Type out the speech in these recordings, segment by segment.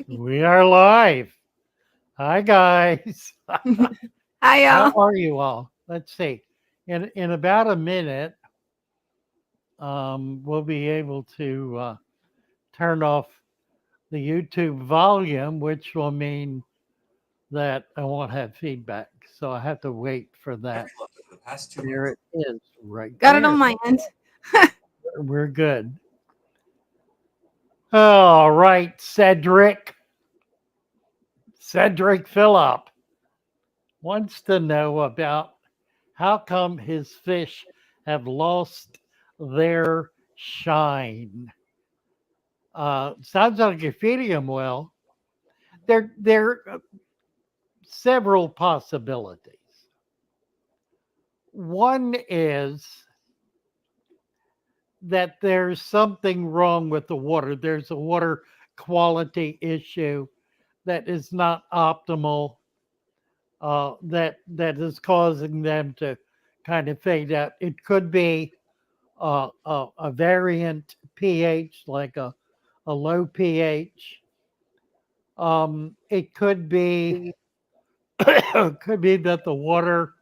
We are live. Hi, guys. Hi, How y'all. are you all? Let's see. In about a minute, we'll be able to turn off the YouTube volume, which will mean that I won't have feedback. So I have to wait for that. There it is, right Got it on there. my end. We're good. All right, Cedric. Cedric Phillip wants to know about how come his fish have lost their shine? Sounds like you're feeding them well. There are several possibilities. One is that there's something wrong with the water. There's a water quality issue that is not optimal. That is causing them to kind of fade out. It could be a variant pH, like a low pH. It could be could be that the water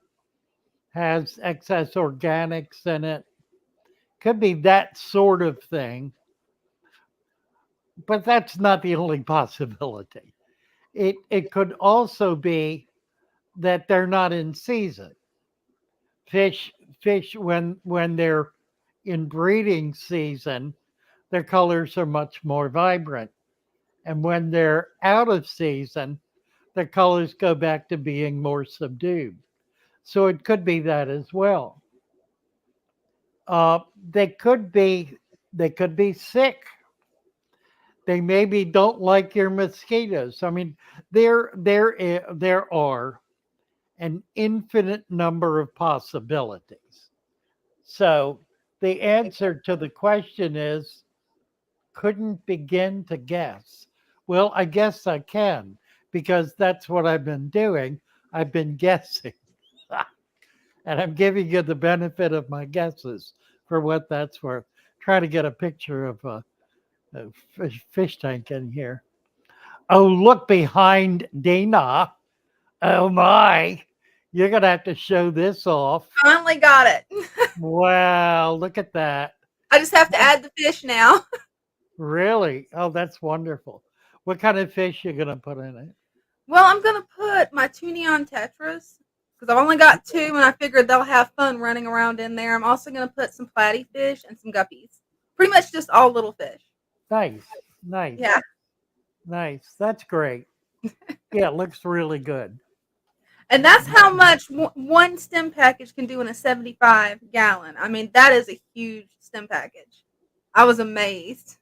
has excess organics in it. Could be that sort of thing, but that's not the only possibility. It could also be that they're not in season. Fish fish when they're in breeding season, their colors are much more vibrant. And when they're out of season, their colors go back to being more subdued. So it could be that as well. Uh, they could be they could be sick. They maybe don't like your mosquitoes. I mean, there are an infinite number of possibilities. So the answer to the question is couldn't begin to guess. Well, I guess I can because that's what I've been doing. I've been guessing. And I'm giving you the benefit of my guesses for what that's worth. Try to get a picture of a fish tank in here. Oh, look behind Dana. Oh my. You're going to have to show this off. Finally got it. Wow, look at that. I just have to add the fish now. Really? Oh, that's wonderful. What kind of fish you going to put in it? Well, I'm gonna put my two neon tetras because I've only got two, and I figured they'll have fun running around in there. I'm also gonna put some platy fish and some guppies. Pretty much just all little fish. Nice. Nice. Yeah, Nice. That's great. Yeah, it looks really good. and that's how much one stem package can do in a 75-gallon. I mean, that is a huge stem package. I was amazed.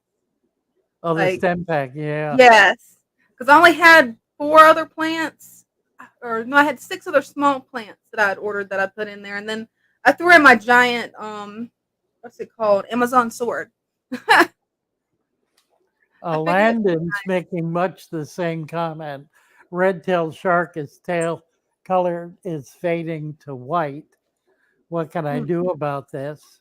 Oh, the Like, stem pack. Yeah. yes, because I only had four other plants, or no, I had six other small plants that I had ordered that I put in there, and then I threw in my giant what's it called, Amazon sword. I figured it. Landon's making much the same comment. Red-tailed shark, its tail color is fading to white. What can I Hmm. do about this?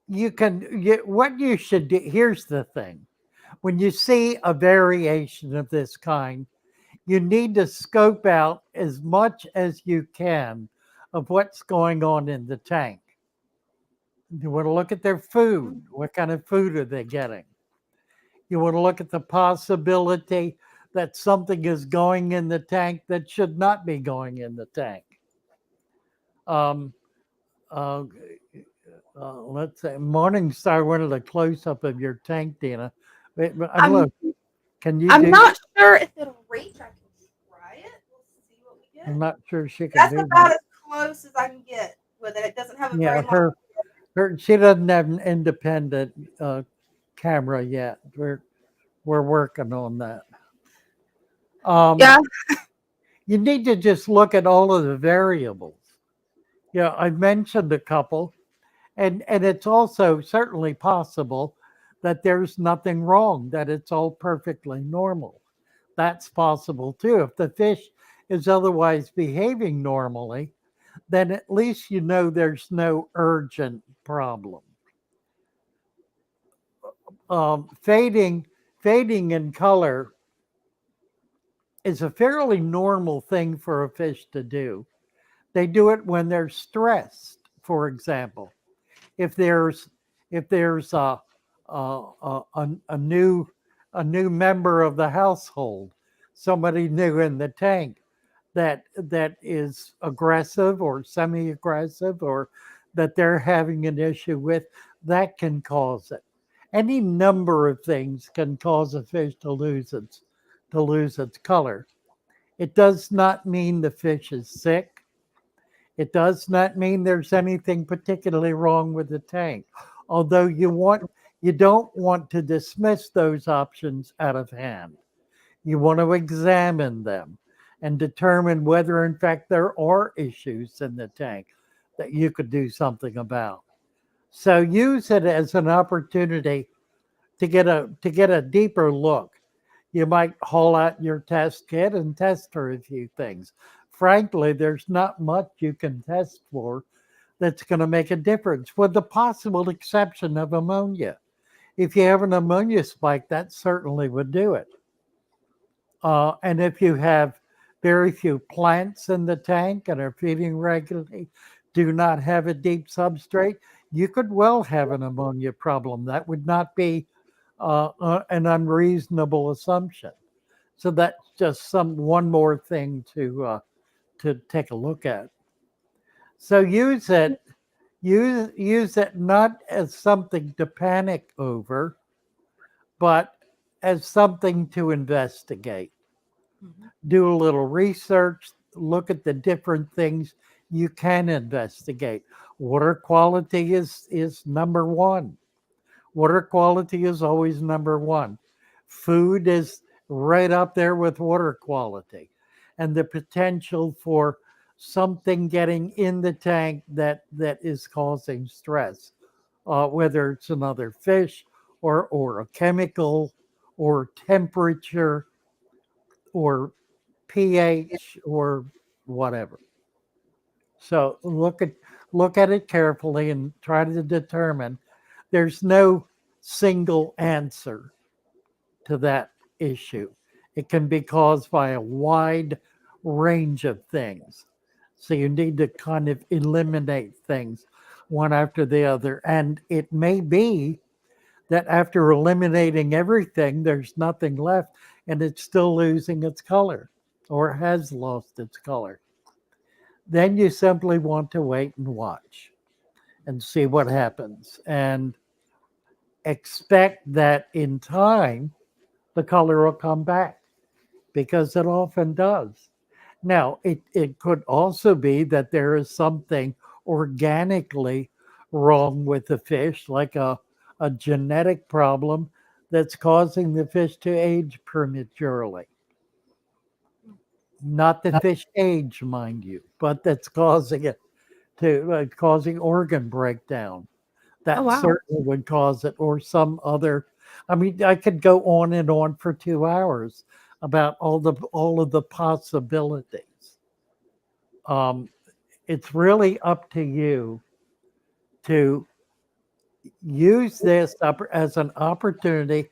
What you should do. Here's the thing: when you see a variation of this kind, you need to scope out as much as you can of what's going on in the tank. You want to look at their food. What kind of food are they getting? You want to look at the possibility that something is going in the tank that should not be going in the tank. Um, uh, let's say Morningstar wanted a close up of your tank, Dina. I don't I'm know. Can you I'm do not that? sure if it'll reach. I can try it. Let's see what we I'm get. not sure she can That's do about that. as close as I can get with it. It doesn't have a Yeah, very long. she doesn't have an independent camera yet. We're working on that. Um, Yeah. you need to just look at all of the variables. Yeah, I mentioned a couple, and it's also certainly possible that there's nothing wrong, that it's all perfectly normal. That's possible too. If the fish is otherwise behaving normally, then at least you know there's no urgent problem. Fading in color is a fairly normal thing for a fish to do. They do it when they're stressed, for example. If there's if there's a new member of the household, somebody new in the tank that is aggressive or semi-aggressive, or that they're having an issue with, that can cause it. Any number of things can cause a fish to lose its color. It does not mean the fish is sick. It does not mean there's anything particularly wrong with the tank. Although you don't want to dismiss those options out of hand. You want to examine them and determine whether in fact there are issues in the tank that you could do something about. So use it as an opportunity to get a deeper look. You might haul out your test kit and test for a few things. Frankly, there's not much you can test for that's going to make a difference, with the possible exception of ammonia. If you have an ammonia spike, that certainly would do it. And if you have very few plants in the tank and are feeding regularly, do not have a deep substrate, you could well have an ammonia problem. That would not be an unreasonable assumption. So that's just one more thing to take a look at. So use it not as something to panic over, but as something to investigate. Mhm. Do a little research, look at the different things you can investigate. Water quality is number one. Water quality is always number one. Food is right up there with water quality. And the potential for something getting in the tank that is causing stress, whether it's another fish or a chemical or temperature or pH or whatever. So look at it carefully and try to determine. There's no single answer to that issue. It can be caused by a wide range of things. So you need to kind of eliminate things one after the other. And it may be that after eliminating everything, there's nothing left and it's still losing its color or has lost its color. Then you simply want to wait and watch and see what happens and expect that in time the color will come back, because it often does. Now, it could also be that there is something organically wrong with the fish, like a genetic problem that's causing the fish to age prematurely. Not the fish age, mind you, but that's causing it to causing organ breakdown. Oh That wow. certainly would cause it, or some other. I mean, I could go on and on for 2 hours about all of the possibilities. Um, it's really up to you to use this as an opportunity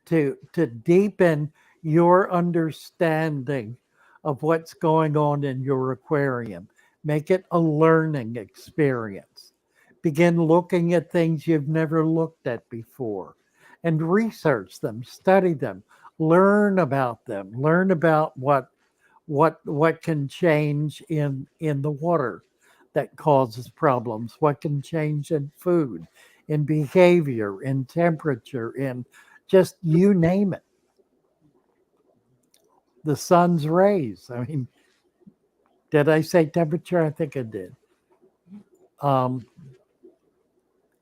to deepen your understanding of what's going on in your aquarium. Make it a learning experience. Begin looking at things you've never looked at before and research them, study them, learn about them, learn about what can change in the water that causes problems, what can change in food, in behavior, in temperature, in just you name it. The sun's rays. I mean, did I say temperature? I think I did. Um,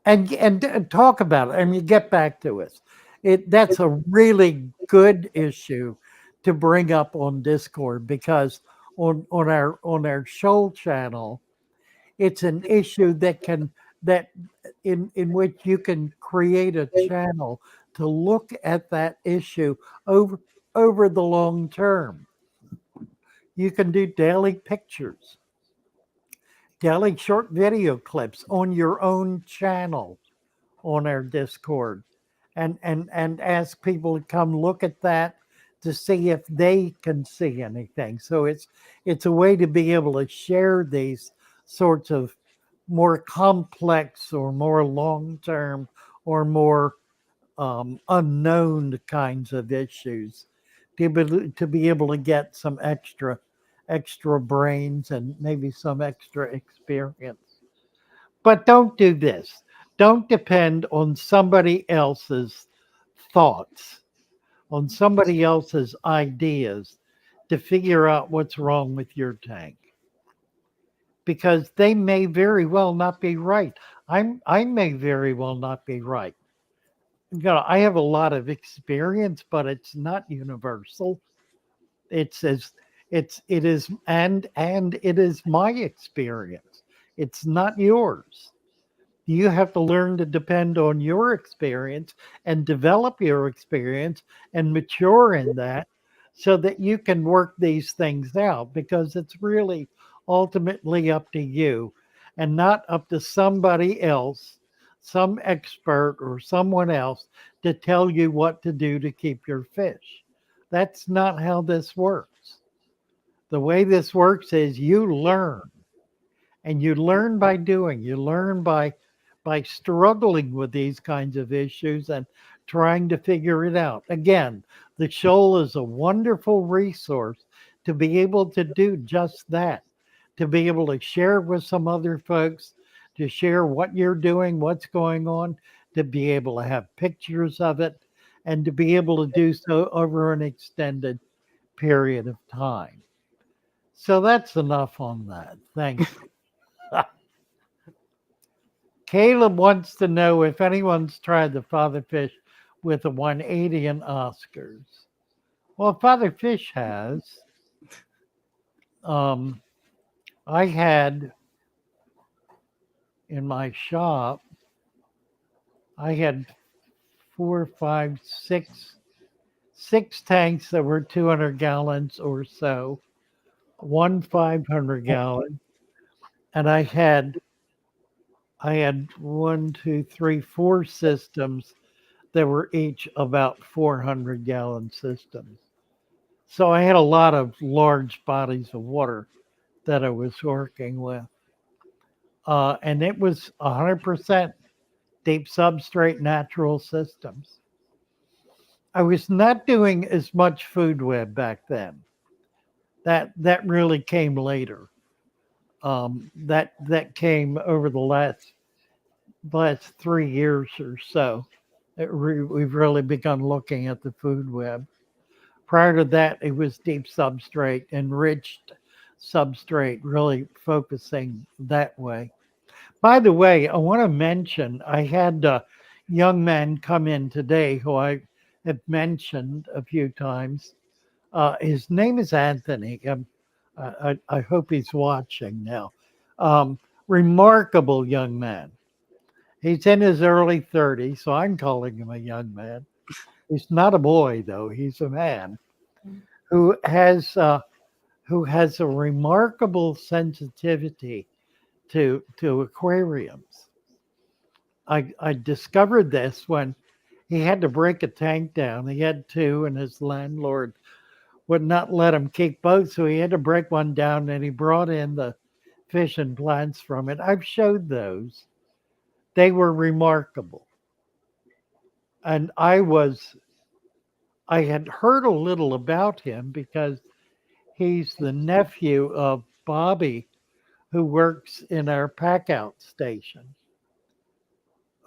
and talk about it. I mean, get back to us. That's a really good issue to bring up on Discord, because on our show channel, it's an issue that in which you can create a channel to look at that issue over the long term. You can do daily pictures, daily short video clips on your own channel on our Discord, and ask people to come look at that to see if they can see anything. So it's a way to be able to share these sorts of more complex or more long term or more unknown kinds of issues to be able to get some extra brains and maybe some extra experience. But don't do this. Don't depend on somebody else's thoughts, on somebody else's ideas to figure out what's wrong with your tank, because they may very well not be right. I may very well not be right. I have a lot of experience, but it's not universal. It's as it is, and it is my experience. It's not yours. You have to learn to depend on your experience and develop your experience and mature in that so that you can work these things out, because it's really ultimately up to you and not up to somebody else, some expert or someone else, to tell you what to do to keep your fish. That's not how this works. The way this works is you learn, and you learn by doing. You learn by struggling with these kinds of issues and trying to figure it out. Again, the shoal is a wonderful resource to be able to do just that, to be able to share with some other folks, to share what you're doing, what's going on, to be able to have pictures of it, and to be able to do so over an extended period of time. So that's enough on that. Thank you. Caleb wants to know if anyone's tried the father fish with a 180 and Oscars. Well, Father Fish has. Um, I had in my shop, I had four, five, six tanks that were 200 gallons or so, one 500 gallon, and I had one, two, three, four systems that were each about 400-gallon systems. So I had a lot of large bodies of water that I was working with. And it was 100% deep substrate natural systems. I was not doing as much food web back then. That really came later. That came over the last 3 years or so. We've really begun looking at the food web. Prior to that, it was deep substrate, enriched substrate, really focusing that way. By the way, I want to mention I had a young man come in today who I have mentioned a few times. His name is Anthony. I hope he's watching now. Remarkable young man. He's in his early 30s, so I'm calling him a young man. He's not a boy, though. He's a man who has a remarkable sensitivity to aquariums. I discovered this when he had to break a tank down. He had two, and his landlord would not let him keep both, so he had to break one down, and he brought in the fish and plants from it. I've showed those. They were remarkable. And I had heard a little about him because he's the nephew of Bobby, who works in our pack out station.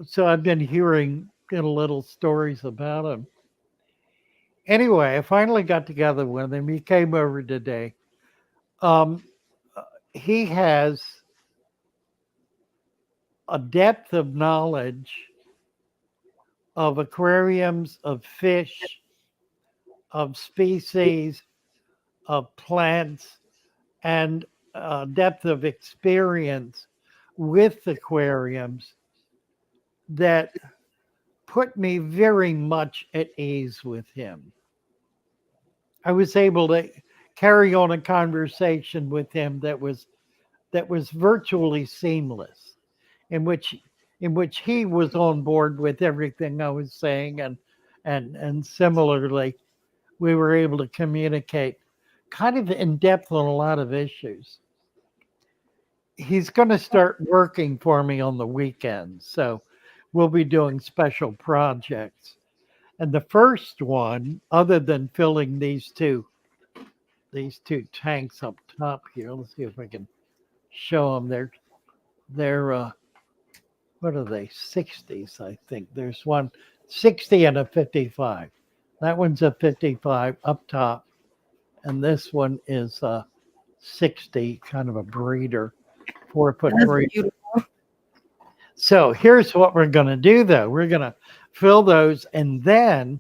So I've been hearing little stories about him. Anyway, I finally got together with him. He came over today. Um, he has a depth of knowledge of aquariums, of fish, of species, of plants, and depth of experience with aquariums that put me very much at ease with him. I was able to carry on a conversation with him that was virtually seamless, in which in which he was on board with everything I was saying, and similarly, we were able to communicate kind of in depth on a lot of issues. He's going to start working for me on the weekends, so we'll be doing special projects. And the first one, other than filling these two tanks up top here, let's see if we can show them. They're what are they? 60s, I think. There's one 60 and a 55. That one's a 55 up top, and this one is a 60, kind of a breeder, 4-foot That's breeder. beautiful. So here's what we're going to do, though. We're going to fill those, and then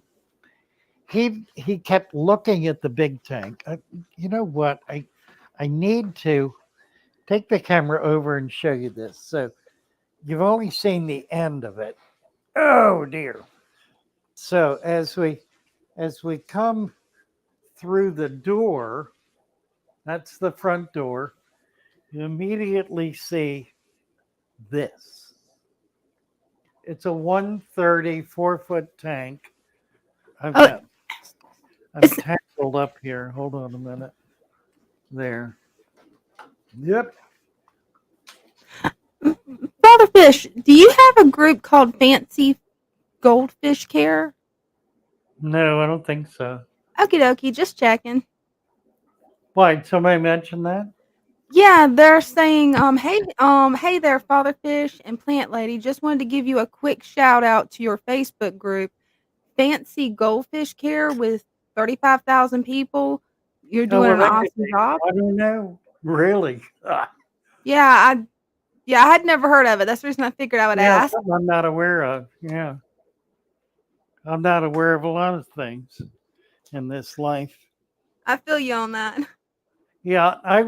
he kept looking at the big tank. You know what? I need to take the camera over and show you this. So you've only seen the end of it. Oh dear. So as we come through the door, that's the front door, you immediately see this. It's a 130 4-foot tank. Oh, I'm tangled up here. Hold on a minute. There. Yep. Father Fish, do you have a group called Fancy Goldfish Care? No, I don't think so. Okie dokie, just checking. Why? Somebody mentioned that? Yeah, they're saying, hey there, Father Fish and Plant Lady. Just wanted to give you a quick shout out to your Facebook group, Fancy Goldfish Care, with 35,000 people. You're Oh, doing well, an awesome job. I don't know. Really? Yeah, I had never heard of it. That's the reason I figured I would Yeah, ask. something I'm not aware of. Yeah. I'm not aware of a lot of things in this life. I feel you on that. Yeah, I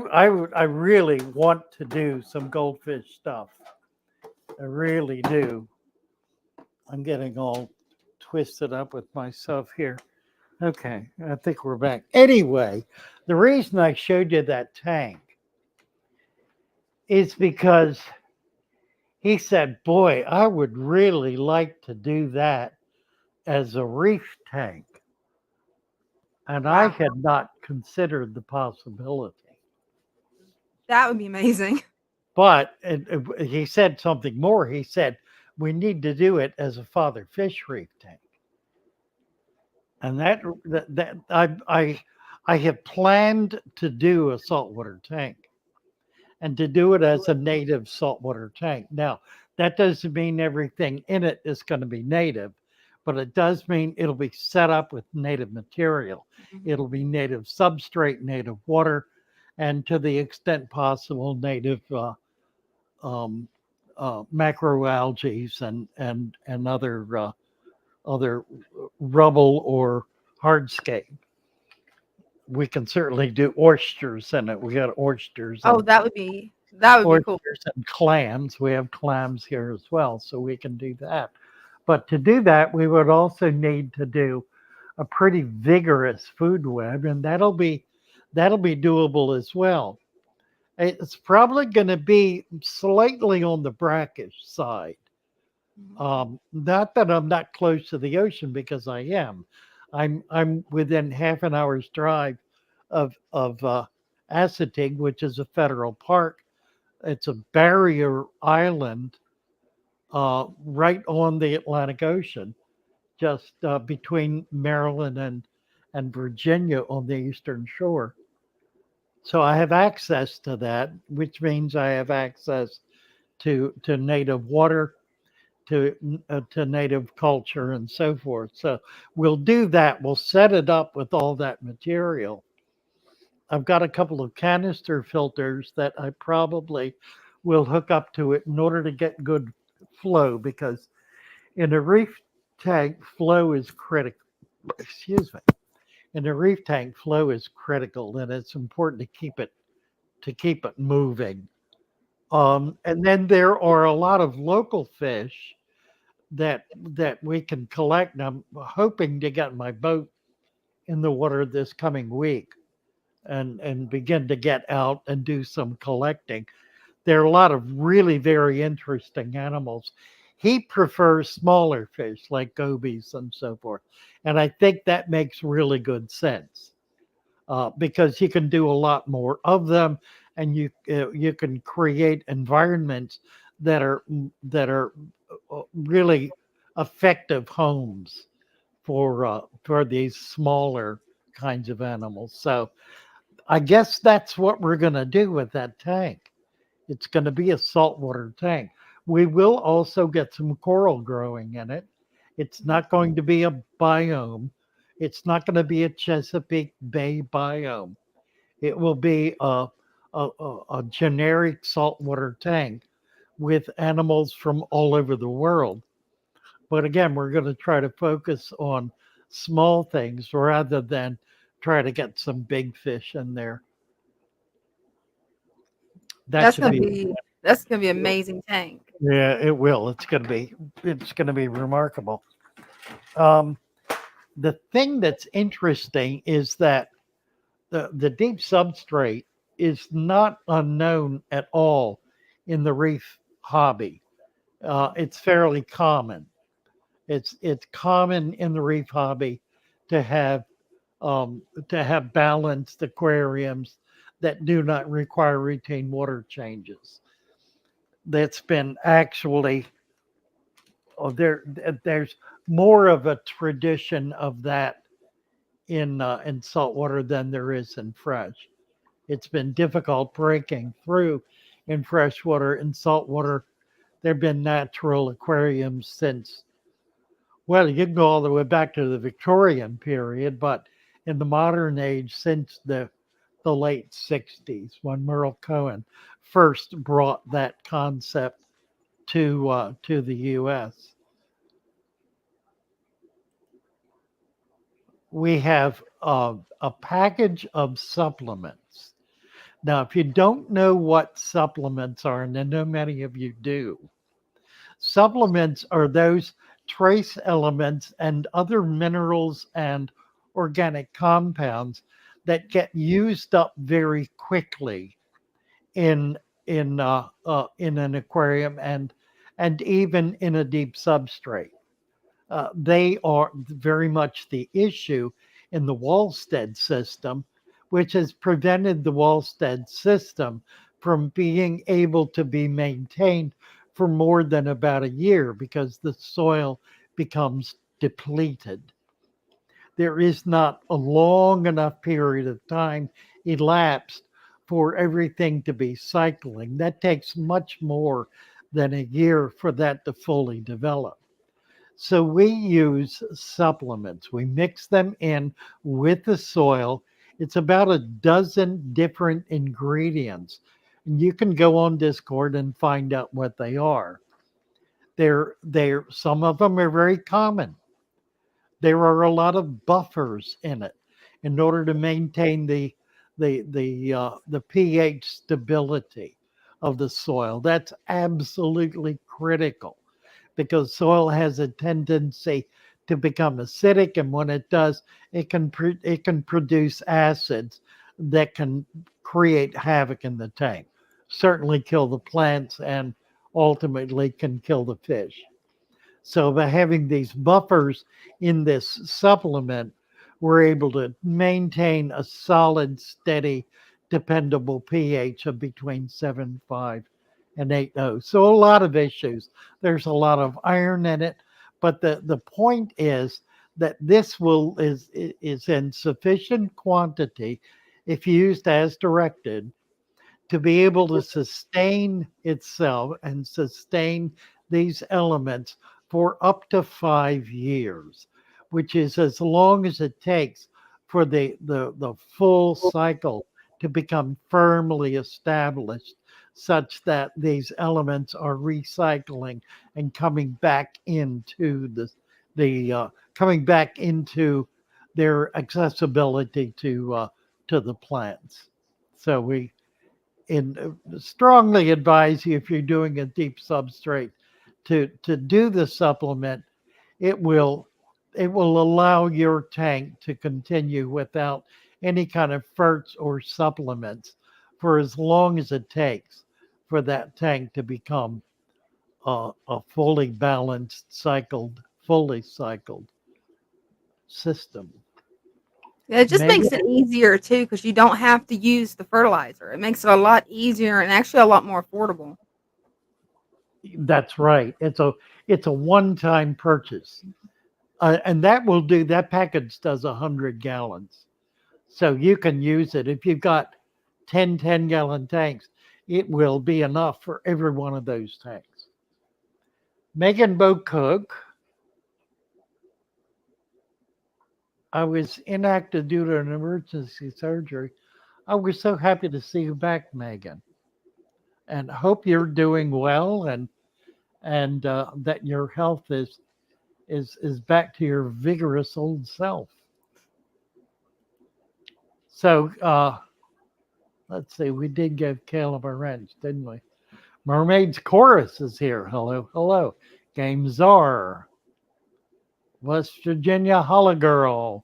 really want to do some goldfish stuff. I really do. I'm getting all twisted up with myself here. Okay, I think we're back. Anyway, the reason I showed you that tank is because he said, boy, I would really like to do that as a reef tank. And I Wow. had not considered the possibility. That would be amazing. But he said something more. He said, we need to do it as a father fish reef tank. And that I have planned to do a saltwater tank and to do it as a native saltwater tank. Now, that doesn't mean everything in it is going to be native, but it does mean it'll be set up with native material. It'll be native substrate, native water, and to the extent possible, native um, macroalgae and other rubble or hardscape. We can certainly do oysters in it. We got oysters Oh, and that would be cool. oysters and clams. We have clams here as well, so we can do that. But to do that, we would also need to do a pretty vigorous food web, and that'll be doable as well. It's probably going to be slightly on the brackish side. Not that I'm not close to the ocean, because I am. I'm within half an hour's drive of Assateague, which is a federal park. It's a barrier island right on the Atlantic Ocean, just between Maryland and Virginia on the eastern shore. So I have access to that, which means I have access to native water, to native culture, and so forth. So we'll do that. We'll set it up with all that material. I've got a couple of canister filters that I probably will hook up to it in order to get good flow, because in a reef tank, flow is critical. Excuse me. In a reef tank, flow is critical, and it's important to keep it moving. And then there are a lot of local fish that we can collect. And I'm hoping to get my boat in the water this coming week and begin to get out and do some collecting. There are a lot of really very interesting animals. He prefers smaller fish like gobies and so forth. And I think that makes really good sense because you can do a lot more of them, and you can create environments that are really effective homes for these smaller kinds of animals. So I guess that's what we're going to do with that tank. It's going to be a saltwater tank. We will also get some coral growing in it. It's not going to be a biome. It's not going to be a Chesapeake Bay biome. It will be a generic saltwater tank with animals from all over the world. But again, we're going to try to focus on small things rather than try to get some big fish in there. That That's should gonna be, be that's gonna be amazing tank. yeah, it will. It's going to be remarkable. Um, the thing that's interesting is that the deep substrate is not unknown at all in the reef hobby. It's fairly common. It's common in the reef hobby to have balanced aquariums that do not require routine water changes. That's been actually there's more of a tradition of that in saltwater than there is in fresh. It's been difficult breaking through in freshwater and saltwater. There have been natural aquariums since, well, you can go all the way back to the Victorian period, but in the modern age, since the late 60s, when Merle Cohen first brought that concept to the U.S. We have a package of supplements. Now, if you don't know what supplements are, and I know many of you do, supplements are those trace elements and other minerals and organic compounds that get used up very quickly in in an aquarium and even in a deep substrate. They are very much the issue in the Wallstead system, which has prevented the Wallstead system from being able to be maintained for more than about a year because the soil becomes depleted. There is not a long enough period of time elapsed for everything to be cycling. That takes much more than a year for that to fully develop. So we use supplements. We mix them in with the soil. It's about a dozen different ingredients. And you can go on Discord and find out what they are. Some of them are very common. There are a lot of buffers in it in order to maintain the pH stability of the soil. That's absolutely critical because soil has a tendency to become acidic, and when it does, it can produce acids that can create havoc in the tank. Certainly kill the plants and ultimately can kill the fish. So by having these buffers in this supplement, we're able to maintain a solid, steady, dependable pH of between 7.5 and 8.0. So a lot of issues. There's a lot of iron in it, but the point is that this is in sufficient quantity if used as directed to be able to sustain itself and sustain these elements for up to 5 years, which is as long as it takes for the full cycle to become firmly established, such that these elements are recycling and coming back into the coming back into their accessibility to the plants. So we strongly advise you, if you're doing a deep substrate, to do the supplement. It will allow your tank to continue without any kind of ferts or supplements for as long as it takes for that tank to become a fully balanced, fully cycled system. Yeah, it just Megan, makes it easier too because you don't have to use the fertilizer. It makes it a lot easier and actually a lot more affordable. that's right. It's a one-time purchase, and that will do. That package does 100 gallons, so you can use it if you've got 10 gallon tanks. It will be enough for every one of those tanks. Megan Bocook, I was inactive due to an emergency surgery. I was so happy to see you back, Megan, and hope you're doing well and that your health is back to your vigorous old self. So let's see, we did give Caleb a wrench, didn't we? Mermaids Chorus is here. Hello, hello. Game Czar, West Virginia Hollow Girl.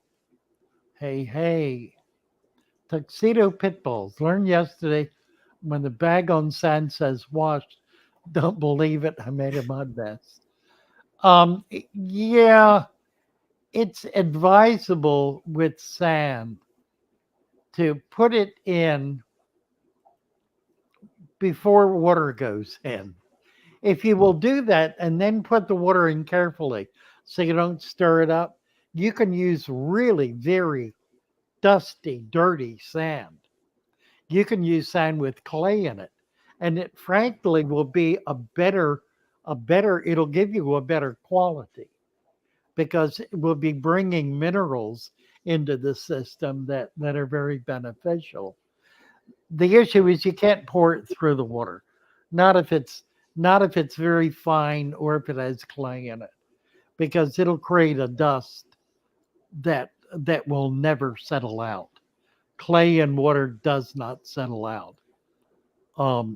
Hey, hey. Tuxedo Pitbulls. Learned yesterday when the bag on sand says washed, don't believe it. I made a mud mess. Yeah, it's advisable with sand to put it in before water goes in. If you will do that and then put the water in carefully so you don't stir it up, you can use really very dusty, dirty sand. You can use sand with clay in it. And it frankly will be it'll give you a better quality because it will be bringing minerals into the system that are very beneficial. The issue is you can't pour it through the water. Not if it's not if it's very fine or if it has clay in it, because it'll create a dust that will never settle out. Clay and water does not settle out.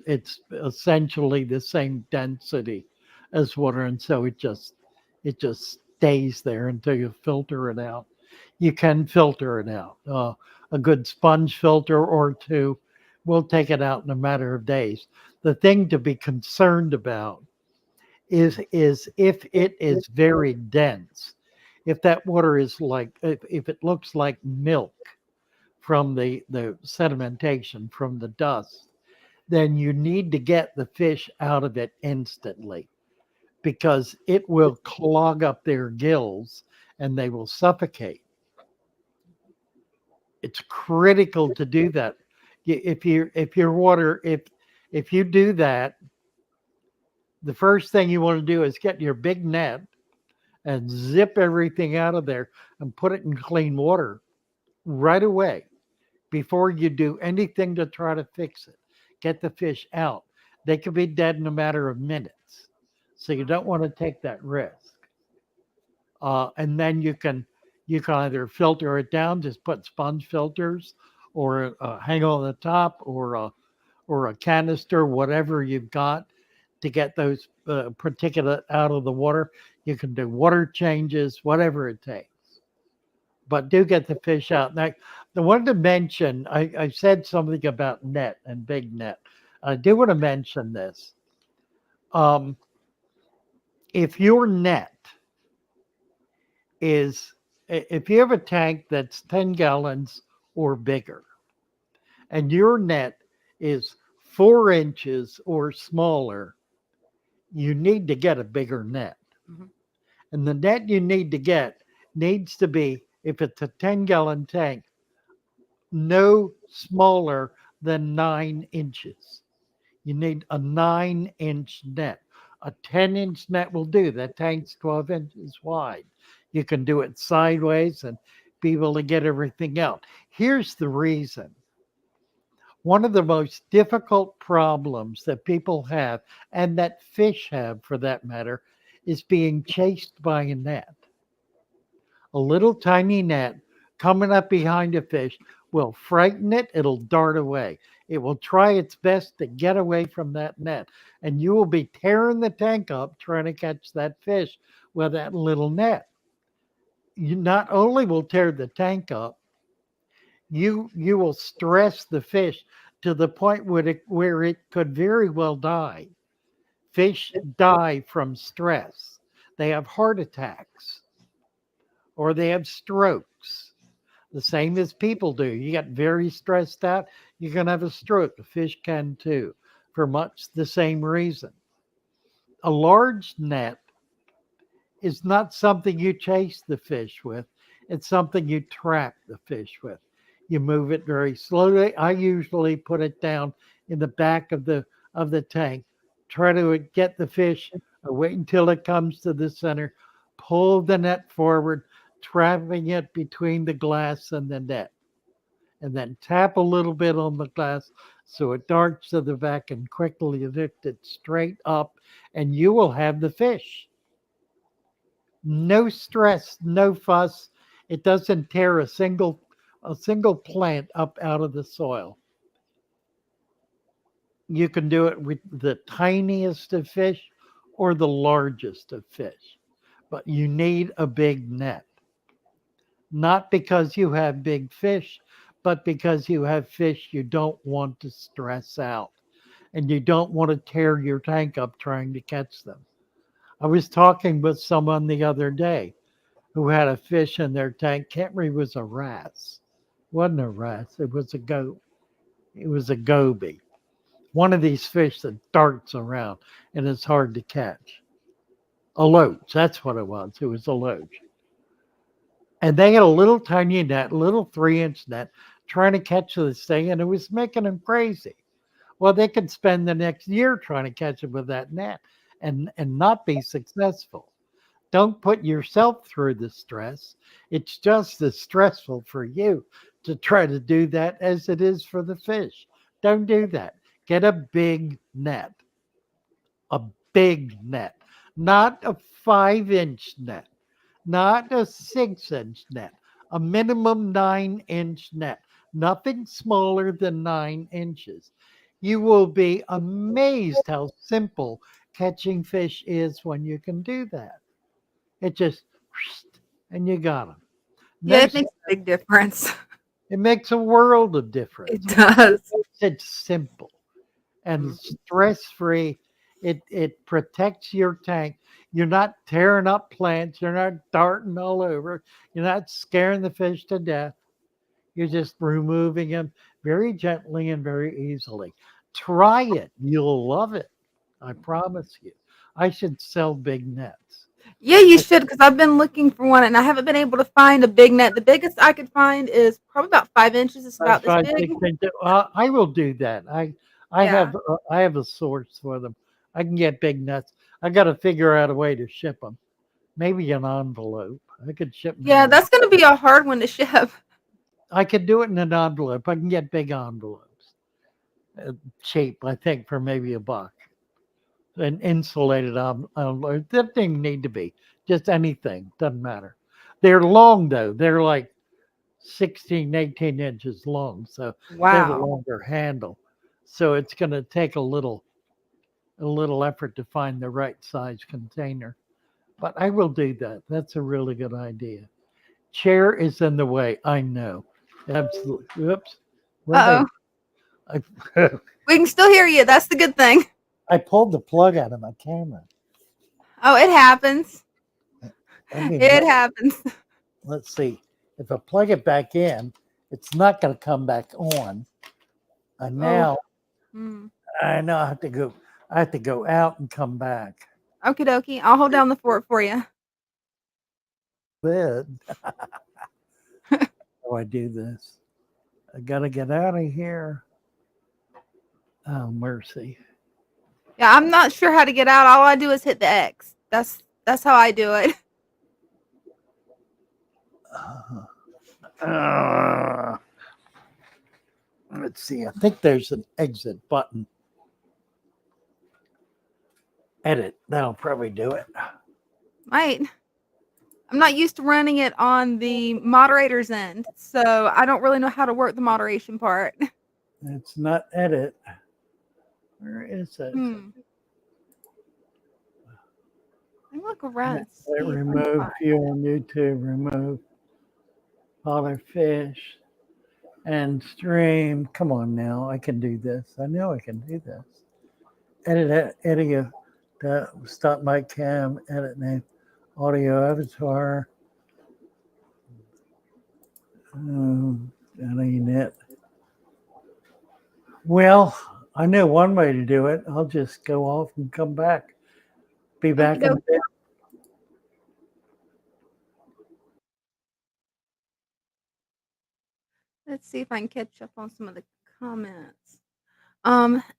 It's essentially the same density as water, and so it just stays there until you filter it out. You can filter it out. A good sponge filter or two will take it out in a matter of days. The thing to be concerned about is if it is very dense, if that water is like if it looks like milk from the sedimentation from the dust, then you need to get the fish out of it instantly because it will clog up their gills and they will suffocate. It's critical to do that. If your water if you do that, the first thing you want to do is get your big net and zip everything out of there and put it in clean water right away before you do anything to try to fix it. Get the fish out. They could be dead in a matter of minutes. So you don't want to take that risk. And then you can either filter it down, just put sponge filters, or hang on the top, or a canister, whatever you've got to get those particulate out of the water. You can do water changes, whatever it takes. But do get the fish out. Now, I wanted to mention, I said something about net and big net. I do want to mention this. Um, if your net if you have a tank that's 10 gallons or bigger, and your net is 4 inches or smaller, you need to get a bigger net. Mhm. And the net you need to get needs to be, if it's a 10-gallon tank, no smaller than 9 inches. You need a 9 inch net. A 10-inch net will do. That tank's 12 inches wide. You can do it sideways and be able to get everything out. Here's the reason. One of the most difficult problems that people have, and that fish have for that matter, is being chased by a net. A little tiny net coming up behind a fish will frighten it, it'll dart away. It will try its best to get away from that net, and you will be tearing the tank up trying to catch that fish with that little net. You not only will tear the tank up, you will stress the fish to the point where it could very well die. Fish die from stress. They have heart attacks or they have strokes. The same as people do. You get very stressed out, you're going to have a stroke. The fish can too, for much the same reason. A large net is not something you chase the fish with, it's something you trap the fish with. You move it very slowly. I usually put it down in the back of the tank, try to get the fish, or wait until it comes to the center, pull the net forward, trapping it between the glass and the net, and then tap a little bit on the glass so it darts to the back and quickly lift it straight up, and you will have the fish. No stress, no fuss. It doesn't tear a single plant up out of the soil. You can do it with the tiniest of fish or the largest of fish, but you need a big net. Not because you have big fish, but because you have fish you don't want to stress out and you don't want to tear your tank up trying to catch them. I was talking with someone the other day who had a fish in their tank. Can't remember, it was a wrasse. Wasn't a wrasse, it was a go. It was a goby. One of these fish that darts around and it's hard to catch. A loach, that's what it was. It was a loach. And they had a little tiny net, little 3-inch net, trying to catch this thing, and it was making them crazy. Well, they could spend the next year trying to catch it with that net and not be successful. Don't put yourself through the stress. It's just as stressful for you to try to do that as it is for the fish. Don't do that. Get a big net. A big net. Not a 5-inch net. Not a 6-inch net. A minimum 9-inch net. Nothing smaller than 9 inches. You will be amazed how simple catching fish is when you can do that. It just, and you got them. Yeah, No, it makes a big difference. it makes a world of It difference. does. It's simple and Mhm. stress free. It protects your tank. You're not tearing up plants. You're not darting all over. You're not scaring the fish to death. You're just removing them very gently and very easily. Try it. You'll love it. I promise you. I should sell big nets. Yeah, you should, because I've been looking for one and I haven't been able to find a big net. The biggest I could find is probably about 5 inches. It's Five, about this five, big. 6 inches. I will do that. Yeah. I have a source for them. I can get big nuts. I got to figure out a way to ship them. Maybe an envelope. I could ship them in Yeah, an. that's going to be a hard one to ship. I could do it in an envelope. I can get big envelopes, cheap. I think for maybe $1. An insulated envelope. That thing need to be just anything. Doesn't matter. They're long though. They're like 16, 18 inches long. So they have a Wow. longer handle. So it's going to take a little effort to find the right size container. But I will do that. That's a really good idea. Chair is in the way. I know. Absolutely. Oops. What Uh did I, We can still hear you. That's the good thing. I pulled the plug out of my camera. Oh, it happens. I mean, It happens. let's see. If I plug it back in, it's not going to come back on. And Oh. now Mm. I know I have to go. I have to go out and come back. Okie dokie. I'll hold down the fort for you. Bed. How do I do this? I got to get out of here. Oh mercy. Yeah, I'm not sure how to get out. All I do is hit the X. That's how I do it. Uh, let's see. I think there's an exit button. Edit. That'll probably do it. Might. I'm not used to running it on the moderator's end, so I don't really know how to work the moderation part. It's not edit. Where is it? I look around and see if I can Remove find view on YouTube. Remove follow fish and stream. Come on now, I can do this. I know I can do this. Edit Stop my cam, edit name, audio avatar, that ain't it. Well, I know one way to do it. I'll just go off and come back. Be Okie back in a doke. bit. Let's see if I can catch up on some of the comments.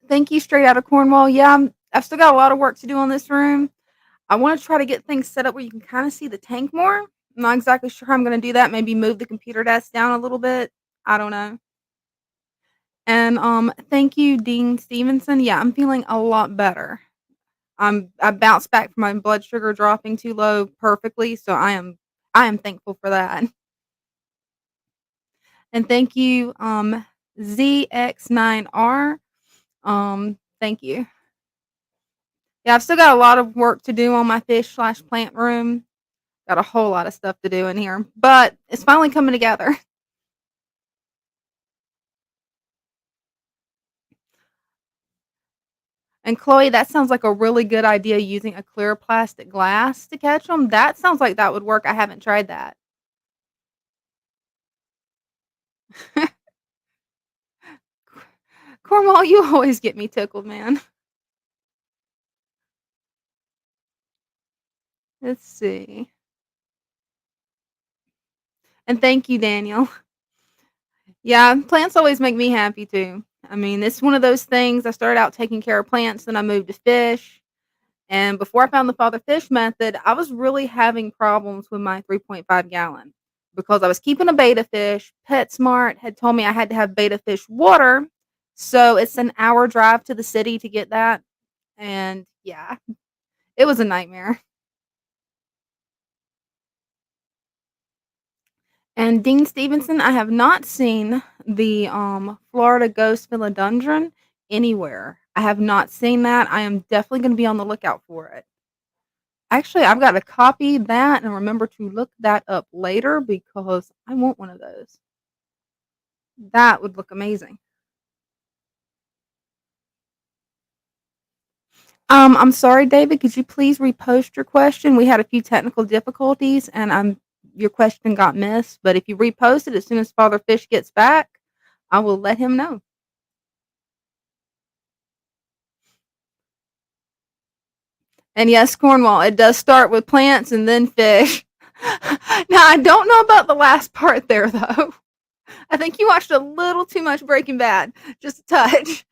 Thank you, straight out of Cornwall. Yeah, I've still got a lot of work to do on this room. I want to try to get things set up where you can kind of see the tank more. I'm not exactly sure how I'm going to do that. Maybe move the computer desk down a little bit. I don't know. And thank you, Dean Stevenson. Yeah, I'm feeling a lot better. I bounced back from my blood sugar dropping too low perfectly, so I am thankful for that. And thank you, ZX9R. Thank you. Yeah, I've still got a lot of work to do on my fish/plant room. Got a whole lot of stuff to do in here, but it's finally coming together. And Chloe, that sounds like a really good idea using a clear plastic glass to catch them. That sounds like that would work. I haven't tried that. Cornwall, you always get me tickled, man. Let's see. And thank you, Daniel. Yeah, plants always make me happy too. I mean, it's one of those things. I started out taking care of plants, then I moved to fish. And before I found the father fish method, I was really having problems with my 3.5 gallon because I was keeping a beta fish. PetSmart had told me I had to have beta fish water. So it's an hour drive to the city to get that. And yeah, it was a nightmare. And Dean Stevenson, I have not seen the Florida ghost philodendron anywhere. I have not seen that. I am definitely going to be on the lookout for it. Actually, I've got to copy that and remember to look that up later because I want one of those. That would look amazing. I'm sorry, David. Could you please repost your question? We had a few technical difficulties, and your question got missed. But if you repost it as soon as Father Fish gets back, I will let him know. And yes, Cornwall, it does start with plants and then fish. Now, I don't know about the last part there, though. I think you watched a little too much Breaking Bad, just a touch.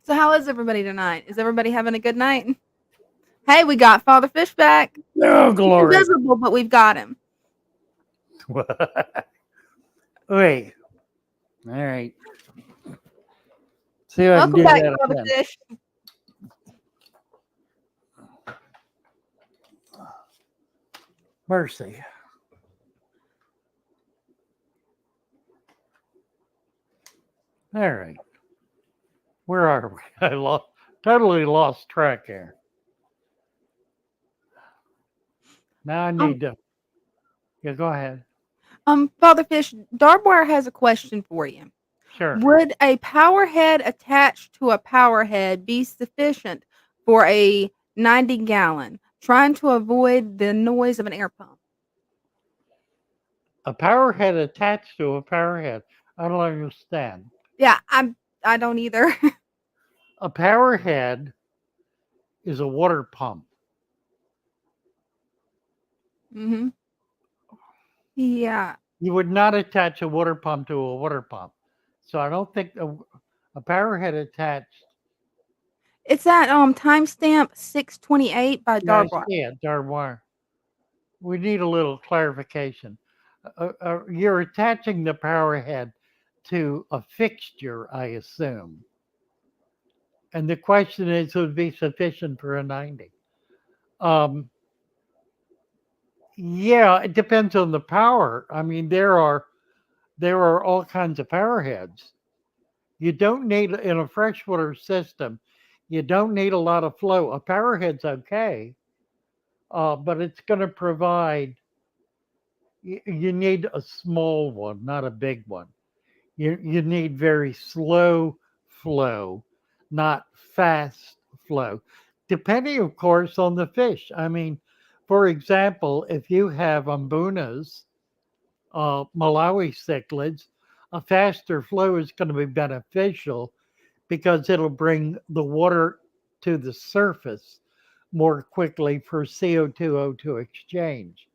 So, how is everybody tonight? Is everybody having a good night? Hey, we got Father Fish back. No He's glory. invisible, but we've got him. Wait. All right. See if I can Welcome do back, that Father again. Fish. Mercy. All right. Where are we? I totally lost track here. Now I need to. Yeah, go ahead. Father Fish, Darbwire has a question for you. Sure. Would a power head attached to a power head be sufficient for a 90-gallon, trying to avoid the noise of an air pump? A power head attached to a power head. I don't understand. Yeah, I don't either. A power head is a water pump. Mhm. Yeah. You would not attach a water pump to a water pump. So I don't think a power head attached. It's at timestamp 628 by Yeah, I Darbwire. see it, darn wire. We need a little clarification. You're attaching the power head to a fixture, I assume. And the question is, would be sufficient for a 90? Um, yeah, it depends on the power. I mean, there are all kinds of power heads. You don't need in a freshwater system. You don't need a lot of flow. A power head's okay, but it's going to provide. You need a small one, not a big one. You need very slow flow, not fast flow, depending, of course, on the fish. I mean, for example, if you have umbunas, Malawi cichlids, a faster flow is going to be beneficial because it'll bring the water to the surface more quickly for CO2 O2 exchange,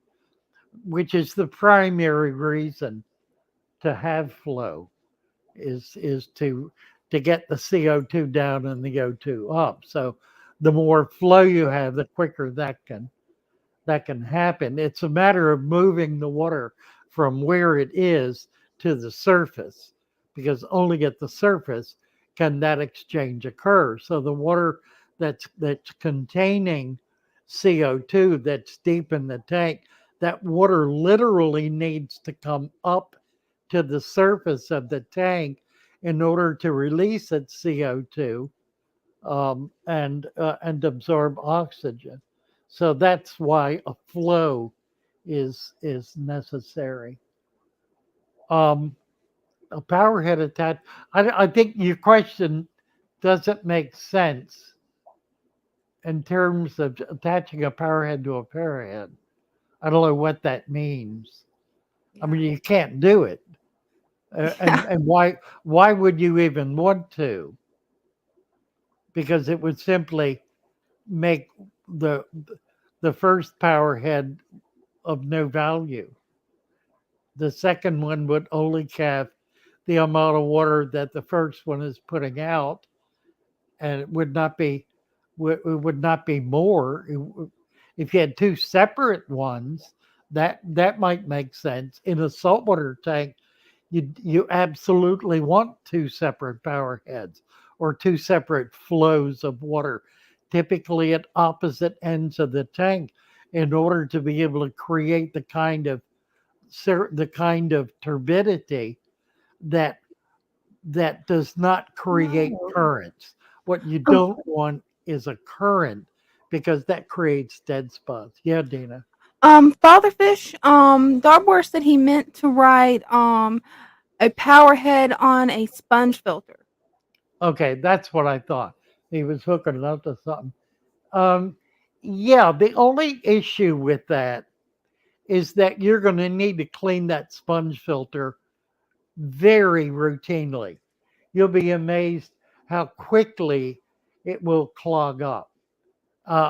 which is the primary reason to have flow is to get the CO2 down and the O2 up. So the more flow you have, the quicker that can happen. It's a matter of moving the water from where it is to the surface, because only at the surface can that exchange occur. So the water that's containing CO2 that's deep in the tank, that water literally needs to come up to the surface of the tank in order to release its CO2 and absorb oxygen. So that's why a flow is necessary. Um, a power head attach. I think your question doesn't make sense in terms of attaching a power head to a power head. I don't know what that means. I Yeah. mean, you can't do it, Yeah. and why would you even want to? Because it would simply make the the first power head of no value. The second one would only have the amount of water that the first one is putting out, and it would not be more. If you had two separate ones, that might make sense. In a saltwater tank, you absolutely want two separate power heads or two separate flows of water, typically at opposite ends of the tank, in order to be able to create the kind of turbidity that does not create No. currents. What you Um, don't want is a current because that creates dead spots. Yeah, Dina. Fatherfish, Darbour said he meant to write a power head on a sponge filter. Okay, that's what I thought. He was hooking it up to something. Um, yeah, the only issue with that is that you're going to need to clean that sponge filter very routinely. You'll be amazed how quickly it will clog up.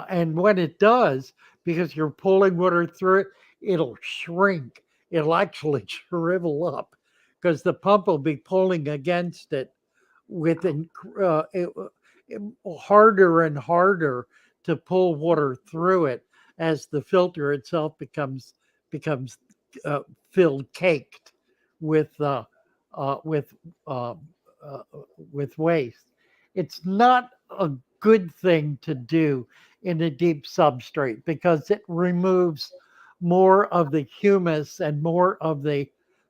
And when it does, because you're pulling water through it, it'll shrink. It'll actually shrivel up because the pump will be pulling against it with harder and harder to pull water through it as the filter itself becomes uh, filled caked with uh, uh, with uh, uh, with waste. It's not a good thing to do in a deep substrate because it removes more of the humus and more of the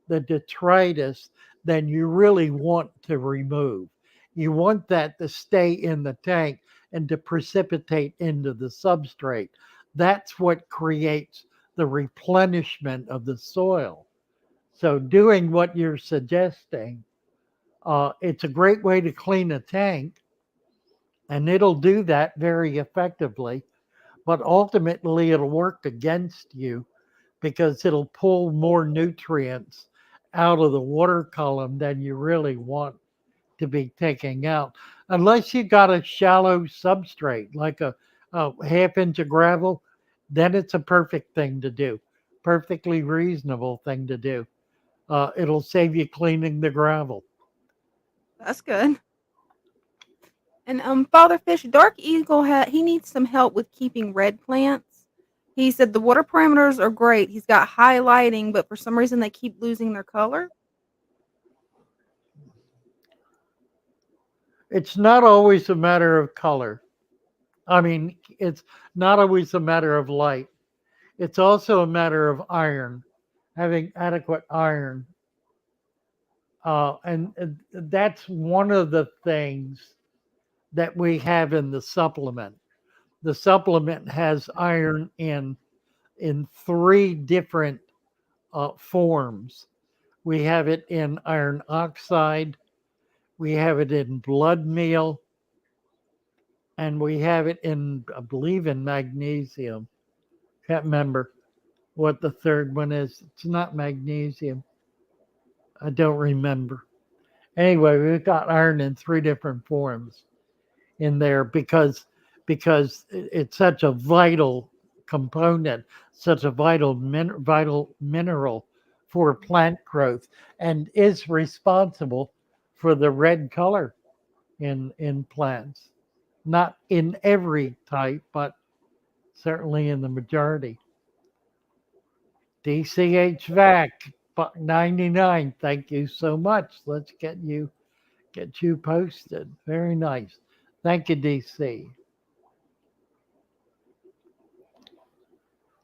detritus than you really want to remove. You want that to stay in the tank and to precipitate into the substrate. That's what creates the replenishment of the soil. So, doing what you're suggesting, it's a great way to clean a tank, and it'll do that very effectively. But ultimately, it'll work against you because it'll pull more nutrients out of the water column than you really want to be taking out, unless you got a shallow substrate like a half inch of gravel. Then it's a perfect thing to do, perfectly reasonable thing to do. It'll save you cleaning the gravel. That's good. And Fatherfish, Dark Eagle he needs some help with keeping red plants. He said the water parameters are great. He's got high lighting, but for some reason they keep losing their color. It's not always a matter of color. I mean, it's not always a matter of light. It's also a matter of iron, having adequate iron. And that's one of the things that we have in the supplement. The supplement has iron in three different forms. we have it in iron oxide, we have it in blood meal, and we have it in, I believe, in magnesium. Can't remember what the third one is. It's not magnesium. I don't remember. Anyway, we've got iron in three different forms in there because it's such a vital component, such a vital mineral for plant growth, and is responsible for the red color in plants. Not in every type, but certainly in the majority. DCHVAC, buck 99. Thank you so much. Let's get you posted. Very nice. Thank you, DC.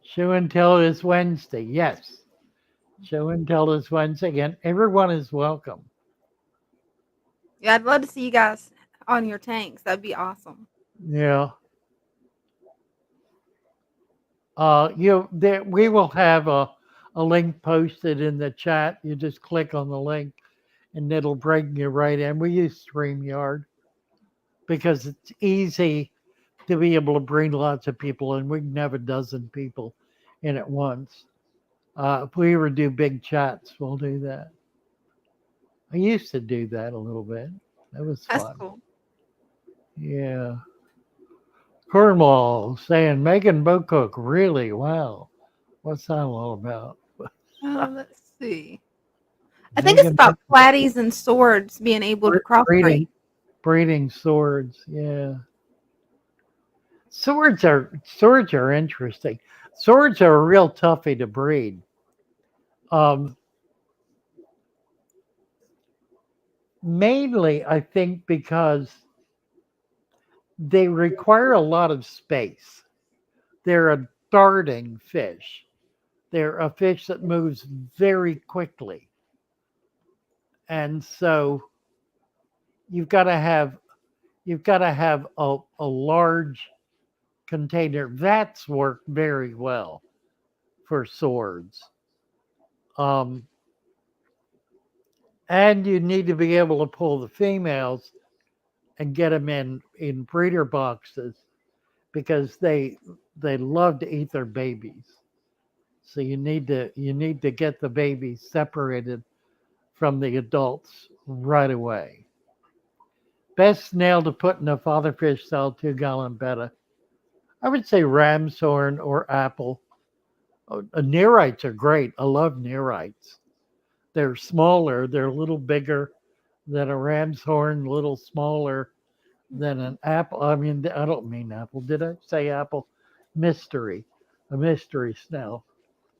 Show and tell is Wednesday. Yes. Show and tell is Wednesday. And everyone is welcome. Yeah, I'd love to see you guys on your tanks. That'd be awesome. Yeah. We will have a link posted in the chat. You just click on the link and it'll bring you right in. We use StreamYard because it's easy to be able to bring lots of people in. We can have a dozen people in at once. If we ever do big chats, we'll do that. I used to do that a little bit. That was That's fun. cool. Yeah. Cornwall saying Megan Bocook, really? Wow. What's that all about? Let's see. I think it's Megan about platies and swords being able to breeding crossbreed. breeding swords. Yeah. Swords are interesting. Swords are a real toughie to breed. Um, Mainly, I think because they require a lot of space. They're a darting fish. They're a fish that moves very quickly. And so you've got to have a large container. Vats work very well for swords. Um, and you need to be able to pull the females and get them in breeder boxes because they love to eat their babies. So you need to get the babies separated from the adults right away. Best snail to put in a fatherfish cell 2-gallon betta. I would say ram's horn or apple. Nerites are great. I love nerites. They're smaller. They're a little bigger than a ram's horn, a little smaller than an apple. I mean, I don't mean apple. Did I say apple? Mystery. A mystery snail.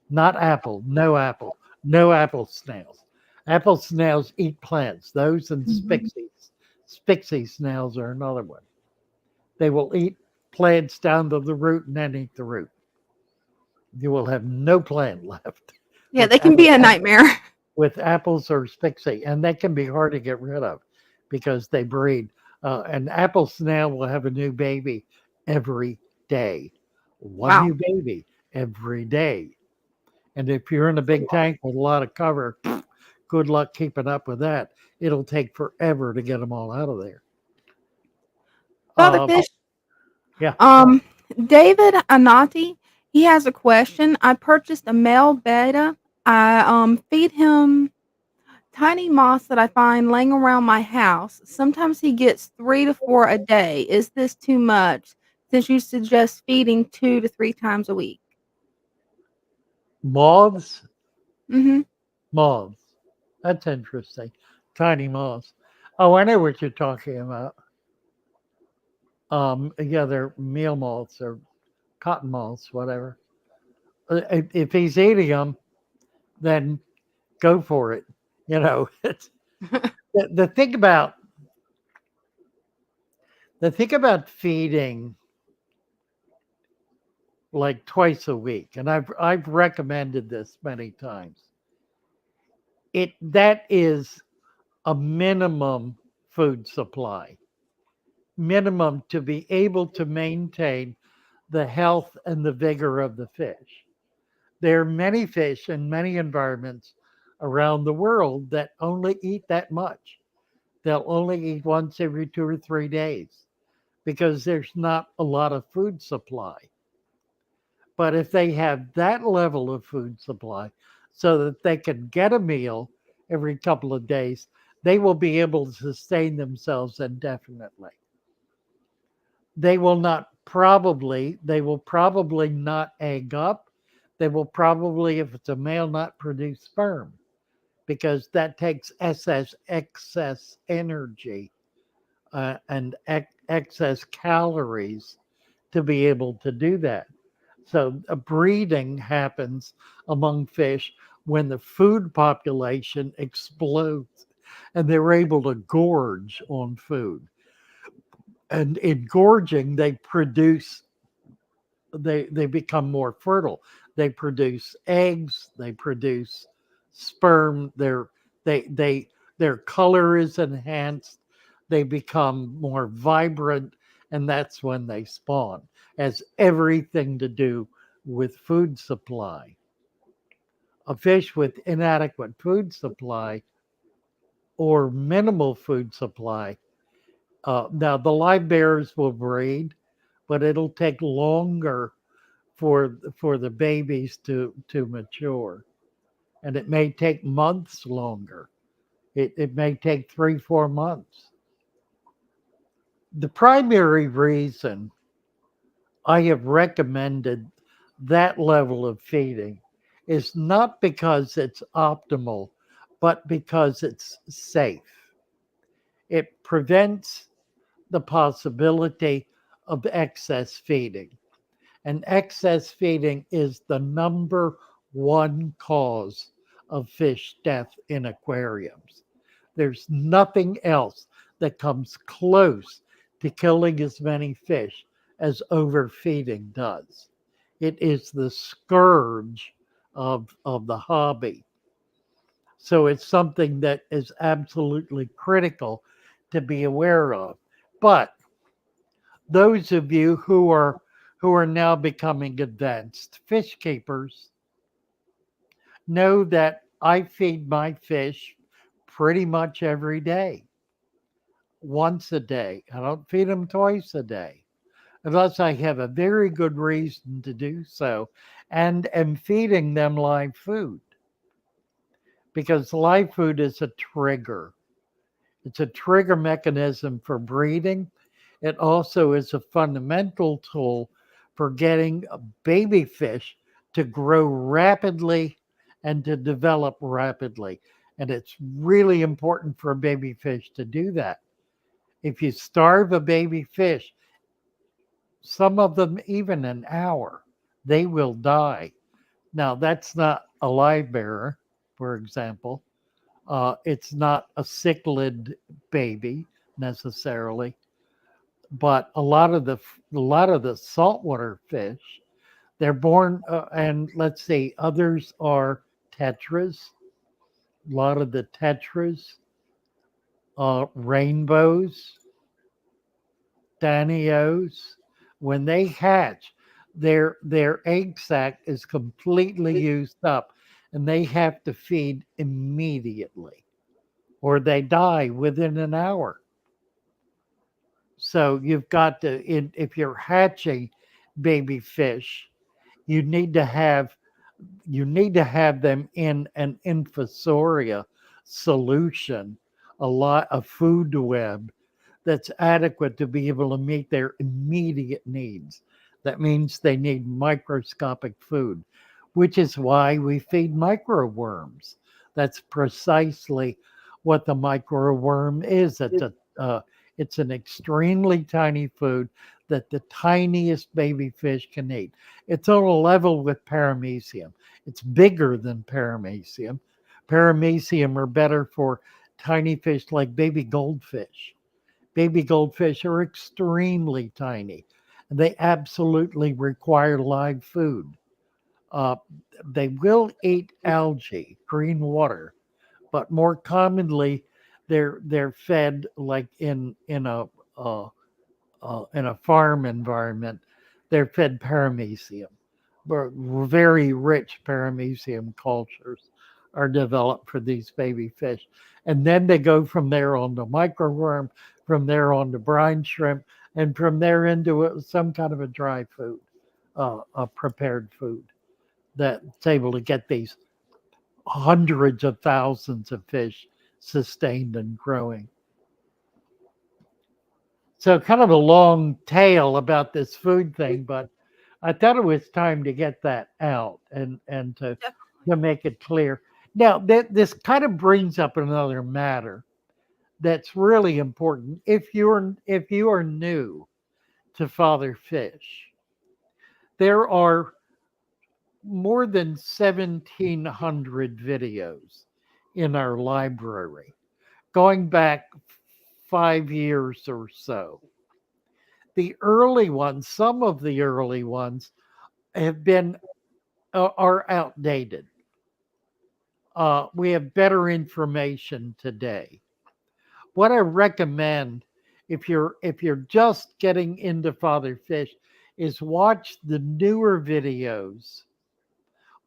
Not apple. No apple. No apple snails. Apple snails eat plants. Those and Mhm. spixies. Spixie snails are another one. They will eat plants down to the root and then eat the root. You will have no plant left Yeah, with they can be a nightmare. with apples or spixie, and that can be hard to get rid of because they breed. An apple snail will have a new baby every day, one Wow. new baby every day. And if you're in a big tank with a lot of cover, good luck keeping up with that. It'll take forever to get them all out of there. Father Uh, Fish, yeah. um, David Anati, he has a question. I purchased a male beta. I feed him tiny moths that I find laying around my house. Sometimes he gets 3 to 4 a day. Is this too much since you suggest feeding 2 to 3 times a week? Moths, Mhm. moths. That's interesting. Tiny moths. Oh, I know what you're talking about. Yeah, they're meal moths or cotton moths, whatever. If he's eating them, then go for it. You know, it's the thing about feeding like twice a week, and I've recommended this many times. That is a minimum food supply, minimum to be able to maintain the health and the vigor of the fish. There are many fish in many environments around the world that only eat that much. They'll only eat once every 2 or 3 days because there's not a lot of food supply. But if they have that level of food supply so that they can get a meal every couple of days, they will be able to sustain themselves indefinitely. They will probably not egg up. They will probably, if it's a male, not produce sperm because that takes excess energy and excess calories to be able to do that. So breeding happens among fish when the food population explodes and they're able to gorge on food. And in gorging, they become more fertile. They produce eggs, they produce sperm, their color is enhanced, they become more vibrant, and that's when they spawn. Has everything to do with food supply. A fish with inadequate food supply or minimal food supply. Now the live bears will breed, but it'll take longer for the babies to mature, and it may take months longer. It may take 3 4 months. The primary reason I have recommended that level of feeding is not because it's optimal, but because it's safe. It prevents the possibility of excess feeding. And excess feeding is the number one cause of fish death in aquariums. There's nothing else that comes close to killing as many fish as overfeeding does. It is the scourge of the hobby. So it's something that is absolutely critical to be aware of. But those of you who are now becoming advanced fish keepers know that I feed my fish pretty much every day, once a day. I don't feed them twice a day unless I have a very good reason to do so and am feeding them live food because live food is a trigger. It's a trigger mechanism for breeding. It also is a fundamental tool for getting a baby fish to grow rapidly and to develop rapidly. And it's really important for a baby fish to do that. If you starve a baby fish, some of them even an hour, they will die. Now, that's not a live bearer, for example. It's not a cichlid baby necessarily, but a lot of the saltwater fish, they're born, and let's see, others are tetras. A lot of the tetras, rainbows, danios, when they hatch, their egg sac is completely used up, and they have to feed immediately, or they die within an hour. So you've got to, if you're hatching baby fish, you need to have them in an infusoria solution, a food web that's adequate to be able to meet their immediate needs. That means they need microscopic food, which is why we feed microworms. That's precisely what the microworm is. It's an extremely tiny food that the tiniest baby fish can eat. It's on a level with paramecium. It's bigger than paramecium. Paramecium are better for tiny fish like baby goldfish. Baby goldfish are extremely tiny. They absolutely require live food. Uh, they will eat algae, green water, but more commonly, they're fed like in a farm environment. They're fed paramecium, very rich paramecium cultures are developed for these baby fish. And then they go from there on to microworm, from there on to brine shrimp, and from there into some kind of a dry food, a prepared food that's able to get these hundreds of thousands of fish sustained and growing. So kind of a long tale about this food thing, but I thought it was time to get that out and to Definitely. make it clear. Now that this kind of brings up another matter that's really important. If you are new to father fish, there are more than 1,700 videos in our library going back 5 years or so. The early ones, some of the early ones have been are outdated. We have better information today. What I recommend if you're just getting into father fish is watch the newer videos.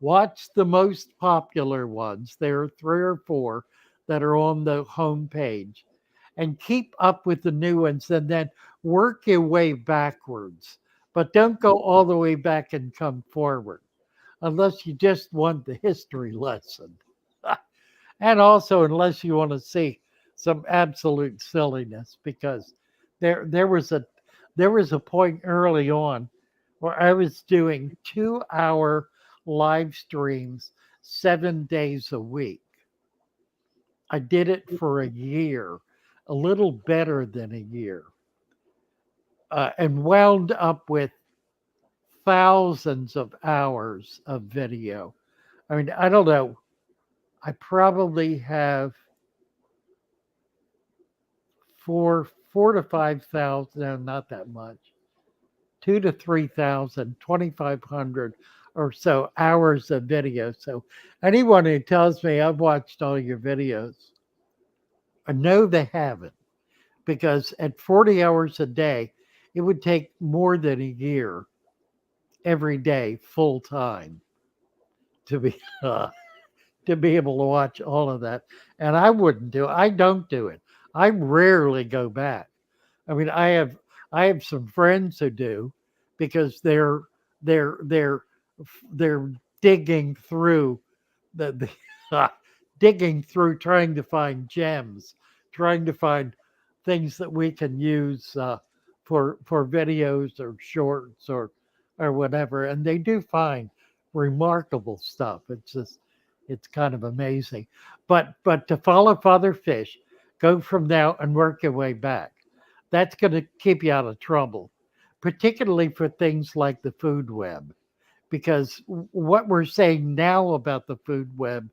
Watch the most popular ones. There are three or four that are on the home page, and keep up with the new ones, and then work your way backwards. But don't go all the way back and come forward unless you just want the history lesson. And also, unless you want to see some absolute silliness, because there was a point early on where I was doing 2 hour live streams 7 days a week. I did it for a year, a little better than a year, and wound up with thousands of hours of video. I mean, I don't know. I probably have four to 5,000, no, not that much, 2 to 3,000, 2,500 or so hours of video. So anyone who tells me I've watched all your videos, I know they haven't, because at 40 hours a day, it would take more than a year every day, full time, to be uh, to be able to watch all of that. And I wouldn't do it. I don't do it. I rarely go back. I mean, I have some friends who do, because they're they're they're digging through the digging through, trying to find gems, trying to find things that we can use for videos or shorts or whatever, and they do find remarkable stuff. It's kind of amazing. But to follow Father Fish, go from now and work your way back. That's going to keep you out of trouble, particularly for things like the food web, because what we're saying now about the food web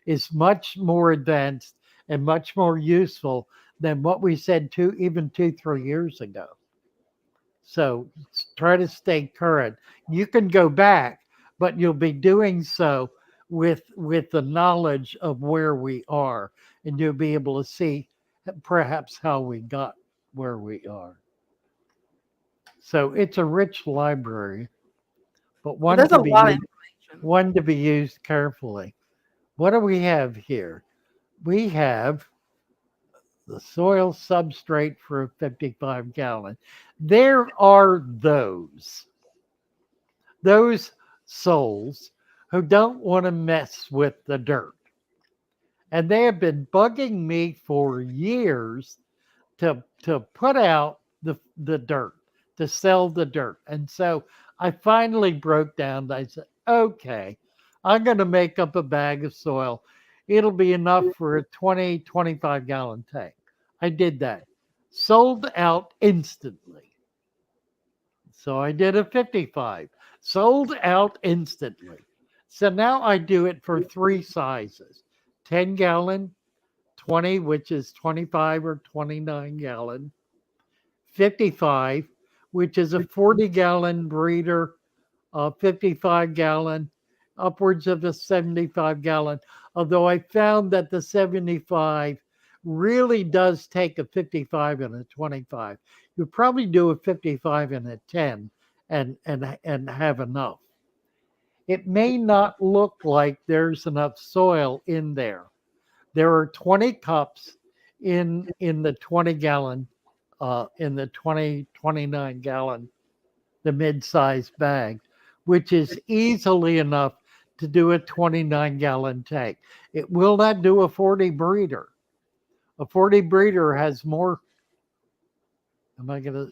is much more advanced and much more useful than what we said even 2 3 years ago. So try to stay current. You can go back, but you'll be doing so with the knowledge of where we are, and you'll be able to see perhaps how we got where we are. So it's a rich library, but Yeah, there's a lot of information. one to be used carefully. What do we have here? We have the soil substrate for a 55 gallon. There are those souls who don't want to mess with the dirt. And they have been bugging me for years to put out the dirt, to sell the dirt. And so I finally broke down. I said, okay, I'm going to make up a bag of soil. It'll be enough for a 25 gallon tank. I did that. Sold out instantly. So I did a 55. Sold out instantly. So now I do it for three sizes: 10 gallon, 20, which is 25 or 29 gallon, 55, which is a 40 gallon breeder, 55 gallon, upwards of a 75 gallon. Although I found that the 75 really does take a 55 and a 25. You probably do a 55 and a 10 and have enough. it may not look like there's enough soil in there. There are 20 cups in the 20-gallon, in the 29 gallon, the mid-sized bag, which is easily enough to do a 29-gallon tank. It will not do a 40 breeder. A 40 breeder has more. Am I gonna?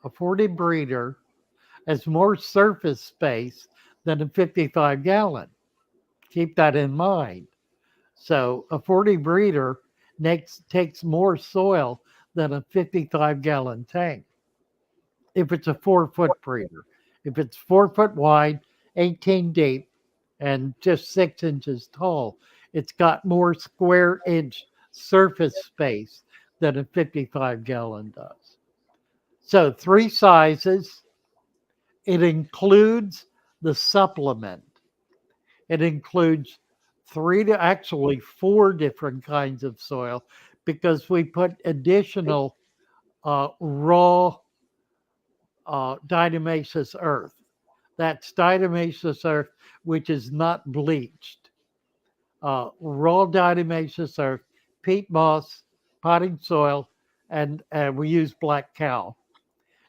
A 40 breeder has more surface space than a 55-gallon. Keep that in mind. So a 40 breeder takes more soil than a 55-gallon tank if it's a 4 foot breeder. If it's 4 foot wide, 18 deep, and just 6 inches tall, it's got more square inch surface space than a 55-gallon does. So, three sizes. It includes the supplement. It includes three to actually four different kinds of soil because we put additional raw diatomaceous earth. That's diatomaceous earth, which is not bleached. Raw diatomaceous earth, peat moss, potting soil, and we use black cow.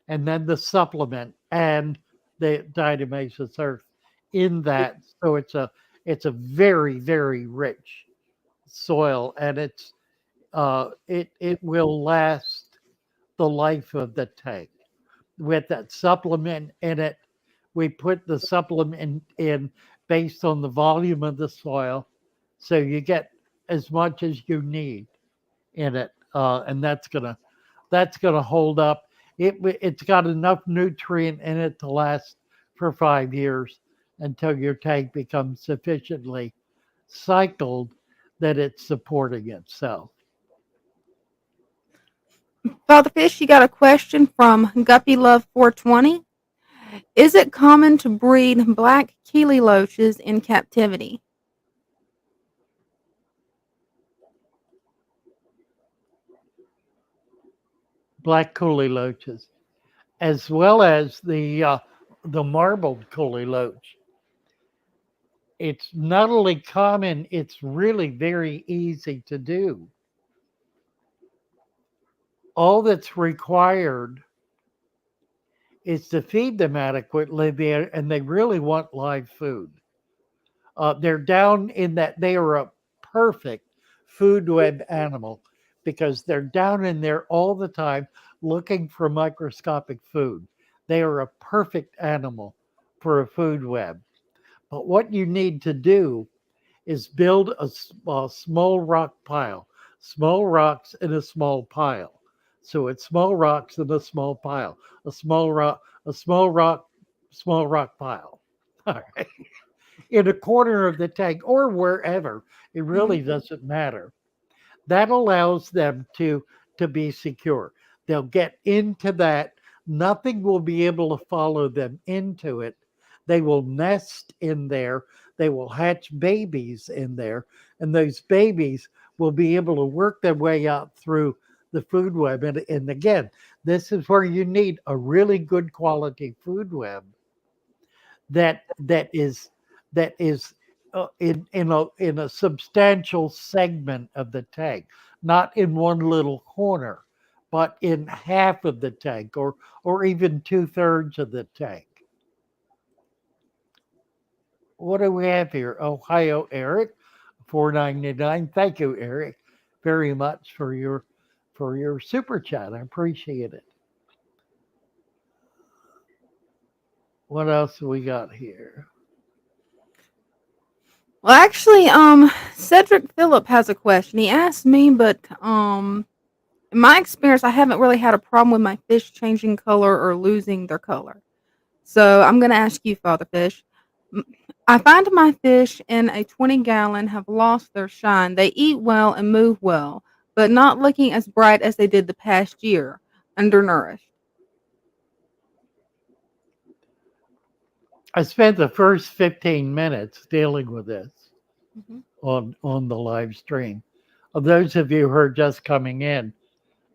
And then the supplement and the diatomaceous earth in that. So it's a very, very rich soil, and it will last the life of the tank. With that supplement in it, we put the supplement in based on the volume of the soil, so you get as much as you need in it, and that's gonna hold up. It's got enough nutrient in it to last for 5 years until your tank becomes sufficiently cycled that it's supporting itself. Father Fish, you got a question from Guppy Love 420. Is it common to breed black keely loaches in captivity? Black coolie loaches, as well as the marbled coolie loach. It's not only common, it's really very easy to do. All that's required is to feed them adequately there, and they really want live food. They're down in that they are a perfect food web animal because they're down in there all the time looking for microscopic food. They are a perfect animal for a food web. But what you need to do is build a small rock pile, small rocks in a small pile. So it's small rocks in a small pile, a small rock, a small rock pile. All right. In a corner of the tank or wherever, it really doesn't matter. That allows them to be secure. They'll get into that. Nothing will be able to follow them into it. They will nest in there. They will hatch babies in there, and those babies will be able to work their way out through the food web. And again, this is where you need a really good quality food web that is in a substantial segment of the tank, not in one little corner, but in half of the tank or even 2/3 of the tank. What do we have here? Ohio Eric, 499. Thank you, Eric, very much for your super chat. I appreciate it. What else we got here? Well, actually, Cedric Phillip has a question. He asked me, but in my experience, I haven't really had a problem with my fish changing color or losing their color. So I'm going to ask you, Father Fish. M- I find my fish in a 20-gallon have lost their shine. They eat well and move well, but not looking as bright as they did the past year, undernourished. I spent the first 15 minutes dealing with this Mhm. on the live stream. Of those of you who are just coming in,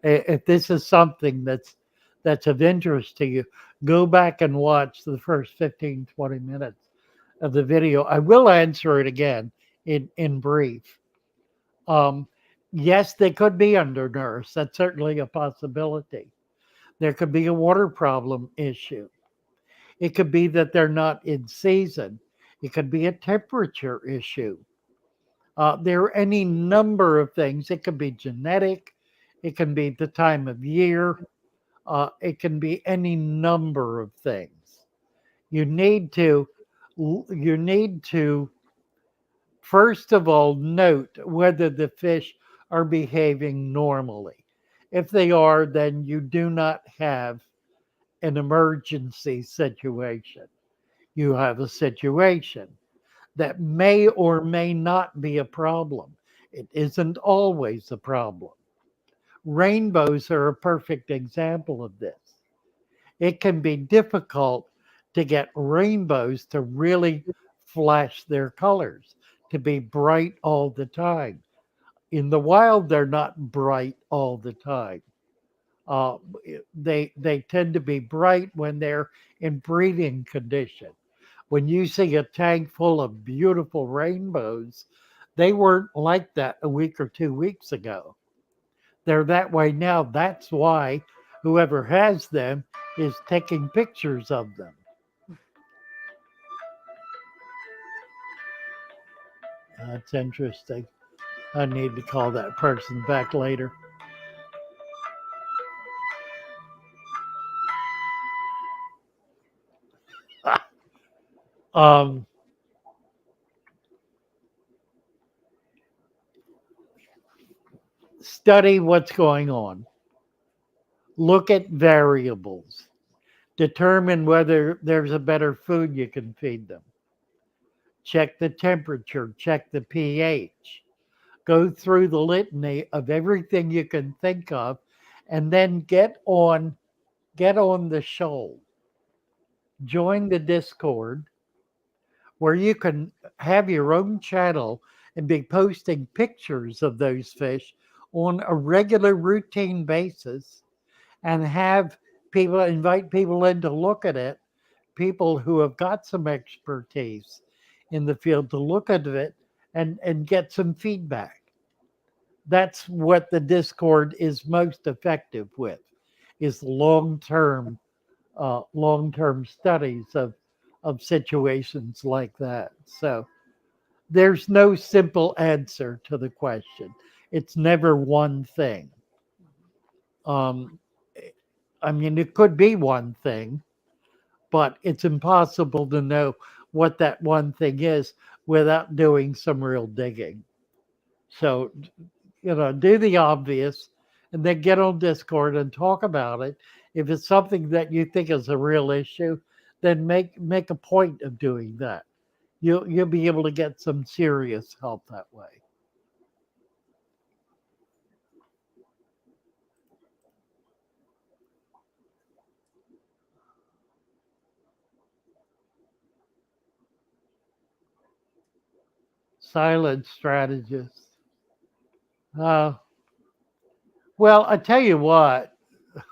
if this is something that's of interest to you, go back and watch the first 15, 20 minutes of the video. I will answer it again in brief. Um, yes, they could be undernourished. That's certainly a possibility. There could be a water problem issue. It could be that they're not in season. It could be a temperature issue. There are any number of things. It could be genetic. It can be the time of year. It can be any number of things. You need to you need to first of all note whether the fish are behaving normally. If they are, then you do not have an emergency situation. You have a situation that may or may not be a problem. It isn't always a problem. Rainbows are a perfect example of this. It can be difficult to get rainbows to really flash their colors, to be bright all the time. In the wild, they're not bright all the time. Uh, they tend to be bright when they're in breeding condition. When you see a tank full of beautiful rainbows, they weren't like that a week or 2 weeks ago. They're that way now. That's why whoever has them is taking pictures of them. That's interesting. I need to call that person back later. Um, Study what's going on. Look at variables. Determine whether there's a better food you can feed them. Check the temperature, check the pH. Go through the litany of everything you can think of, and then get on the shoal. Join the Discord where you can have your own channel and be posting pictures of those fish on a regular routine basis, and have people invite people in to look at it, people who have got some expertise in the field to look at it and get some feedback. That's what the Discord is most effective with, is long term studies of situations like that. So there's no simple answer to the question. It's never one thing. Um, I mean, it could be one thing, but it's impossible to know what that one thing is without doing some real digging. So, do the obvious and then get on Discord and talk about it. If it's something that you think is a real issue, then make a point of doing that. You'll be able to get some serious help that way. Silent strategist. Uh, well, I tell you what,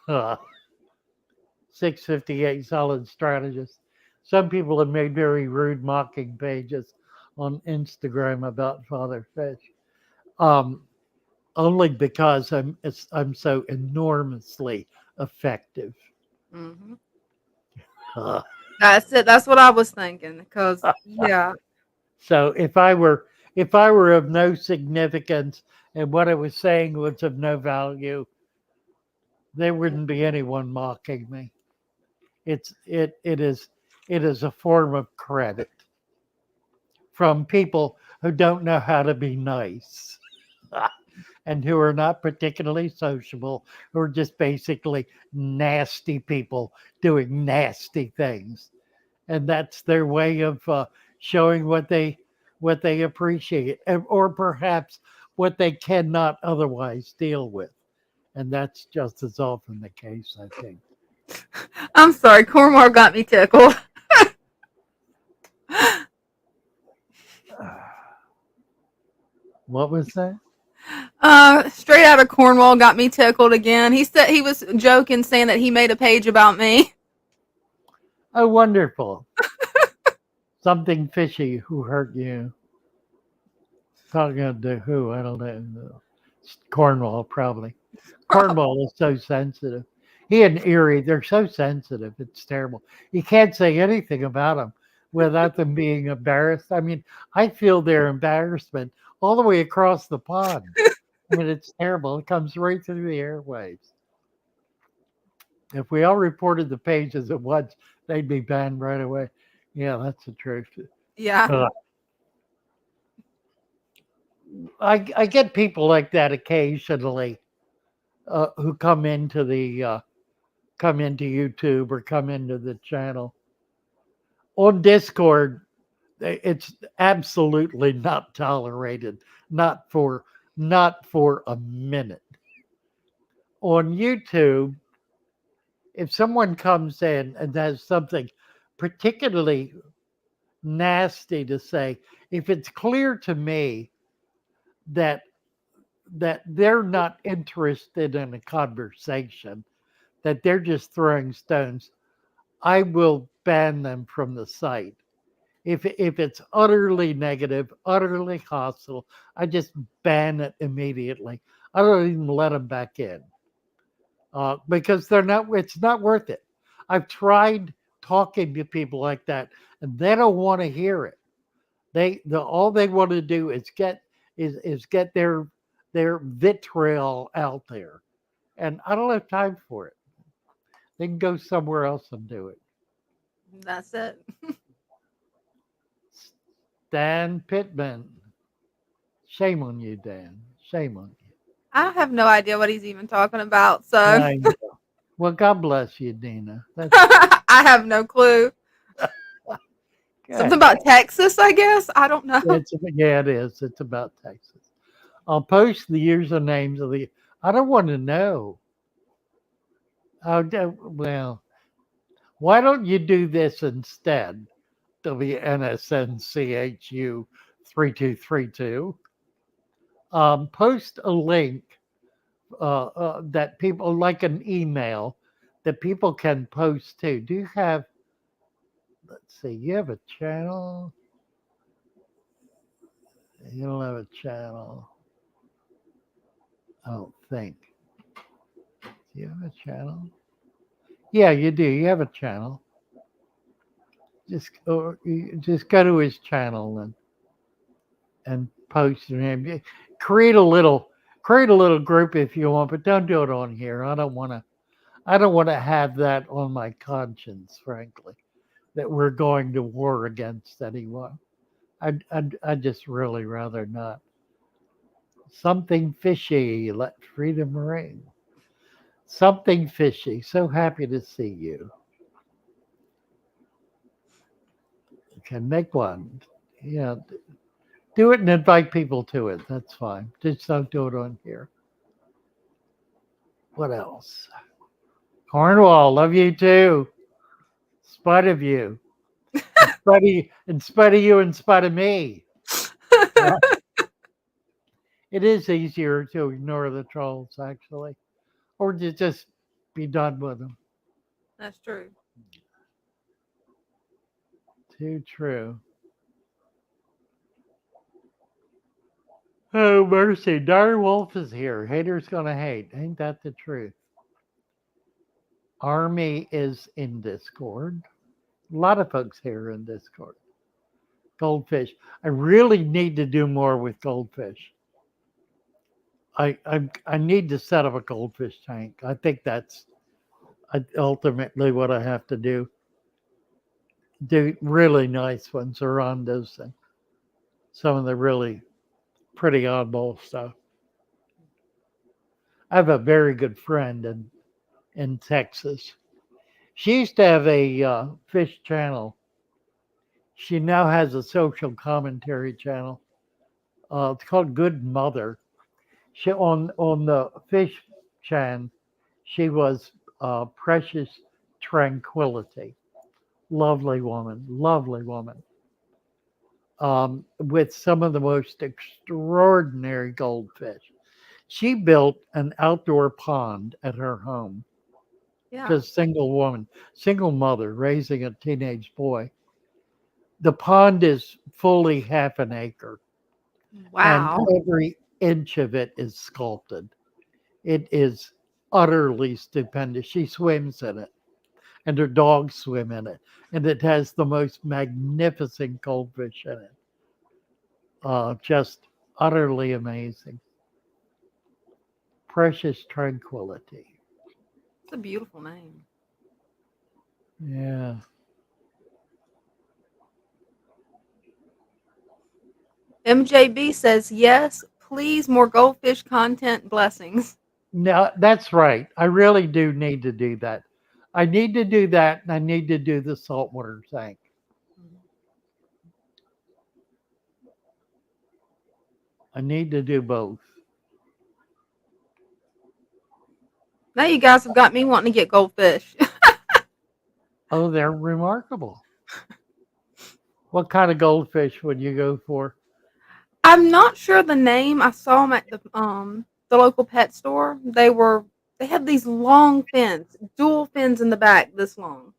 658 solid strategist. Some people have made very rude mocking pages on Instagram about Father Fish. Um, Only because I'm so enormously effective. Hmm. Uh, That's it. That's what I was thinking. Because yeah, so if I were of no significance and what I was saying was of no value, there wouldn't be anyone mocking me. It is a form of credit from people who don't know how to be nice. And who are not particularly sociable, who are just basically nasty people doing nasty things, and that's their way of showing what they appreciate, or perhaps what they cannot otherwise deal with, and that's just as often the case, I think. I'm sorry. Cornwall got me tickled. What was that? Straight out of Cornwall got me tickled again. He said he was joking, saying that he made a page about me. Oh, wonderful. Something fishy. Who hurt you? Talking to who? I don't know. Cornwall, probably. Probably. Cornwall is so sensitive. He and Erie, they're so sensitive. It's terrible. You can't say anything about them without them being embarrassed. I mean, I feel their embarrassment all the way across the pond. I mean, it's terrible. It comes right through the airwaves. If we all reported the pages at once, they'd be banned right away. Yeah, that's the truth. Yeah. Uh, I get people like that occasionally who come into YouTube or come into the channel on Discord. It's absolutely not tolerated, not for not for a minute. On YouTube, if someone comes in and has something particularly nasty to say, if it's clear to me that they're not interested in a conversation, that they're just throwing stones, I will ban them from the site. If it's utterly negative, utterly hostile, I just ban it immediately. I don't even let them back in because they're not. It's not worth it. I've tried talking to people like that, and they don't want to hear it. All they want to do is get their vitriol out there, and I don't have time for it. They can go somewhere else and do it. That's it. Dan Pittman, shame on you, Dan. Shame on you. I have no idea what he's even talking about, so I know. Well, God bless you, Dina. That's I have no clue. Something good. about Texas, I guess. I don't know. Yeah, it is. It's about Texas. I'll post the usernames of the. I don't want to know. Well, why don't you do this instead? WNSNCHU 3232. Post a link that people like an email that people can post to. Do you have? Let's see. You have a channel. You don't have a channel. I don't think. Do you have a channel? Yeah, you do. You have a channel. Just go to his channel and post your name. Create a little group if you want, but don't do it on here. I don't want to have that on my conscience, frankly, that we're going to war against anyone. I'd just really rather not. Something fishy. Let freedom ring. Something fishy. So happy to see you. Can make one. Yeah, do it and invite people to it. That's fine. Just don't do it on here. What else? Cornwall, love you too. In spite of you. In spite of you, in spite of me. Uh, it is easier to ignore the trolls, actually, or to just be done with them. That's true. Too true. Oh, mercy. Dire Wolf is here. Haters gonna hate. Ain't that the truth? Army is in Discord. A lot of folks here in Discord. Goldfish. I really need to do more with goldfish. I need to set up a goldfish tank. I think that's ultimately what I have to do. Do really nice ones around those things. Some of the really pretty oddball stuff. I have a very good friend in Texas. She used to have a fish channel. She now has a social commentary channel. It's called Good Mother. She on the fish chan. She was Precious Tranquility. Lovely woman, lovely woman. With some of the most extraordinary goldfish. She built an outdoor pond at her home. Yeah. Just single woman, single mother raising a teenage boy. The pond is fully half an acre, and Wow. every inch of it is sculpted. It is utterly stupendous. She swims in it, and her dogs swim in it, and it has the most magnificent goldfish in it. Just utterly amazing. Precious tranquility. It's a beautiful name. Yeah. MJB says, yes, please, more goldfish content. Blessings. No, that's right. I really do need to do that. I need to do that, and I need to do the saltwater tank. I need to do both. Now you guys have got me wanting to get goldfish. Oh, they're remarkable. What kind of goldfish would you go for? I'm not sure the name. I saw them at the local pet store. They had these long fins, dual fins in the back, this long.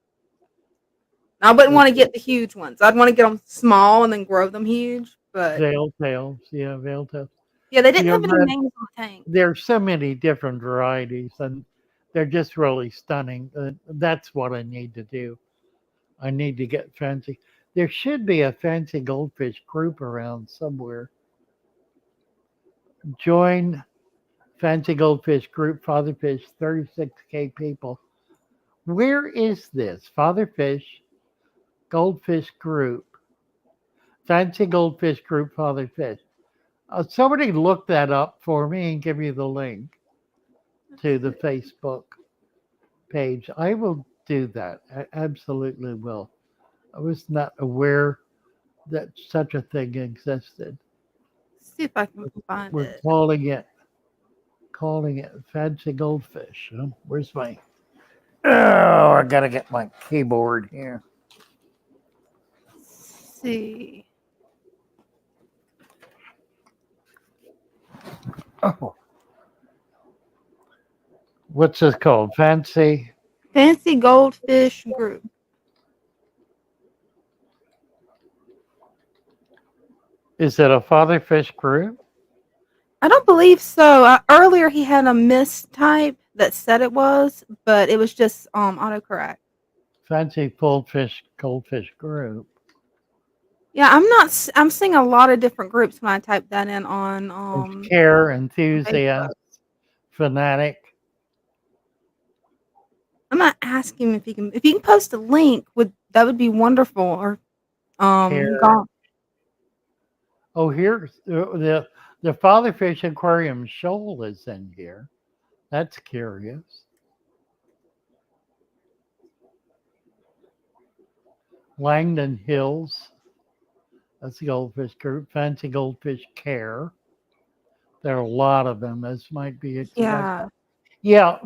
I wouldn't want to get the huge ones. I'd want to get them small and then grow them huge. But Veil tails. Yeah, veil tails. yeah, they didn't You have any know, names on the tank. there's so many different varieties, and they're just really stunning. That's what I need to do. I need to get fancy. There should be a fancy goldfish group around somewhere. Join fancy goldfish group, Fatherfish, 36K people. Where is this? Fatherfish goldfish group, fancy goldfish group, Fatherfish. Somebody look that up for me and give me the link to the Facebook page. I will do that. I absolutely will. I was not aware that such a thing existed. See if I can find We're it. calling it fancy goldfish. Huh? Where's my? Oh, I gotta get my keyboard here. Let's see. Oh, what's this called? Fancy? Fancy Goldfish Group. Is it a fatherfish group? I don't believe so. Earlier he had a mistype that said it was, but it was just autocorrect. Fancy goldfish group. Yeah, I'm not. I'm seeing a lot of different groups when I type that in There's care, on Facebook. enthusiast, fanatic. I'm gonna ask him if he can post a link. Would be wonderful. Or Care. gone. Oh, here's the fatherfish aquarium shoal is in here. That's curious. Langdon Hills. That's the goldfish group. Fancy goldfish care. There are a lot of them, as might be expected. Yeah, Yeah.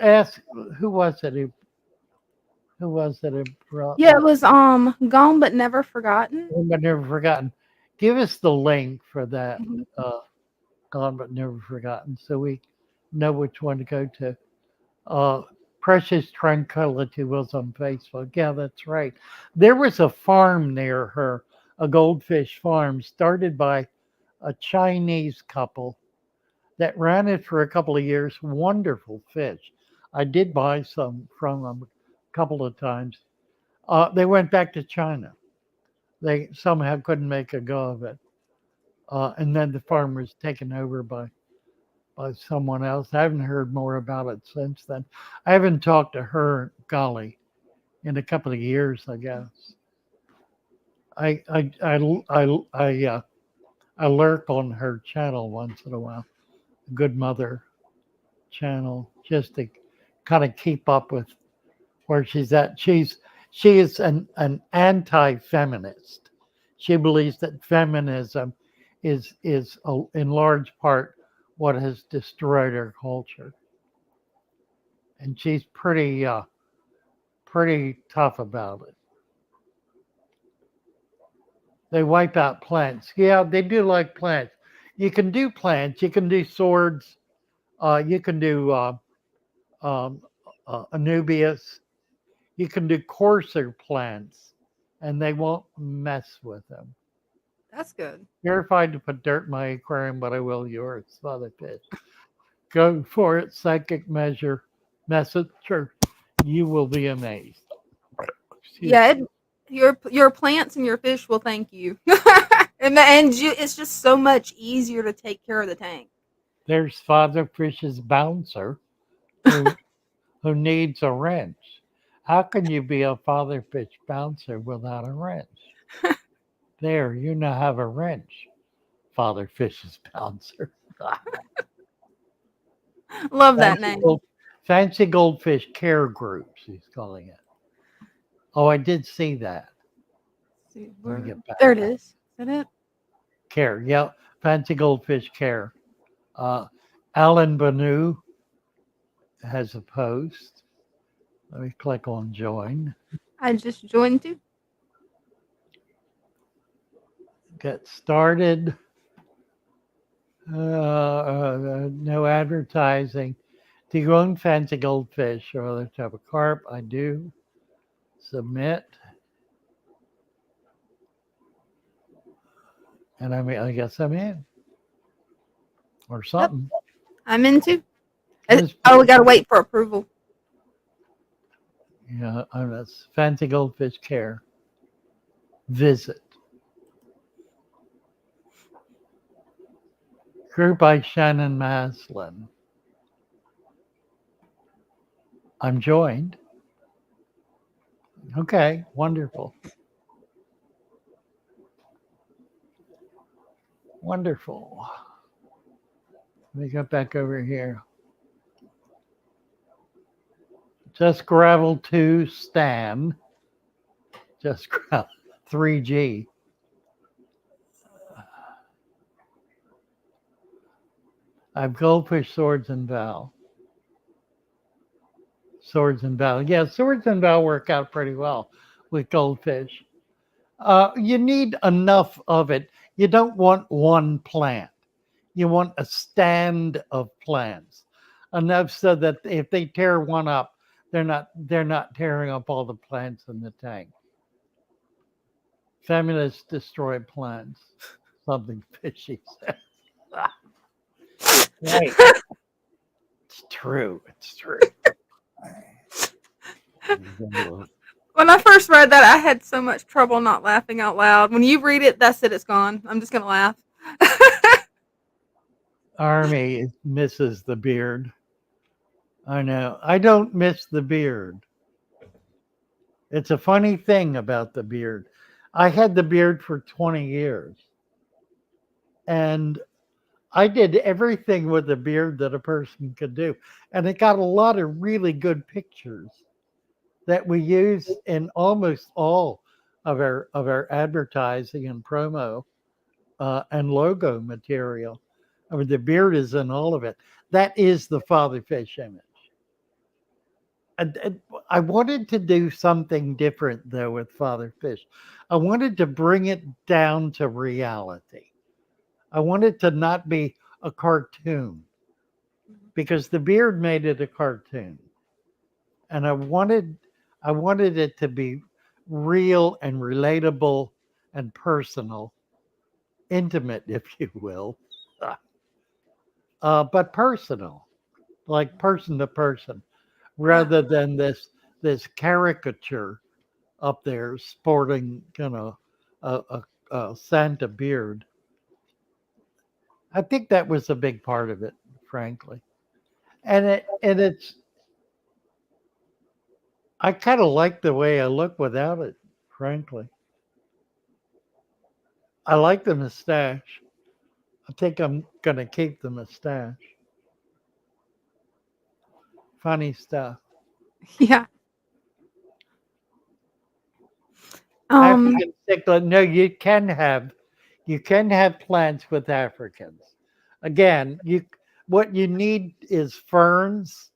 Ask who was it? Who was it? Who brought yeah. It that? was gone but never forgotten. I've never forgotten. Give us the link for that. Mhm. Uh, Gone but never forgotten, so we know which one to go to. Uh, Precious Tranquility was on Facebook. Yeah, that's right. There was a farm near her, a goldfish farm started by a Chinese couple that ran it for a couple of years. Wonderful fish. I did buy some from them a couple of times. They went back to China. They somehow couldn't make a go of it. And then the farm was taken over by someone else. I haven't heard more about it since then. I haven't talked to her, golly, in a couple of years, I guess. I I I I lurk on her channel once in a while, Good Mother channel, just to kind of keep up with where she's at. She is an anti-feminist. She believes that feminism is in large part what has destroyed our culture, and she's pretty tough about it. They wipe out plants. Yeah, they do like plants. You can do plants. You can do swords. You can do um, Anubias. You can do coarser plants and they won't mess with them. That's good. Terrified to put dirt in my aquarium, but I will yours, Father Fish. Go for it, psychic messenger. You will be amazed. Excuse Yeah, me. your plants and your fish will thank you. It's just so much easier to take care of the tank. There's Father Fish's bouncer who who needs a wrench. How can you be a Father Fish bouncer without a wrench? There, you now have a wrench, Father Fish's bouncer. Love that fancy, name. gold, fancy Goldfish Care Groups, he's calling it. Oh, I did see that. See, Let me get there back. it is. Is that it? Care, yeah, Fancy Goldfish Care. Uh, Alan Banu has a post. Let me click on join. I just joined too. Get started. No advertising. Do you own fancy goldfish or other type of carp? I do. Submit. And I guess I'm in or Yep, something. I'm in too. This, Oh, we gotta wait for approval. yeah, that's Fancy Goldfish Care. Visit. Group by Shannon Maslin. I'm joined. Okay, wonderful. Wonderful. Let me get back over here. Just Gravel 2 Stan. Just Gravel 3G. I have Goldfish, Swords, and Val. Swords and Val. Yeah, Swords and Val work out pretty well with Goldfish. You need enough of it. You don't want one plant. You want a stand of plants. Enough so that if they tear one up, they're not tearing up all the plants in the tank. Feminists destroy plants. Something fishy says. Right. It's true. It's true. When I first read that, I had so much trouble not laughing out loud. When you read it, that's it. It's gone. I'm just gonna laugh. Army misses the beard. I know. I don't miss the beard. It's a funny thing about the beard. I had the beard for 20 years and I did everything with a beard that a person could do. And it got a lot of really good pictures that we use in almost all of our advertising and promo and logo material. I mean, the beard is in all of it. That is the Father Fish image. And I wanted to do something different though with Father Fish. I wanted to bring it down to reality. I wanted to not be a cartoon because the beard made it a cartoon. And I wanted it to be real and relatable and personal, intimate, if you will, but personal, like person to person, Yeah. rather than this caricature up there sporting, a Santa beard. I think that was a big part of it, frankly. And it's I kind of like the way I look without it, frankly. I like the mustache. I think I'm gonna keep the mustache. Funny stuff. Yeah. Um. African cichlid. No, you can have plants with Africans. Again, what you need is ferns,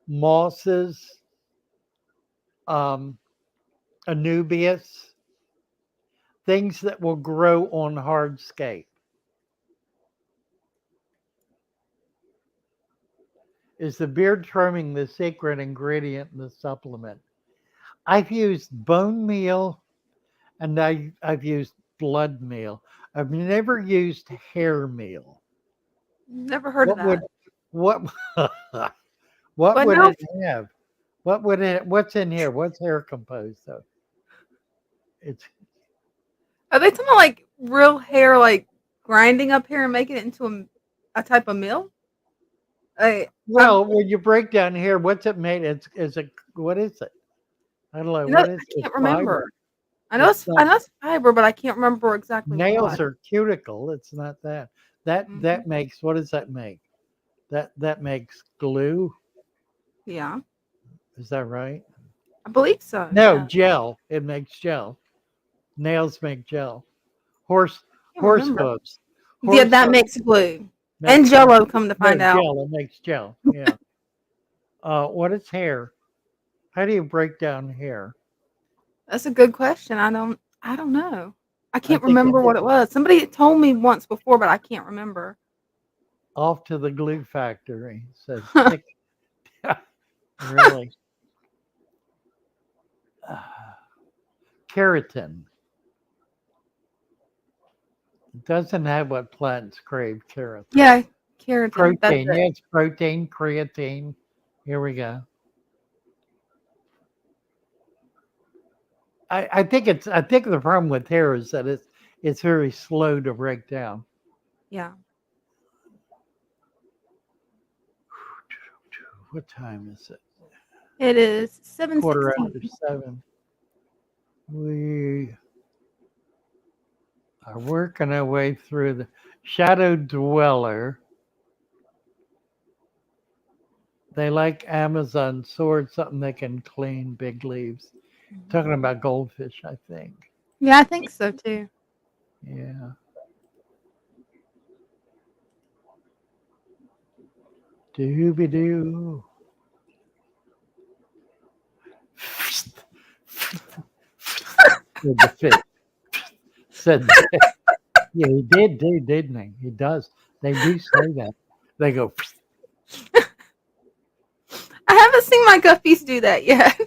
mosses, um, anubias, things that will grow on hardscape. Is the beard trimming the secret ingredient in the supplement? I've used bone meal and I've used blood meal. I've never used hair meal. Never heard of What would that. what what But would no, it have? What would it? What's in here? What's hair composed of? It's are they talking about like real hair, like grinding up hair and making it into a type of meal? I'm, well, when you break down hair, what's it made? It's a what is it? I don't know. What is I it? can't Fiber. remember. It's I not know it's fiber, but I can't remember exactly nails what. or cuticle. It's not that. That Mhm. makes what does that make? That makes glue. Yeah, Is that right? I believe so. No, Yeah, gel. It makes gel. Nails make gel. Horse I can't horse remember. hooves. Yeah, Horse that hooves makes glue and makes Jello. Come to no find out, gel. It makes gel. Yeah. What is hair? How do you break down hair? that's a good question. I don't know. I I can't think remember what it was. Somebody told me once before, but I can't remember. off to the glue factory says tick. Really. Keratin. It doesn't have what plants crave. Keratin. Yeah, keratin. That's Protein. it. Yeah, it's protein, creatine. Here we go. I think the problem with hair is that it's very slow to break down. Yeah. What time is it? It is Quarter 7:16. after 7. We are working our way through the shadow dweller. They like Amazon sword, something they can clean big leaves. Talking about goldfish, I think. Yeah, I think so too. Yeah. Dooby doo. Said the fish. Said the, yeah, he did, didn't he? He does. They do say that. They go. I haven't seen my guppies do that yet.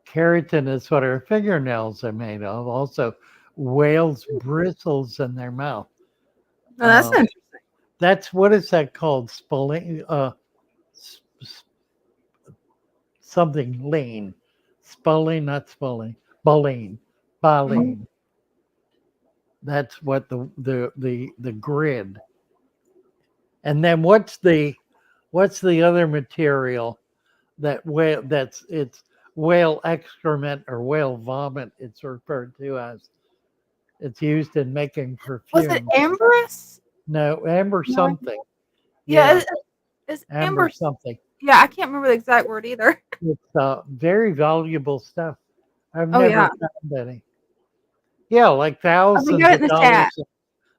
Keratin is what our fingernails are made of. Also, whales' bristles in their mouth. Oh, that's Um, interesting. that's what is that called? Spalling, something lean. Spalling, not spalling. Baleen. Mhm. Baleen. That's what the grid. And then what's the other material that whale that's it's whale excrement or whale vomit it's referred to as. It's used in making Was it perfume. ambergris? No, amber No. something. Yeah, Yeah, it's amber amber. something. Yeah, I can't remember the exact word either. It's very valuable stuff. I've Oh never yeah, found any. Yeah, like I'll be good in the chat.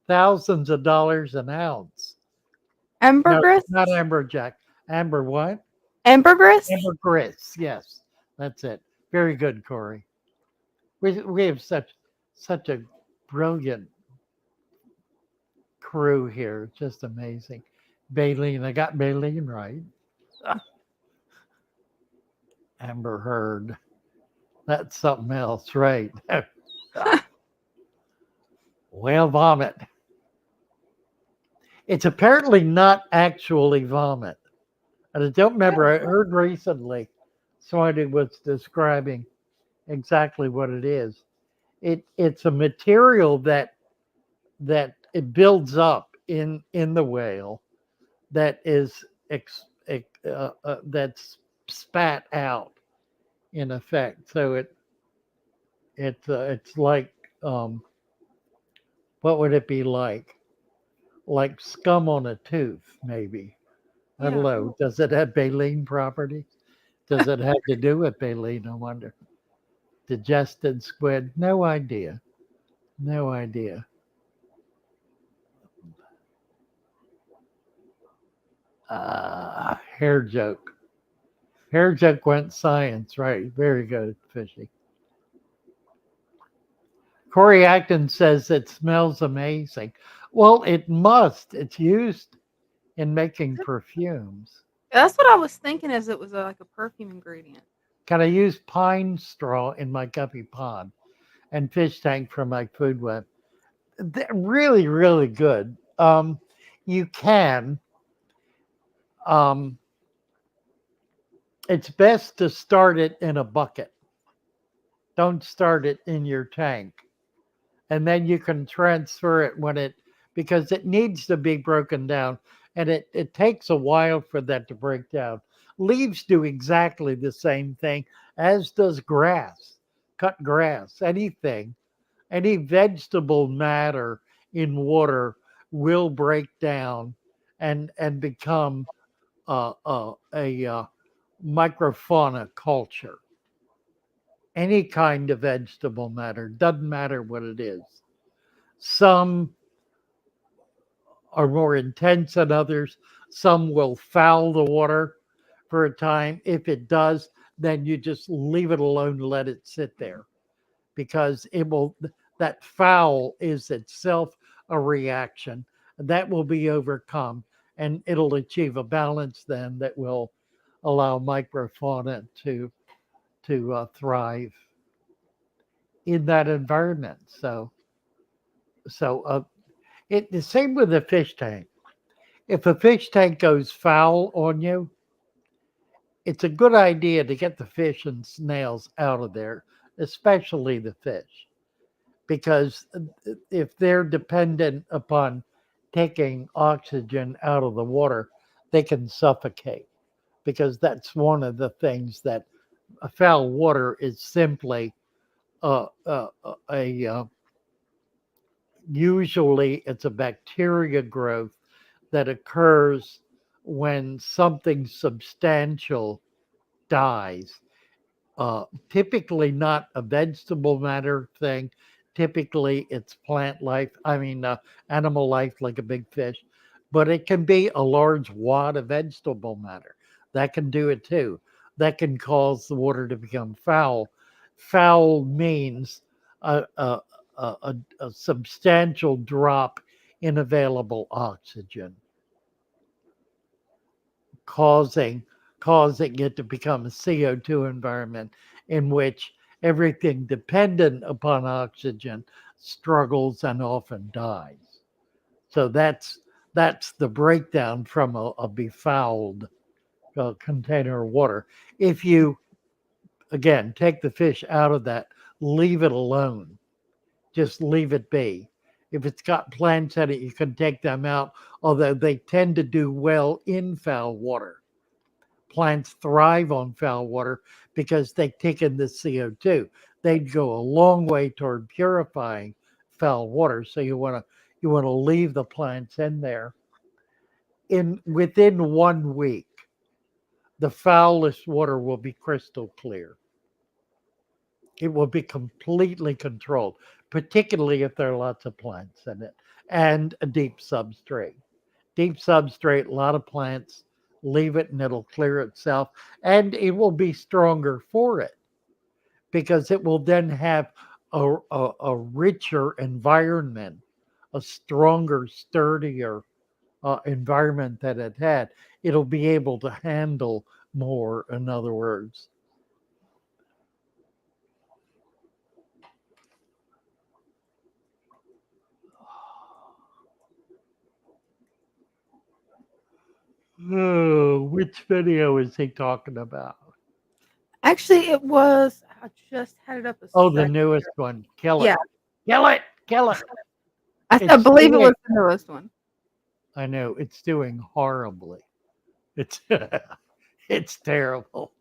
thousands of dollars an ounce. No, not Ambergris. amberjack. Amber what? Ambergris. Ambergris. Yes, that's it. Very good, Corey. We have such a brilliant crew here. Just amazing. Baleen, I got Baleen right. Amber Heard. That's something else, right? Whale vomit. It's apparently not actually vomit. And I don't remember. I heard recently somebody was describing exactly what it is. It's a material that it builds up in the whale that is that's spat out in effect. So it's like what would it be like? Like scum on a tooth, maybe. I don't Yeah. know. Does it have baleen properties? Does it have to do with baleen? I wonder. Digested squid? No idea. No idea. Hair joke. Hair joke went science, right? Very good, Fishy. Corey Acton says it smells amazing. Well, it must. It's used in making perfumes. That's what I was thinking. As it was like a perfume ingredient. Can I use pine straw in my guppy pond and fish tank for my food web? They're really, really good. You can. Um, it's best to start it in a bucket. Don't start it in your tank. And then you can transfer it when it, because it needs to be broken down. And it takes a while for that to break down. Leaves do exactly the same thing, as does grass, cut grass, anything. Any vegetable matter in water will break down and become a microfauna culture. Any kind of vegetable matter, doesn't matter what it is. Some are more intense than others. Some will foul the water for a time. If it does, then you just leave it alone and let it sit there, because it will, that foul is itself a reaction that will be overcome, and it'll achieve a balance then that will allow microfauna to thrive in that environment. So the same with the fish tank. If a fish tank goes foul on you, it's a good idea to get the fish and snails out of there, especially the fish, because if they're dependent upon taking oxygen out of the water, they can suffocate, because that's one of the things that foul water is simply a usually it's a bacteria growth that occurs when something substantial dies. Typically not a vegetable matter thing. Typically it's plant life, animal life like a big fish, but it can be a large wad of vegetable matter. That can do it too. That can cause the water to become foul. Foul means a substantial drop in available oxygen, causing causing it to become a CO2 environment in which everything dependent upon oxygen struggles and often dies. So that's the breakdown from a befouled container of water. If you again take the fish out of that, leave it alone. Just leave it be. If it's got plants in it, you can take them out, although they tend to do well in foul water. Plants thrive on foul water because they take in the CO2. They'd go a long way toward purifying foul water. So you want to leave the plants in there. In within 1 week, the foulest water will be crystal clear. It will be completely controlled, particularly if there are lots of plants in it and a deep substrate. Deep substrate, a lot of plants, leave it and it'll clear itself, and it will be stronger for it because it will then have a richer environment, a stronger, sturdier environment that it had. It'll be able to handle more, in other words. Oh, which video is he talking about? Actually, it was. I just had it up a Oh, the second. newest one. Kill it. Yeah, Kill it. Kill it. I It's believe it doing, was the newest one. I know, it's doing horribly. It's it's terrible.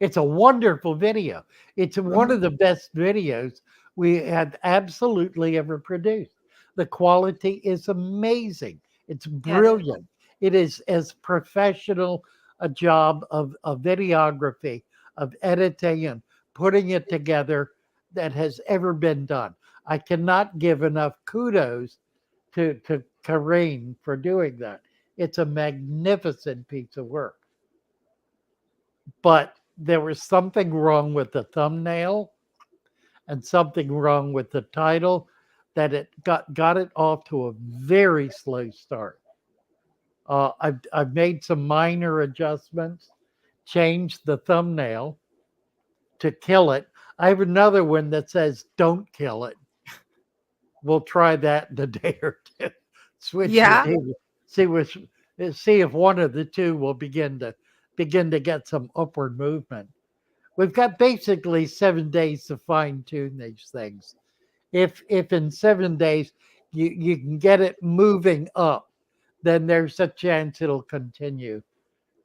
It's a wonderful video. It's one Mhm. of the best videos we have absolutely ever produced. The quality is amazing. It's Yeah, it is. brilliant. It is as professional a job of videography, of editing and putting it together that has ever been done. I cannot give enough kudos to Karine for doing that. It's a magnificent piece of work. But there was something wrong with the thumbnail and something wrong with the title that it got it off to a very slow start. I've made some minor adjustments, changed the thumbnail to kill it. I have another one that says "Don't kill it." We'll try that in a day or two. Switch the Yeah. two. See which. See if one of the two will begin to get some upward movement. We've got basically 7 days to fine tune these things. If in 7 days you can get it moving up, then there's a chance it'll continue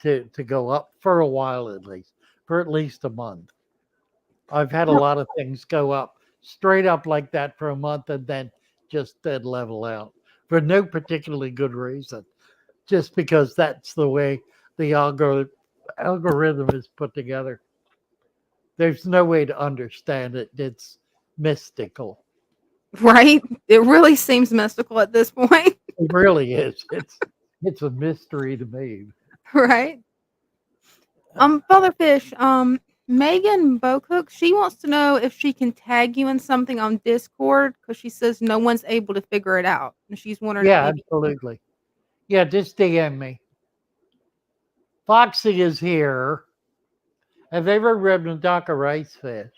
to go up for a while at least, for at least a month. I've had a lot of things go up straight up like that for a month and then just dead level out for no particularly good reason, just because that's the way the algorithm is put together. There's no way to understand it. It's mystical. Right? It really seems mystical at this point. It really is. It's a mystery to me. Right? Fatherfish, Megan Bocook, she wants to know if she can tag you in something on Discord because she says no one's able to figure it out. And she's wondering if Yeah, maybe. absolutely. Yeah, just DM me. Foxy is here. Have they ever ridden a dock of rice fish?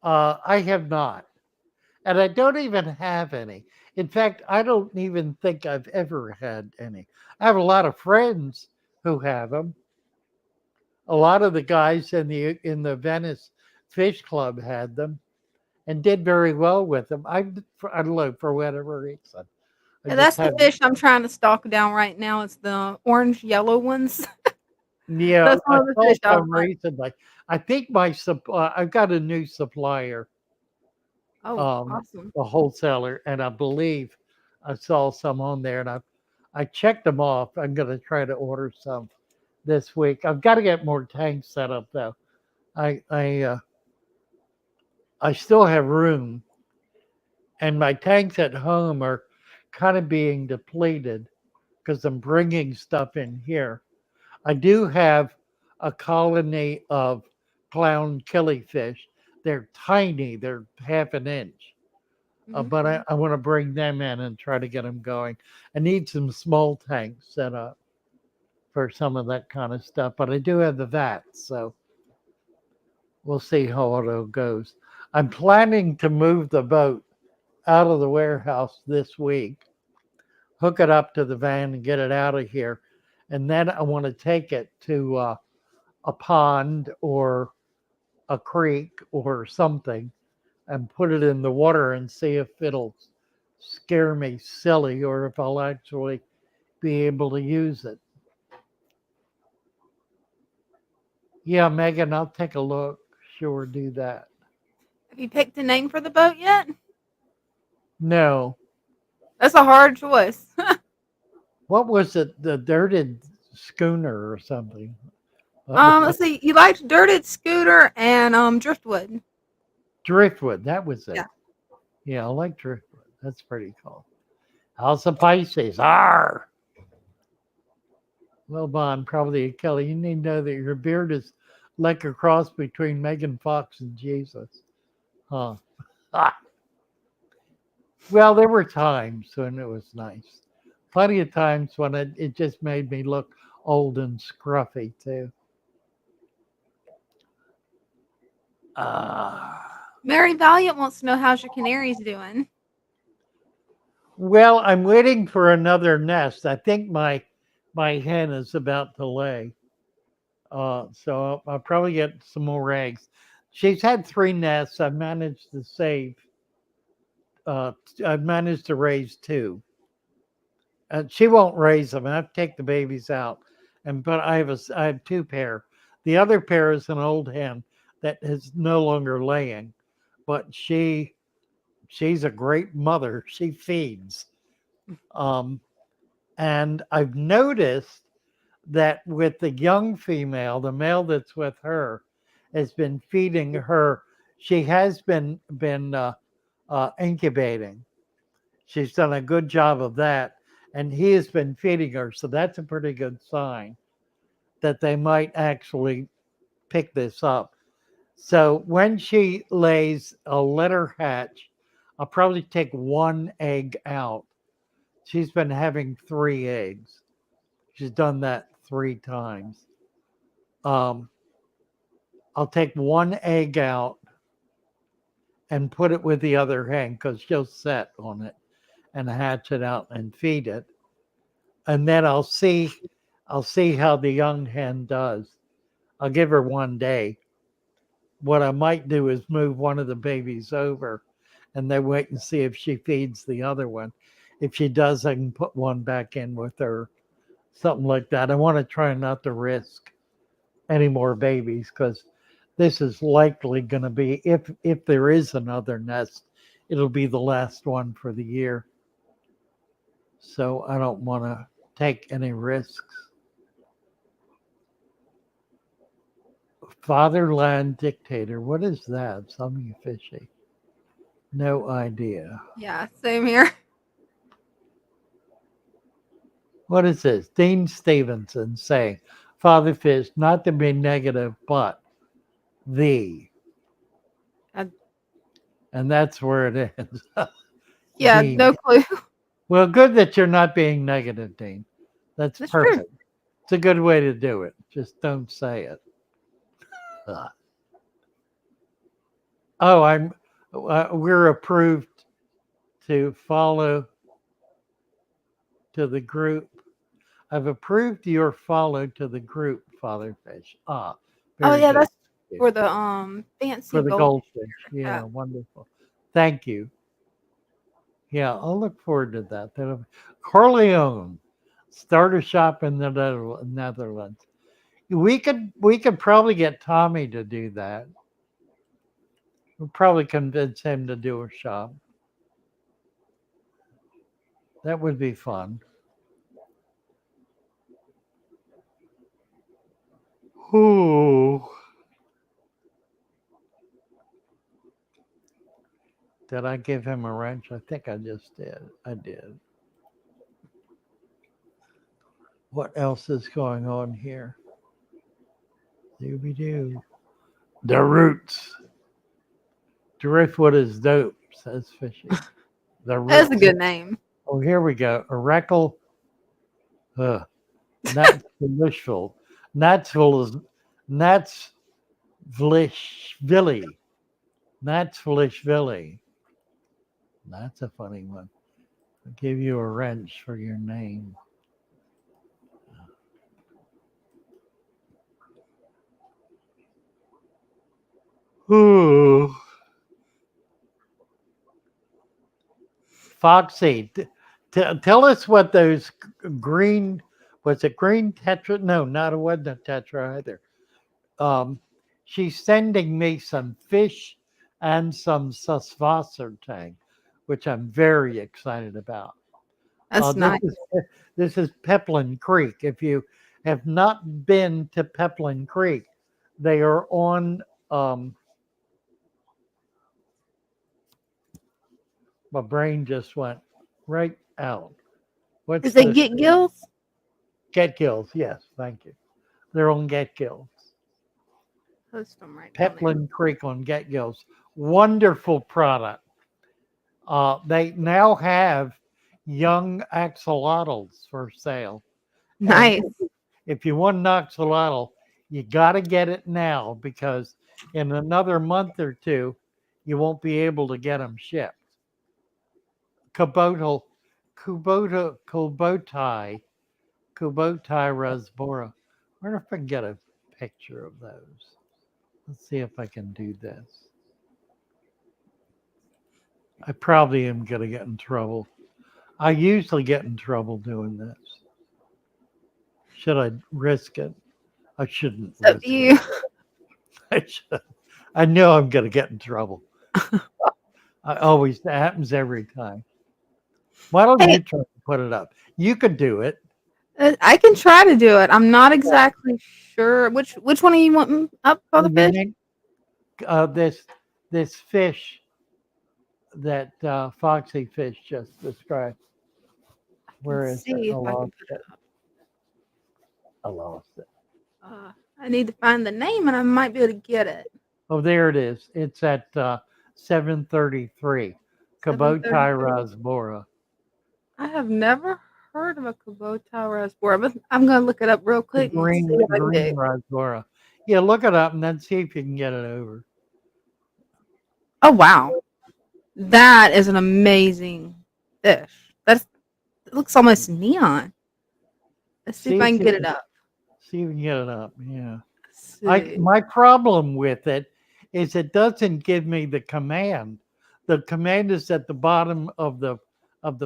I have not. And I don't even have any. In fact, I don't even think I've ever had any. I have a lot of friends who have them. A lot of the guys in the Venice Fish Club had them and did very well with them. I don't know for whatever reason. I Yeah, just that's the haven't. fish I'm trying to stalk down right now. It's the orange yellow ones. Yeah, That's I one of the saw fish I some want. recently. I think my supply. I've got a new supplier, Oh, um, awesome. a wholesaler, and I believe I saw some on there, and I checked them off. I'm going to try to order some this week. I've got to get more tanks set up though. I I uh, I still have room, and my tanks at home are kind of being depleted because I'm bringing stuff in here. I do have a colony of clown killifish. They're tiny, they're half an inch. Mhm. But I want to bring them in and try to get them going. I need some small tanks set up for some of that kind of stuff, but I do have the vats, so we'll see how it all goes. I'm planning to move the boat out of the warehouse this week, hook it up to the van and get it out of here. And then I want to take it to a pond or a creek or something and put it in the water and see if it'll scare me silly or if I'll actually be able to use it. Yeah, Megan, I'll take a look. Sure, do that. Have you picked a name for the boat yet? No. That's a hard choice. What was it? The dirted schooner or something? What was that? Let's see. You liked Dirted Scooter and Driftwood. Driftwood. That was Yeah. it. Yeah, I like Driftwood. That's pretty cool. House of Pisces. R. Well, Bon, probably Kelly. You need to know that your beard is like a cross between Megan Fox and Jesus. Huh. Ah. Well, there were times when it was nice. Plenty of times when it just made me look old and scruffy, too. Ah. Mary Valiant wants to know how's your canaries doing. Well, I'm waiting for another nest. I think my hen is about to lay. So I'll probably get some more eggs. She's had three nests. I've managed to save. I've managed to raise two. She won't raise them. I have to take the babies out, but I have two pair. The other pair is an old hen that is no longer laying, but she's a great mother. She feeds, um, and I've noticed that with the young female, the male that's with her has been feeding her. She has been incubating. She's done a good job of that, and he has been feeding her. So that's a pretty good sign that they might actually pick this up. So when she lays a litter hatch, I'll probably take one egg out she's been having 3 eggs. She's done that 3 times. Um, I'll take one egg out and put it with the other hen because she'll set on it and hatch it out and feed it. And then I'll see how the young hen does. I'll give her 1 day. What I might do is move one of the babies over and then wait and see if she feeds the other one. If she does, I can put one back in with her, something like that. I want to try not to risk any more babies because this is likely going to be, if there is another nest, it'll be the last one for the year. So I don't want to take any risks. Fatherland dictator. What is that? Something fishy. No idea. Yeah, same here. What is this? Dean Stevenson saying, Father Fish, not to be negative, but the. I- And that's where it ends. Yeah, The. no clue. Well, good that you're not being negative, Dean. That's That's perfect. true. It's a good way to do it. Just don't say it. Oh, we're approved to follow to the group. I've approved your follow to the group, Father Fish. Oh Very yeah, good. that's for the fancy For the gold. goldfish. Yeah, Oh. wonderful. Thank you. Yeah, I'll look forward to that. Corleone, starter shop in the Netherlands. We could probably get Tommy to do that. We'll probably convince him to do a shop. That would be fun. Ooh. Did I give him a wrench? I think I just did. I did. What else is going on here? Dooby-doo. The roots. Driftwood is dope, says Fishy. The That's a roots. good name. Oh, here we go. Oracle. Nats Delishful. Natsville is Nats Vlishvili. Nats Vlishvili. That's a funny one. I'll give you a wrench for your name. Ooh. Foxy, tell us what those green, was it green tetra? No, not, it wasn't a tetra either. Um, she's sending me some fish and some susvasser tank, which I'm very excited about. That's nice. This is Peplin Creek. If you have not been to Peplin Creek, they are on. My brain just went right out. What's Is it the Get Gills? Get Gills? Yes, thank you. They're on Get Gills. Post them right down there. Peplin Creek on Get Gills. Wonderful product. They now have young axolotls for sale. Nice. And if you want an axolotl, you got to get it now because in another month or two, you won't be able to get them shipped. Kubotai rasbora. I wonder if I can get a picture of those. Let's see if I can do this. I probably am going to get in trouble. I usually get in trouble doing this. Should I risk it? I shouldn't So risk you. it. I know I'm going to get in trouble. That happens every time. Why don't Hey, you try to put it up? You could do it. I can try to do it. I'm not exactly sure which one are you wanting up for the fish. This fish that Foxy Fish just described. Where is it? See if I can put it up. I lost it. I need to find the name and I might be able to get it. Oh, there it is. It's at 733. Kabotai Rasbora. I have never heard of a Kubota raspberry, but I'm gonna look it up real The quick and see what I can green do. rasbora. Yeah, look it up and then see if you can get it over. Oh wow, that is an amazing fish. It looks almost neon. Let's see if See I if can you get it can up. see if you can get it up. Yeah. Let's see. My problem with it is it doesn't give me the command. The command is at the bottom of the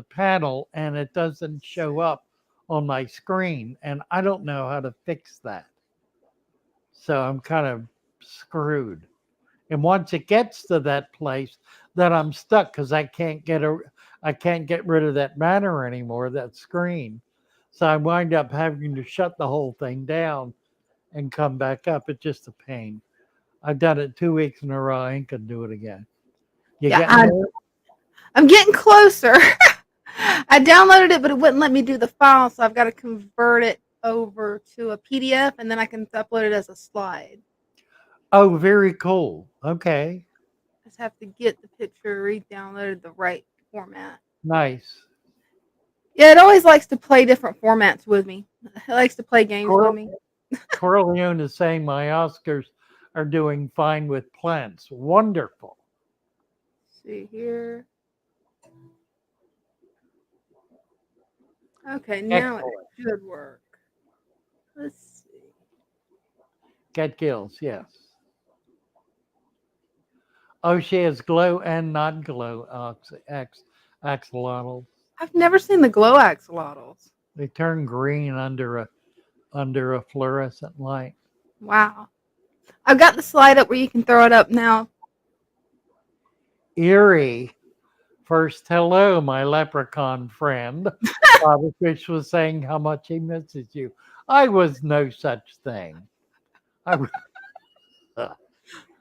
panel and it doesn't show up on my screen and I don't know how to fix that. So I'm kind of screwed. And once it gets to that place, then I'm stuck because I can't get rid of that banner anymore, that screen. So I wind up having to shut the whole thing down and come back up. It's just a pain. I've done it 2 weeks in a row. I ain't gonna do it again. You Yeah, getting there? I'm getting closer. I downloaded it, but it wouldn't let me do the file, so I've got to convert it over to a PDF, and then I can upload it as a slide. Oh, very cool. Okay, Just have to get the picture re-downloaded the right format. nice. Yeah, it always likes to play different formats with me. It likes to play games with Cor- me. Corleone is saying my Oscars are doing fine with plants. Wonderful. Let's see here. Okay, now it Excellent. should work. Let's see. Get gills, yes. Oh, she has glow and not glow axolotls. I've never seen the glow axolotls. They turn green under a fluorescent light. Wow. I've got the slide up where you can throw it up now. Eerie. First, hello, my leprechaun friend. Father Fish was saying how much he misses you. I was no such thing. I,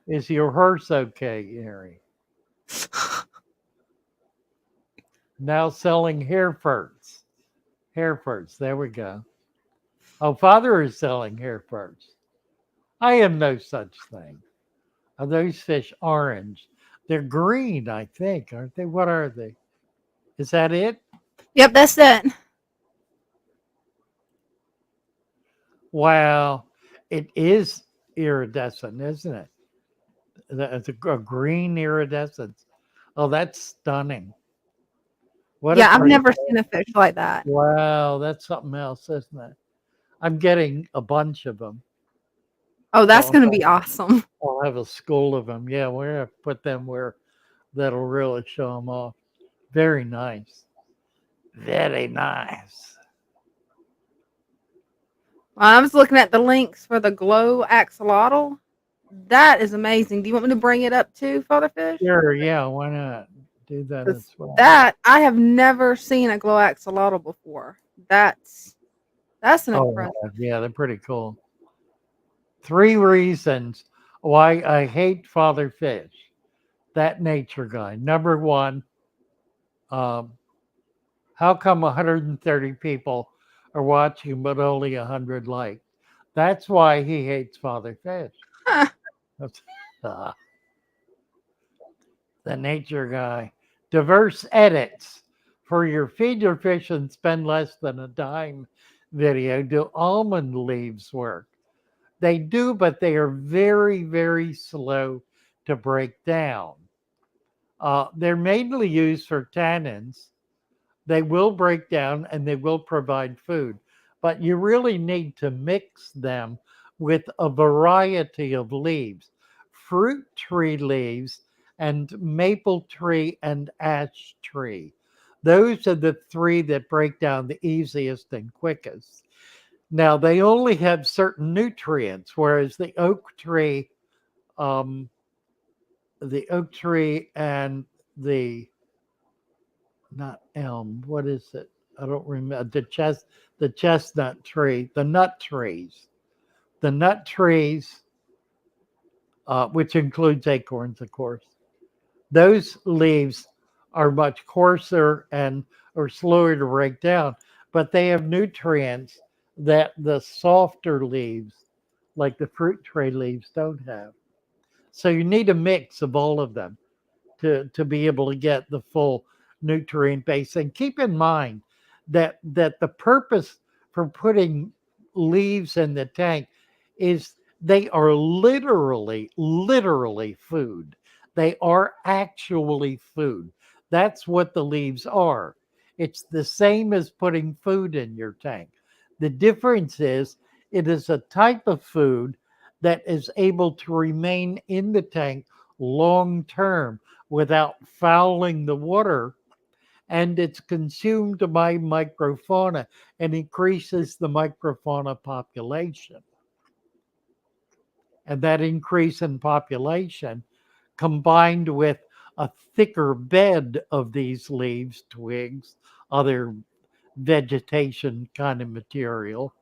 is your horse okay, Eerie? Now selling Herefords. Herefords, there we go. Oh, Father is selling Herefords. I am no such thing. Are those fish orange? They're green, I think, aren't they? What are they? Is that it? Yep, that's it. Wow. It is iridescent, isn't it? It's a green iridescence. Oh, that's stunning. What a Yeah, I've pretty. never seen a fish like that. Wow, that's something else, isn't it? I'm getting a bunch of them. Oh, that's So going to be awesome. I'll have a school of them. Yeah, we're going to put them where that'll really show them off. Very nice. Very nice. I was looking at the links for the glow axolotl. That is amazing. Do you want me to bring it up too, Fatherfish? Sure, yeah, why not? Do that as Because well. that I have never seen a glow axolotl before. That's an Oh, impressive. yeah, they're pretty cool. 3 reasons why I hate Father Fish, that nature guy. Number one, um, how come 130 people are watching but only 100 like? That's why he hates Father Fish. That's, uh, the nature guy. Diverse edits for your feed your fish and spend less than a dime video. Do almond leaves work? They do, but they are very, very slow to break down. They're mainly used for tannins. They will break down and they will provide food, but you really need to mix them with a variety of leaves, fruit tree leaves, and maple tree and ash tree. Those are the three that break down the easiest and quickest. Now, they only have certain nutrients, whereas um, the oak tree and the not elm. What is it? I don't remember the chestnut tree, the nut trees, which includes acorns, of course. Those leaves are much coarser and are slower to break down, but they have nutrients that the softer leaves, like the fruit tree leaves, don't have. So you need a mix of all of them to be able to get the full nutrient base. And keep in mind that the purpose for putting leaves in the tank is they are literally food. They are actually food. That's what the leaves are. It's the same as putting food in your tank. The difference is it is a type of food that is able to remain in the tank long term without fouling the water, and it's consumed by microfauna and increases the microfauna population. And that increase in population combined with a thicker bed of these leaves, twigs, other vegetation kind of material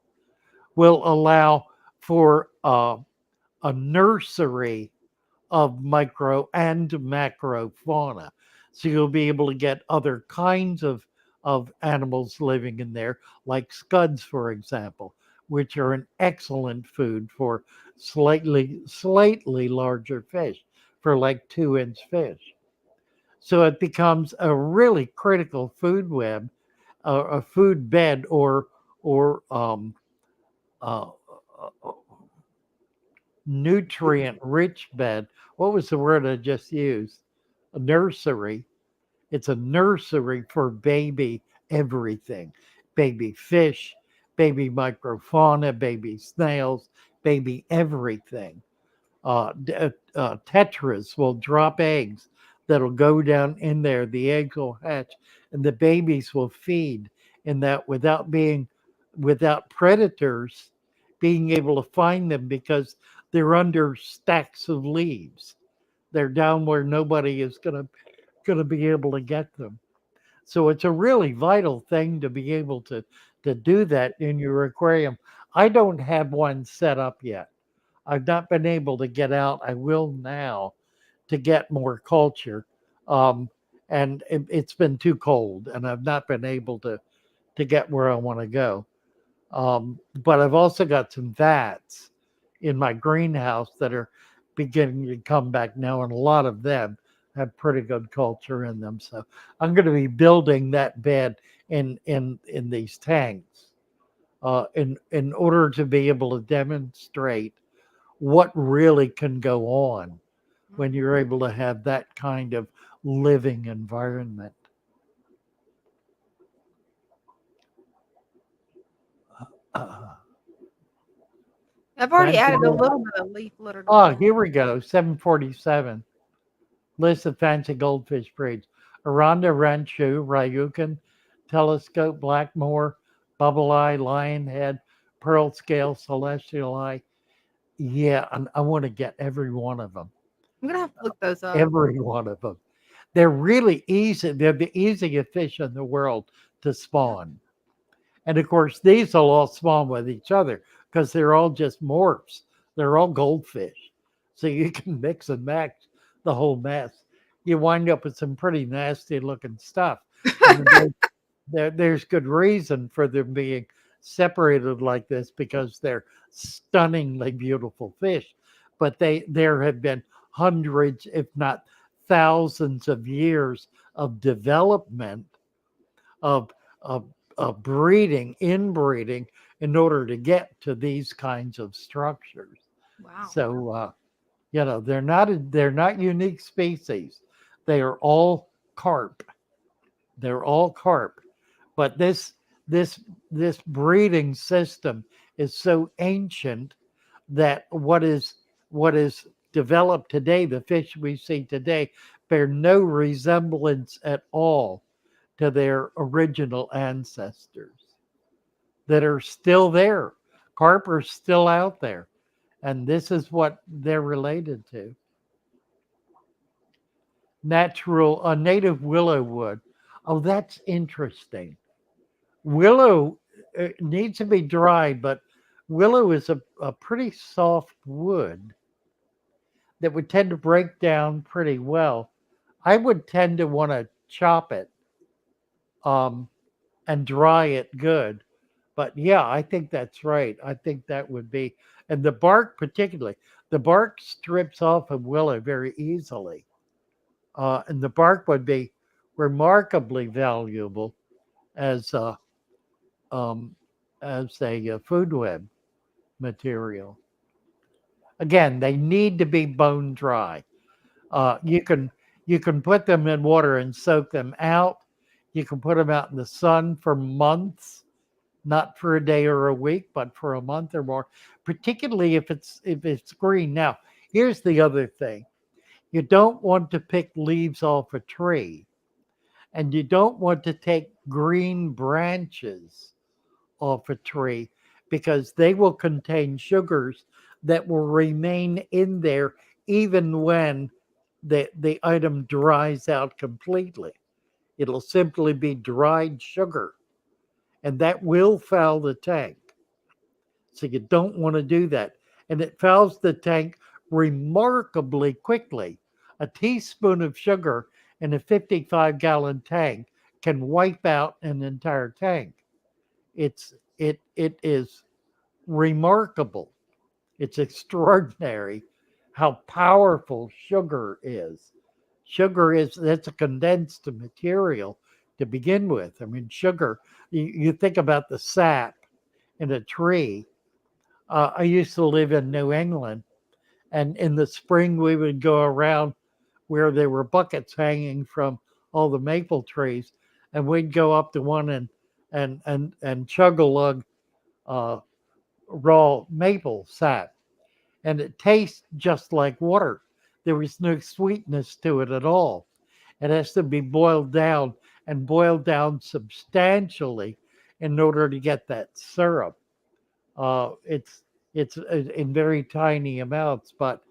will allow for a nursery of micro and macro fauna. So you'll be able to get other kinds of animals living in there, like scuds, for example, which are an excellent food for slightly larger fish, for like 2-inch fish. So it becomes a really critical food web, a food bed, or uh, nutrient rich bed. What was the word I just used? A nursery. It's a nursery for baby everything, baby fish, baby microfauna, baby snails, baby everything. Tetras will drop eggs that'll go down in there. The eggs will hatch, and the babies will feed in that without predators being able to find them because they're under stacks of leaves. They're down where nobody is gonna be able to get them. So it's a really vital thing to be able to do that in your aquarium. I don't have one set up yet. I've not been able to get out. I will now to get more culture. Um, and it's been too cold, and I've not been able to get where I want to go. But I've also got some vats in my greenhouse that are beginning to come back now, and a lot of them have pretty good culture in them. So I'm going to be building that bed in these tanks in order to be able to demonstrate what really can go on when you're able to have that kind of living environment. Uh, I've already Trying to added a get, little bit of leaf litter to oh, mine. here we go. 747. List of fancy goldfish breeds. Aranda Ranchu, Ryukin, Telescope, Blackmore, Bubble Eye, Lionhead, Pearl Scale, Celestial Eye. Yeah, and I want to get every one of them. I'm gonna have to look those up. Every one of them. They're really easy. They're the easiest fish in the world to spawn. And of course, these will all spawn with each other because they're all just morphs. They're all goldfish. So you can mix and match the whole mess. You wind up with some pretty nasty looking stuff. And there's good reason for them being separated like this because they're stunningly beautiful fish. But there have been hundreds, if not thousands, of years of development of of, of breeding, inbreeding, in order to get to these kinds of structures. Wow. So they're not unique species. They are all carp. They're all carp. But this this breeding system is so ancient that what is developed today, the fish we see today, bear no resemblance at all to their original ancestors that are still there. Carp are still out there, and this is what they're related to. Natural, native willow wood. Oh, that's interesting. Willow needs to be dry, but willow is a pretty soft wood that would tend to break down pretty well. I would tend to want to chop it um, and dry it good. But yeah, I think that's right. I think that would be, and the bark particularly, the bark strips off of willow very easily, and the bark would be remarkably valuable as a um, food web material. Again, they need to be bone dry. You can put them in water and soak them out. You can put them out in the sun for months, not for a day or a week, but for a month or more. Particularly if it's green. Now, here's the other thing: you don't want to pick leaves off a tree, and you don't want to take green branches off a tree because they will contain sugars that will remain in there even when the item dries out completely. It'll simply be dried sugar, and that will foul the tank. So you don't want to do that. And it fouls the tank remarkably quickly. A teaspoon of sugar in a 55-gallon tank can wipe out an entire tank. It is remarkable. It's extraordinary how powerful sugar is. Sugar is that's a condensed material to begin with. I mean, sugar. You think about the sap in a tree. I used to live in New England, and in the spring we would go around where there were buckets hanging from all the maple trees, and we'd go up to one and chug a lug uh, raw maple sap, and it tastes just like water. There was no sweetness to it at all. It has to be boiled down and boiled down substantially in order to get that syrup. It's in very tiny amounts, but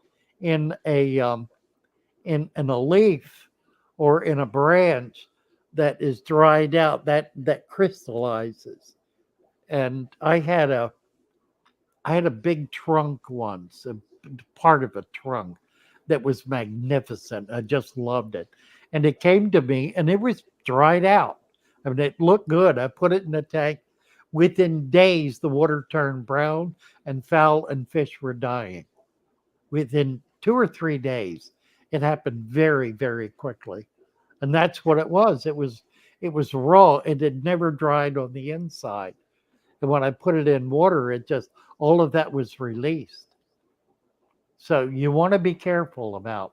in in a leaf or in a branch that is dried out, that crystallizes. And I had a big trunk once, a part of a trunk that was magnificent. I just loved it. And it came to me and it was dried out. I mean, it looked good. I put it in the tank. Within days, the water turned brown and foul, and fish were dying. Within 2 or 3 days, it happened very, very quickly. And that's what it was. It was raw. It had never dried on the inside. And when I put it in water, it just all of that was released. So you want to be careful about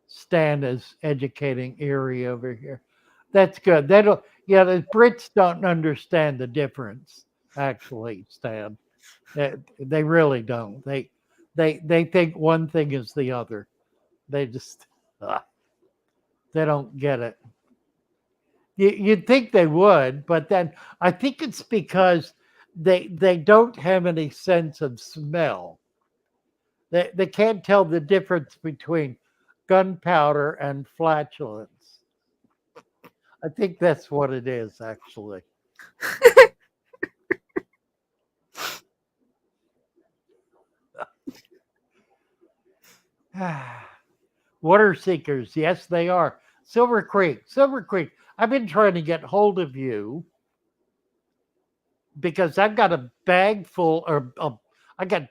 Stan is educating Erie over here. That's good. They don't. Yeah, the Brits don't understand the difference. Actually, Stan, they really don't. They think one thing is the other. They just they don't get it. You'd think they would, but then I think it's because they don't have any sense of smell. They can't tell the difference between gunpowder and flatulence. I think that's what it is, actually. Water seekers, yes, they are. Silver Creek. I've been trying to get hold of you because I've got a bag full, I got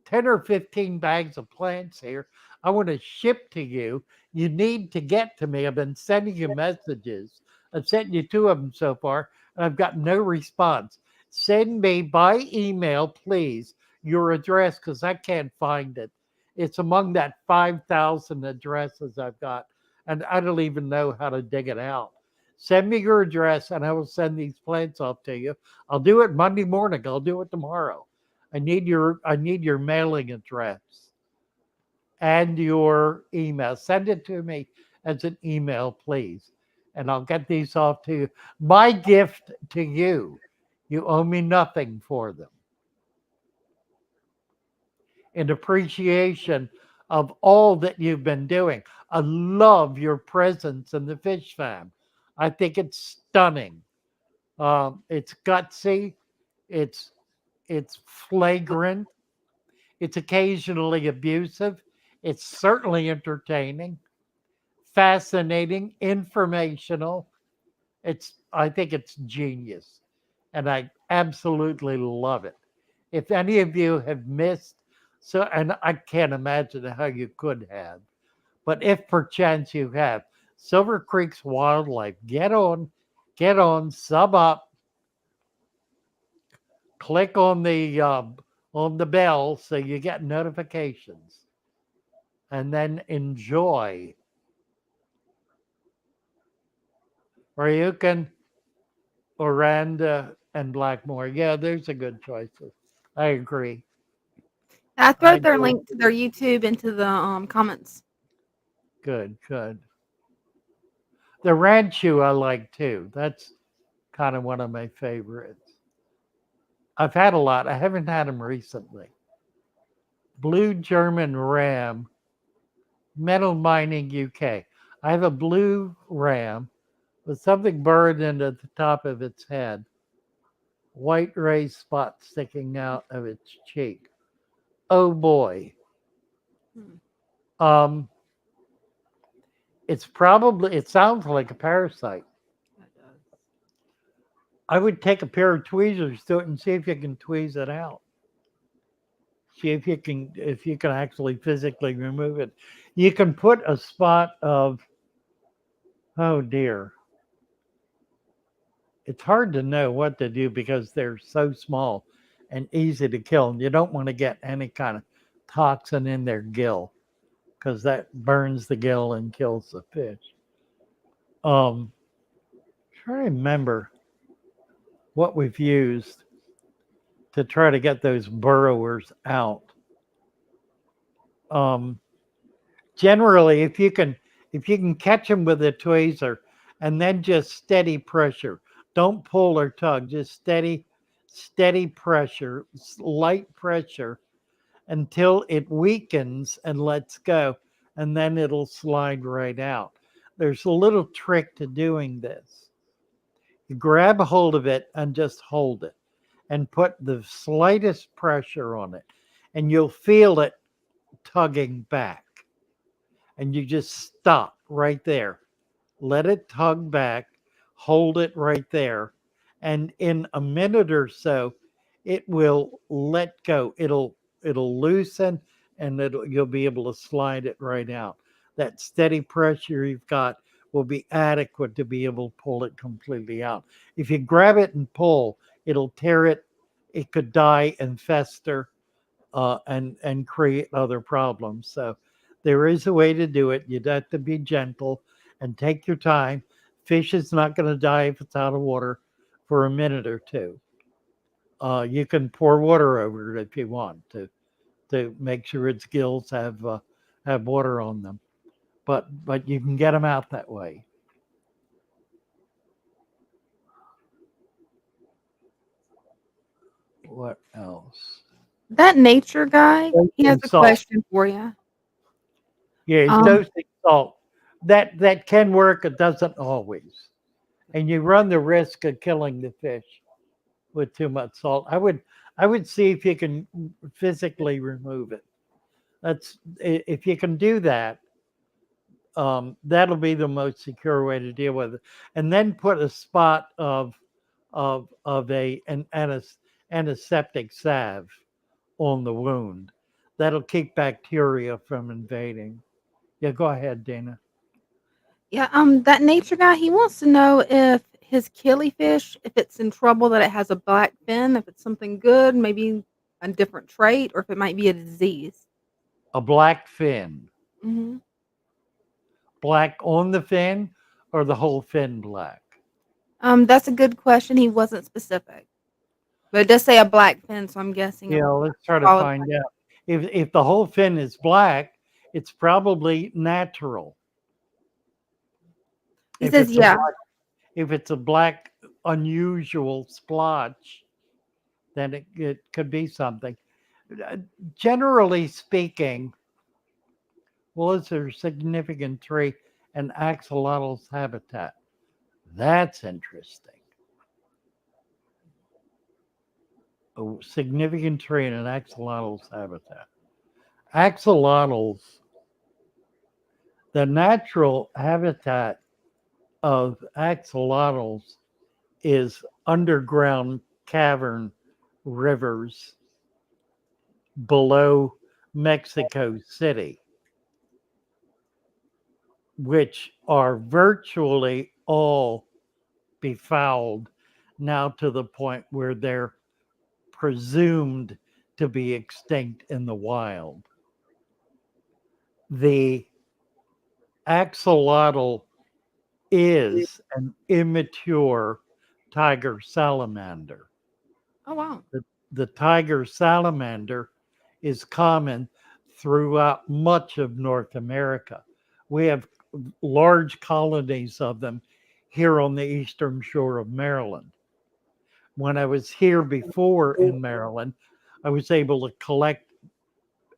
10 or 15 bags of plants here. I want to ship to you. You need to get to me. I've been sending you messages. I've sent you two of them so far, and I've got no response. Send me by email, please, your address because I can't find it. It's among that 5,000 addresses I've got, and I don't even know how to dig it out. Send me your address, and I will send these plants off to you. I'll do it Monday morning. I'll do it tomorrow. I need your mailing address and your email. Send it to me as an email, please. And I'll get these off to you. My gift to you. You owe me nothing for them. In appreciation of all that you've been doing. I love your presence in the fish fam. I think it's stunning. It's gutsy. It's it's flagrant. It's occasionally abusive. It's certainly entertaining, fascinating, informational. I think it's genius. And I absolutely love it. If any of you have missed, so, and I can't imagine how you could have, but if perchance you have, Silver Creek's Wildlife. Get on, sub up, click on the bell so you get notifications, and then enjoy. Or you can Oranda and Blackmore. Yeah, there's a good choices. I agree. I I threw their do. link to their YouTube into the comments. Good, good. The Ranchu I like too. That's kind of one of my favorites. I've had a lot. I haven't had them recently. Blue German Ram, Metal Mining UK. I have a blue ram with something burned into the top of its head, white raised spot sticking out of its cheek. Oh boy. Hmm. Um, it sounds like a parasite. That does. I would take a pair of tweezers to it and see if you can tweeze it out. See if you can actually physically remove it. You can put a spot of, oh dear. It's hard to know what to do because they're so small and easy to kill. And you don't want to get any kind of toxin in their gill because that burns the gill and kills the fish. Um, Try to remember what we've used to try to get those burrowers out. Um, Generally, if you can catch them with a tweezer and then just steady pressure, don't pull or tug, just steady pressure, light pressure until it weakens and lets go, and then it'll slide right out. There's a little trick to doing this. You grab a hold of it and just hold it and put the slightest pressure on it, and you'll feel it tugging back. And you just stop right there. Let it tug back, hold it right there. And in a minute or so, it will let go. It'll loosen and you'll be able to slide it right out. That steady pressure you've got will be adequate to be able to pull it completely out. If you grab it and pull, it'll tear it. It could die and fester and create other problems. So there is a way to do it. You'd have to be gentle and take your time. Fish is not going to die if it's out of water for a minute or two. You can pour water over it if you want to make sure its gills have water on them. But you can get them out that way. What else? That nature guy, he has Dosing a salt. question for you. Yeah, Um, dosing salt. That can work. It doesn't always, and you run the risk of killing the fish with too much salt. I would see if you can physically remove it. If you can do that, that'll be the most secure way to deal with it. And then put a spot of antiseptic salve on the wound. That'll keep bacteria from invading. Yeah, go ahead, Dana. yeah, that nature guy, he wants to know if his killifish, if it's in trouble that it has a black fin, if it's something good, maybe a different trait, or if it might be a disease. A black fin, Hmm. black on the fin, or the whole fin black. That's a good question. He wasn't specific, but it does say a black fin, so I'm guessing a Yeah, let's try to solid find black. out. If the whole fin is black, it's probably natural. He If says, it's a yeah. black, if it's a black unusual splotch, then it could be something. Uh, Generally speaking, well, is there a significant tree in axolotl's habitat? That's interesting. A significant tree in an axolotl's habitat. Axolotls, the natural habitat of axolotls is underground cavern rivers below Mexico City. which are virtually all befouled now to the point where they're presumed to be extinct in the wild. The axolotl is an immature tiger salamander. Oh wow. The tiger salamander is common throughout much of North America. We have large colonies of them here on the eastern shore of Maryland. When I was here before in Maryland, I was able to collect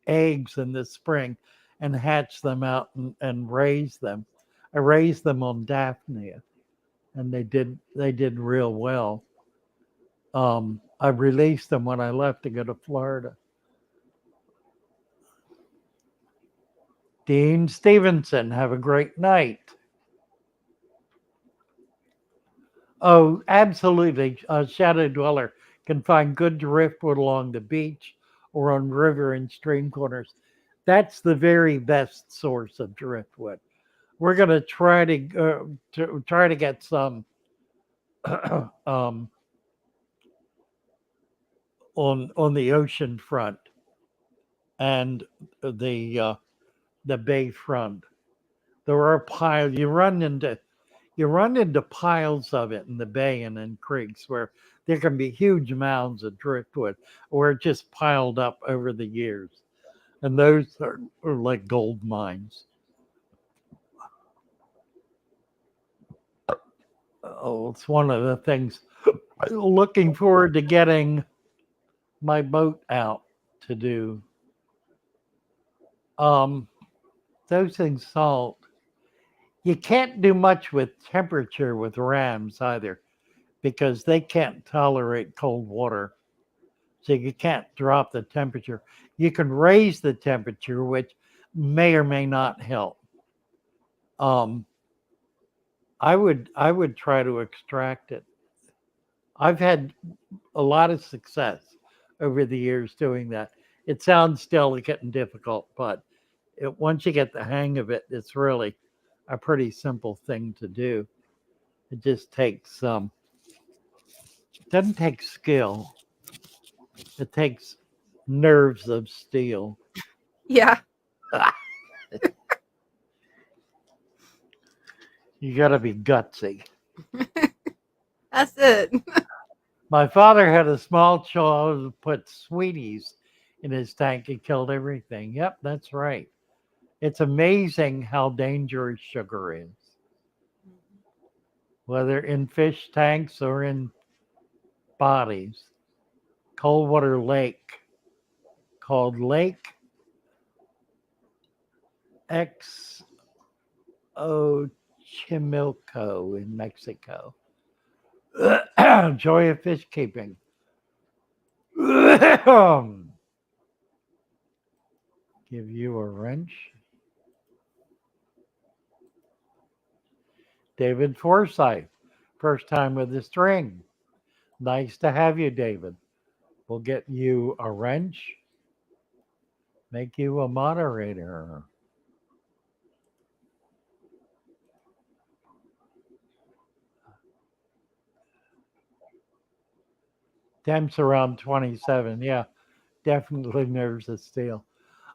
eggs in the spring and hatch them out and raise them. I raised them on Daphnia, and they did real well. I released them when I left to go to Florida. Dean Stevenson, have a great night. Oh, absolutely. A shadow dweller can find good driftwood along the beach or on river and stream corners. That's the very best source of driftwood. We're going to try to get some um, on the ocean front and the bay front. There are piles. You run into piles of it in the bay and in creeks where there can be huge mounds of driftwood or it just piled up over the years. And those are like gold mines. Oh, it's one of the things. Looking forward to getting my boat out to do. Um, dosing salt. You can't do much with temperature with rams either because they can't tolerate cold water. So you can't drop the temperature. You can raise the temperature, which may or may not help. Um, I would try to extract it. I've had a lot of success over the years doing that. It sounds delicate and difficult, but once you get the hang of it, it's really a pretty simple thing to do. It just takes it doesn't take skill. It takes nerves of steel. Yeah. You got to be gutsy. That's it. My father had a small child who put sweeties in his tank and killed everything. Yep, that's right. It's amazing how dangerous sugar is, whether in fish tanks or in bodies. Coldwater Lake, called Lake Xochimilco in Mexico. Joy of fish keeping. Give you a wrench. David Forsyth, first time with the string. Nice to have you, David. We'll get you a wrench, make you a moderator. Temps around 27. Yeah, definitely nerves of steel.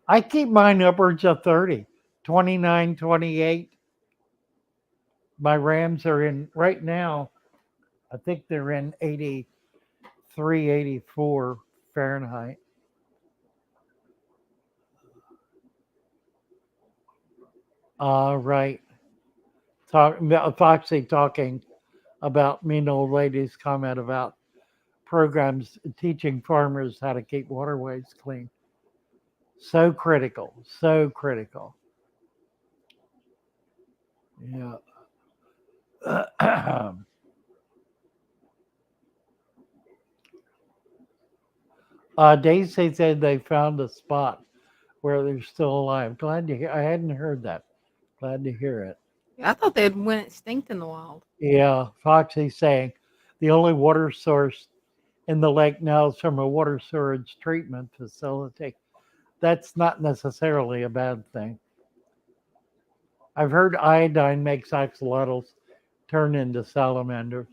I keep mine upwards of 30, 29, 28. My Rams are in right now, I think they're in 83, 84 Fahrenheit. Right. Foxy talking about mean old lady's comment about programs teaching farmers how to keep waterways clean. So critical, so critical. Yeah. Daisy said they found a spot where they're still alive. Glad to hear. I hadn't heard that. Glad to hear it. Yeah, I thought they'd went extinct in the wild. Yeah, Foxy saying the only water source in the lake now is from a water storage treatment facility. That's not necessarily a bad thing. I've heard iodine makes axolotls turn into salamanders.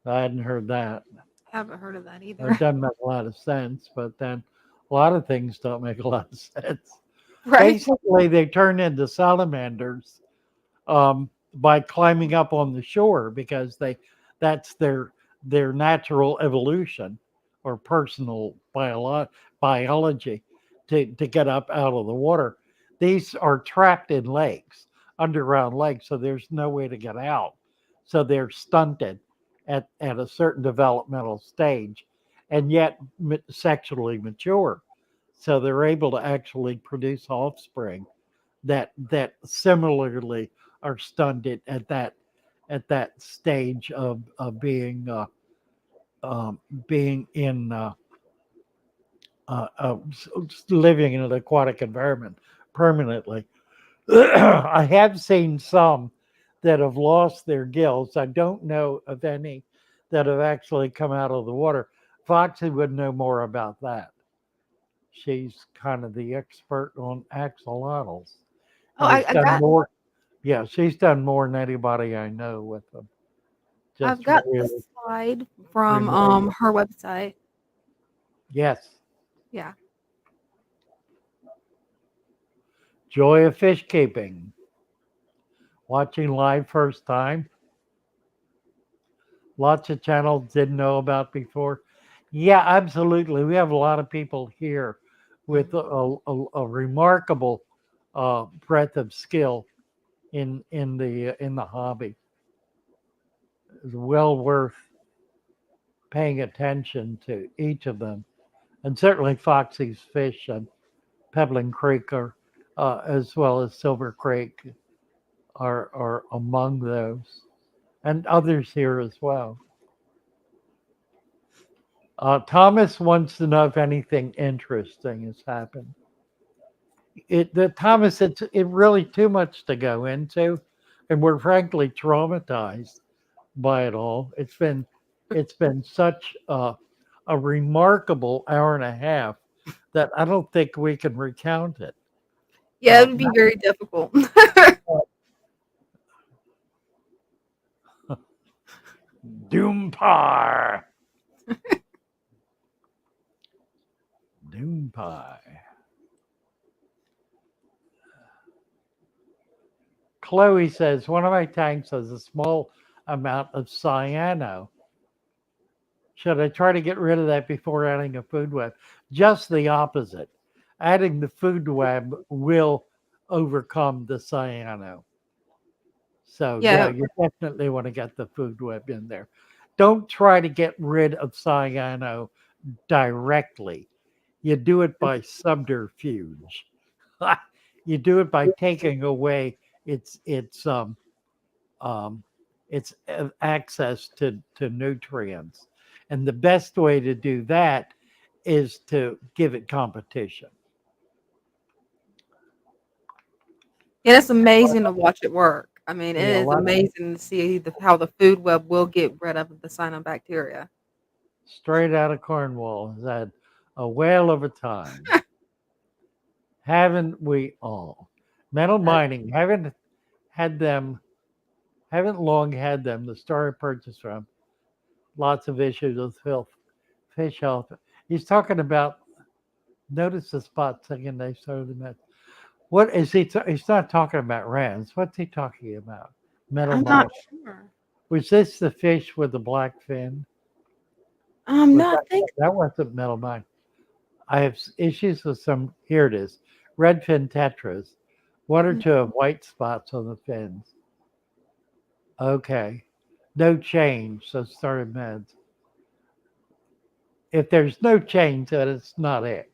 I hadn't heard that. Haven't heard of that It either. doesn't make a lot of sense, but then a lot of things don't make a lot of sense. Right? Basically, they turn into salamanders by climbing up on the shore because that's their natural evolution or personal biology to get up out of the water. These are trapped in lakes, underground lakes, so there's no way to get out. So they're stunted at a certain developmental stage and yet sexually mature. So they're able to actually produce offspring that similarly are stunted at that stage of being in living in an aquatic environment permanently. I have seen some that have lost their gills. I don't know of any that have actually come out of the water. Foxy would know more about that. She's kind of the expert on axolotls Oh, and has I done got more. Yeah, she's done more than anybody I know with them. I've Just got the really slide from remarkable. her website. Yes. Yeah. Joy of fish keeping. Watching live first time. Lots of channels didn't know about before. Yeah, absolutely. We have a lot of people here with a remarkable breadth of skill in the hobby. It's well worth paying attention to each of them, and certainly Foxy's fish and Pebbling Creek are, as well as Silver Creek, are among those, and others here as well. Thomas wants to know if anything interesting has happened. Thomas, it really too much to go into, and we're frankly traumatized by it all. It's been such a remarkable hour and a half that I don't think we can recount it. Yeah, Uh, it would be very difficult. Doompie. Doompie. Chloe says one of my tanks has a small amount of cyano. Should I try to get rid of that before adding a food web? Just the opposite. Adding the food web will overcome the cyano. So yeah, Yeah. you definitely want to get the food web in there. Don't try to get rid of cyano directly. You do it by subterfuge. You do it by taking away its its um, um, access to nutrients, and the best way to do that is to give it competition. Yeah, it's amazing to watch it work. I mean, it Yeah, is amazing to see how the food web will get rid of the cyanobacteria. straight out of Cornwall has had a whale of a time, haven't we all? Metal Uh, mining had them haven't long had them. The store I purchased from lots of issues with filth, fish health. He's talking about notice the spot thinking they started the met. What is he? He's not talking about rams. What's he talking about? Metal I'm not mine. sure. Was this the fish with the black fin? Was No, I think that wasn't metal mine? I have issues with some. Here it is. Redfin tetras. One or two have white spots on the fins. Okay. No change. So started meds. If there's no change, then it's not it.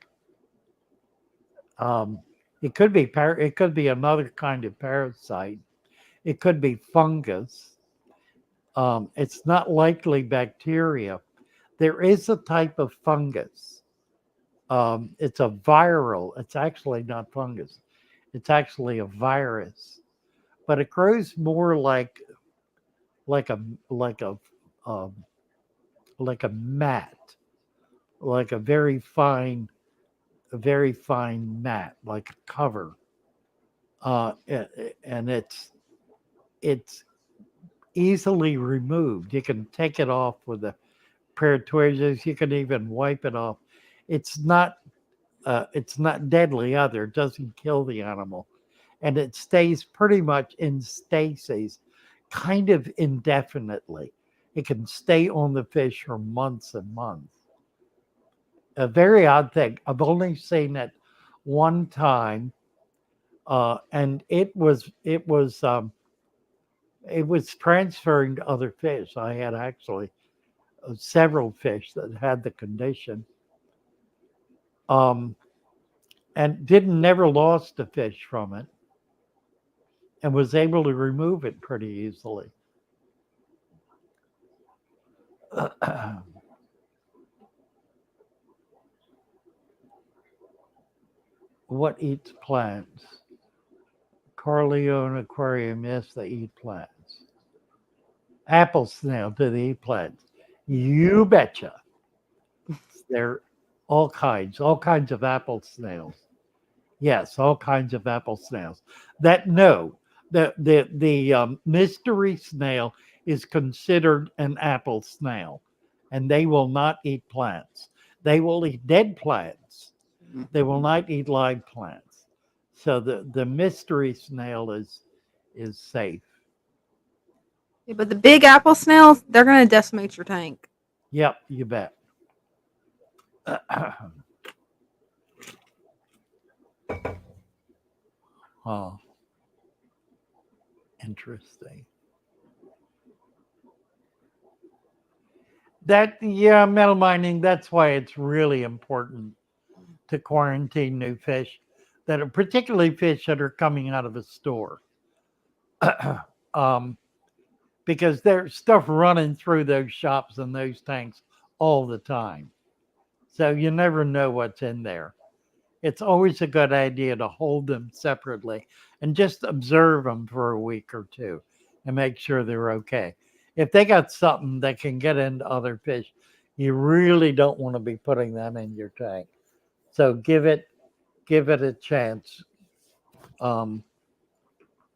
Um, it could be it could be another kind of parasite. It could be fungus. It's not likely bacteria. There is a type of fungus. It's a viral. It's actually not fungus. It's actually a virus, but it grows more like a like a um, like a mat, like a very fine mat, like a cover and it's easily removed. You can take it off with a pair of tweezers. You can even wipe it off. It's not it's not deadly either. It doesn't kill the animal, and it stays pretty much in stasis, kind of indefinitely. It can stay on the fish for months and months. A very odd thing. I've only seen it one time, and it was transferring to other fish. I had actually several fish that had the condition, um, and didn't never lost a fish from it, and was able to remove it pretty easily. What eats plants? Corleone aquarium, yes, they eat plants. Apple snail, do they eat plants? You betcha. They're all kinds of apple snails. Yes, all kinds of apple snails. That no, the mystery snail is considered an apple snail, and they will not eat plants. They will eat dead plants. They will not eat live plants. So the mystery snail is safe. Yeah, but the big apple snails, they're gonna decimate your tank. Yep, you bet. Oh, interesting. That yeah, metal mining. That's why it's really important to quarantine new fish that are particularly fish that are coming out of a store. um, because there's stuff running through those shops and those tanks all the time. So you never know what's in there. It's always a good idea to hold them separately and just observe them for a week or two and make sure they're okay. If they got something that can get into other fish, you really don't want to be putting that in your tank. So give it a chance. Um,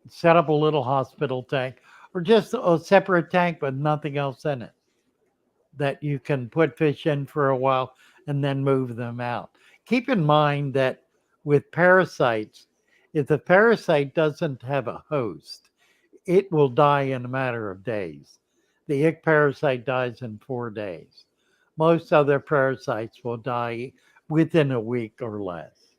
Set up a little hospital tank or just a separate tank with nothing else in it that you can put fish in for a while and then move them out. Keep in mind that with parasites, if the parasite doesn't have a host, it will die in a matter of days. The ick parasite dies in 4 days. Most other parasites will die within a week or less.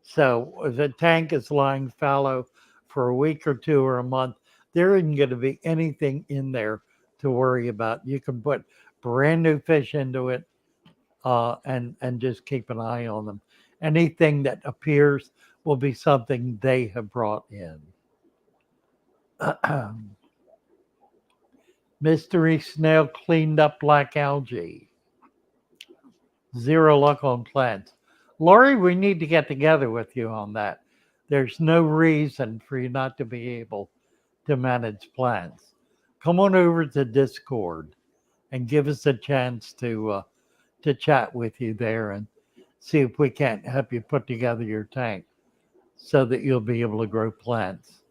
So if a tank is lying fallow for a week or two or a month, there isn't going to be anything in there to worry about. You can put brand new fish into it and just keep an eye on them. Anything that appears will be something they have brought in. Mystery snail cleaned up black algae. Zero luck on plants. Lori, we need to get together with you on that. There's no reason for you not to be able to manage plants. Come on over to Discord and give us a chance to chat with you there and see if we can't help you put together your tank so that you'll be able to grow plants.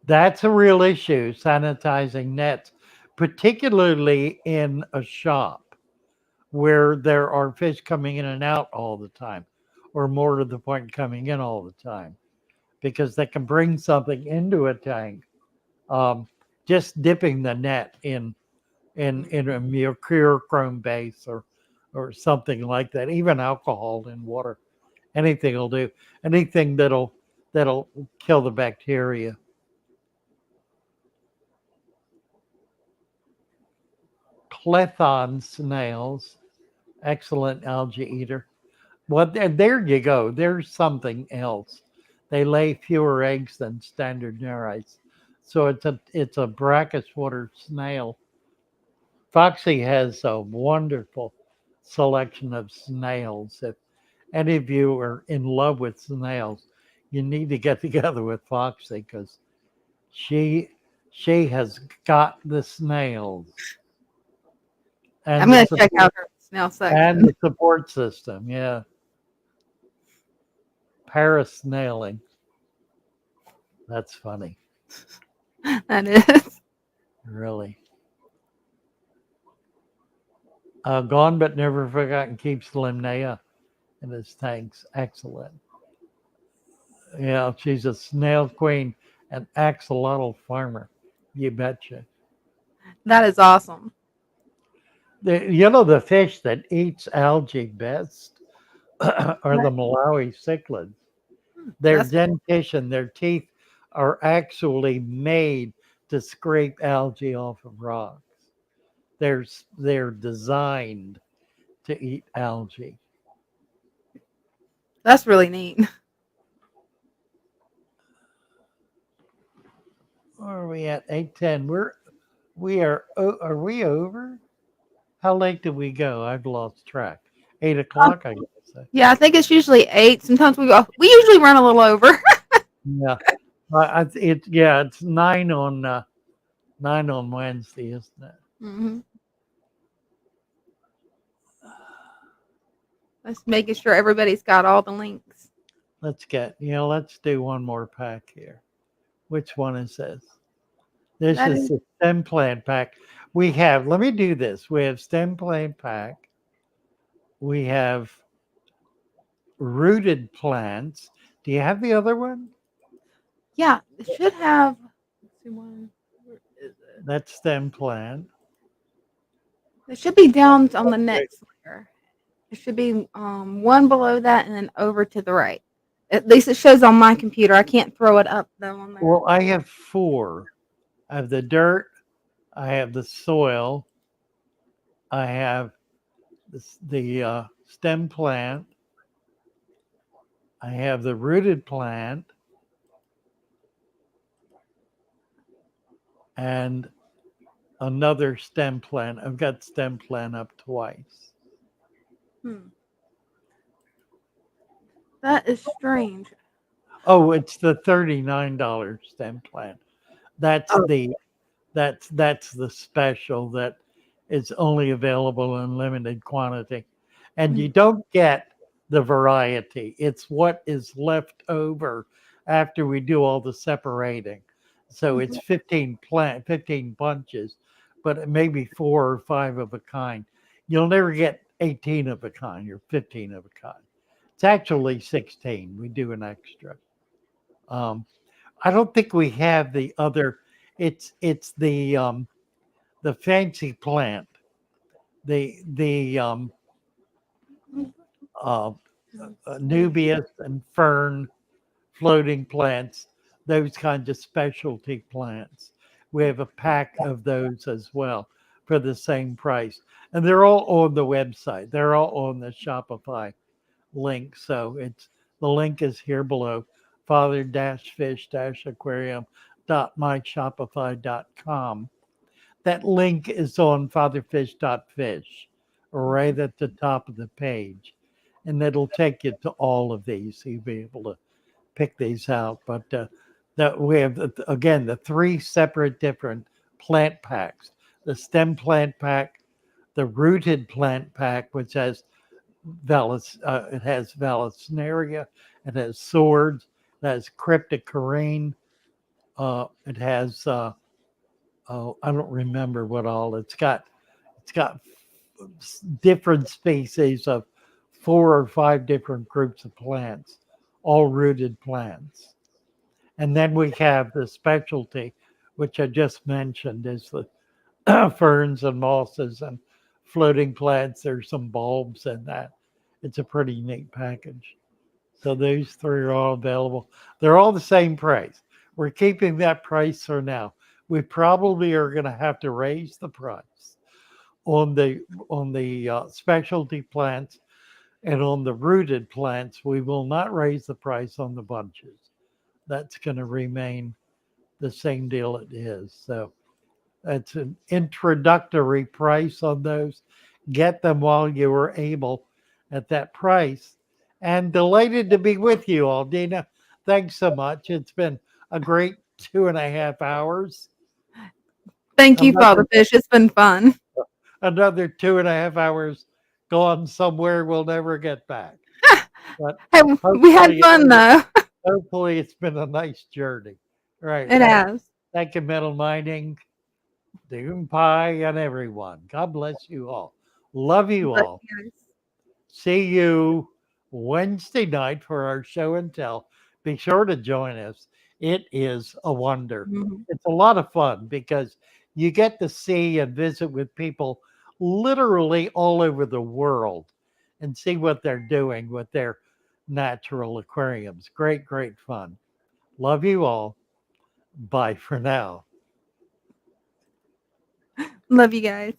That's a real issue, sanitizing nets, particularly in a shop where there are fish coming in and out all the time, or more to the point, coming in all the time, because they can bring something into a tank. Um, just dipping the net in a mercurochrome base or something like that, even alcohol in water, anything will do. Anything that'll kill the bacteria. Clethon snails, excellent algae eater. Well, there you go. There's something else. They lay fewer eggs than standard nerites, so it's a brackish water snail. Foxy has a wonderful selection of snails. If any of you are in love with snails, you need to get together with Foxy because she she has got the snails I'm and gonna check out her snail section. the support system. Yeah. parasnailing. That's funny, That is. really. Gone but never forgotten keeps limnea in his tanks. Excellent. Yeah, she's a snail queen and axolotl farmer. You betcha. That is awesome. The fish that eats algae best are That- the Malawi cichlids. Their That's dentition, their teeth are actually made to scrape algae off of rocks. They're designed to eat algae. that's really neat. Where are we at? 8:10. Are we over? How late did we go? I've lost track. 8 o'clock, I guess. Yeah, I think it's usually 8. Sometimes we usually run a little over. Yeah. It's 9 on Wednesday, isn't it? hmm Just making sure everybody's got all the links. Let's do one more pack here. Which one is this? This That is is the stem plant pack. Let me do this. We have stem plant pack. We have rooted plants. Do you have the other one? yeah. It should have. Let's see one. Where is it? That's stem plant. It should be down on the Okay. next layer. It should be one below that and then over to the right. At least it shows on my computer. I can't throw it up though on there. Well, I have four. I have the dirt. I have the soil. I have the stem plant. I have the rooted plant. And another stem plant. I've got stem plant up twice. Hmm. That is strange. Oh, it's the $39 stem plant. That's Oh. the that's the special that is only available in limited quantity. And you don't get the variety. It's what is left over after we do all the separating. So it's 15 bunches, but it may be 4 or 5 of a kind. You'll never get 18 of a kind or 15 of a kind. It's actually 16. We do an extra. Um, I don't think we have the other. It's the fancy plant, the uh, Nubius and fern floating plants, those kinds of specialty plants. We have a pack of those as well for the same price, and they're all on the website. They're all on the Shopify link. So the link is here below, father-fish-aquarium.myshopify.com. That link is on fatherfish.fish right at the top of the page. And it'll take you to all of these. So you'll be able to pick these out. But that we have, again, the 3 separate different plant packs. The stem plant pack, the rooted plant pack, which has it has Vallisneria, it has swords, it has cryptocarine, it has oh, I don't remember what all it's got different species of 4 or 5 different groups of plants, all rooted plants. And then we have the specialty, which I just mentioned, is the ferns and mosses and floating plants. There's some bulbs in that. It's a pretty neat package. So those 3 are all available. They're all the same price. We're keeping that price for now. We probably are going to have to raise the price on the specialty plants and on the rooted plants. We will not raise the price on the bunches. That's going to remain the same deal it is. So that's an introductory price on those. Get them while you are able at that price. And delighted to be with you all, Dina. Thanks so much. It's been a great 2.5 hours. Thank you, Another Father Fish. It's been fun. another 2.5 hours gone somewhere we'll never get back. But Hey, we had hopefully, fun though. hopefully it's been a nice journey. All right. It has. Thank you, Metal Mining, Doom Pie, and everyone. God bless you all. Love you But all. yes. See you Wednesday night for our show and tell. Be sure to join us. It is a wonder. Mhm. It's a lot of fun because you get to see and visit with people literally all over the world and see what they're doing with their natural aquariums. Great, great fun. Love you all. Bye for now. Love you guys.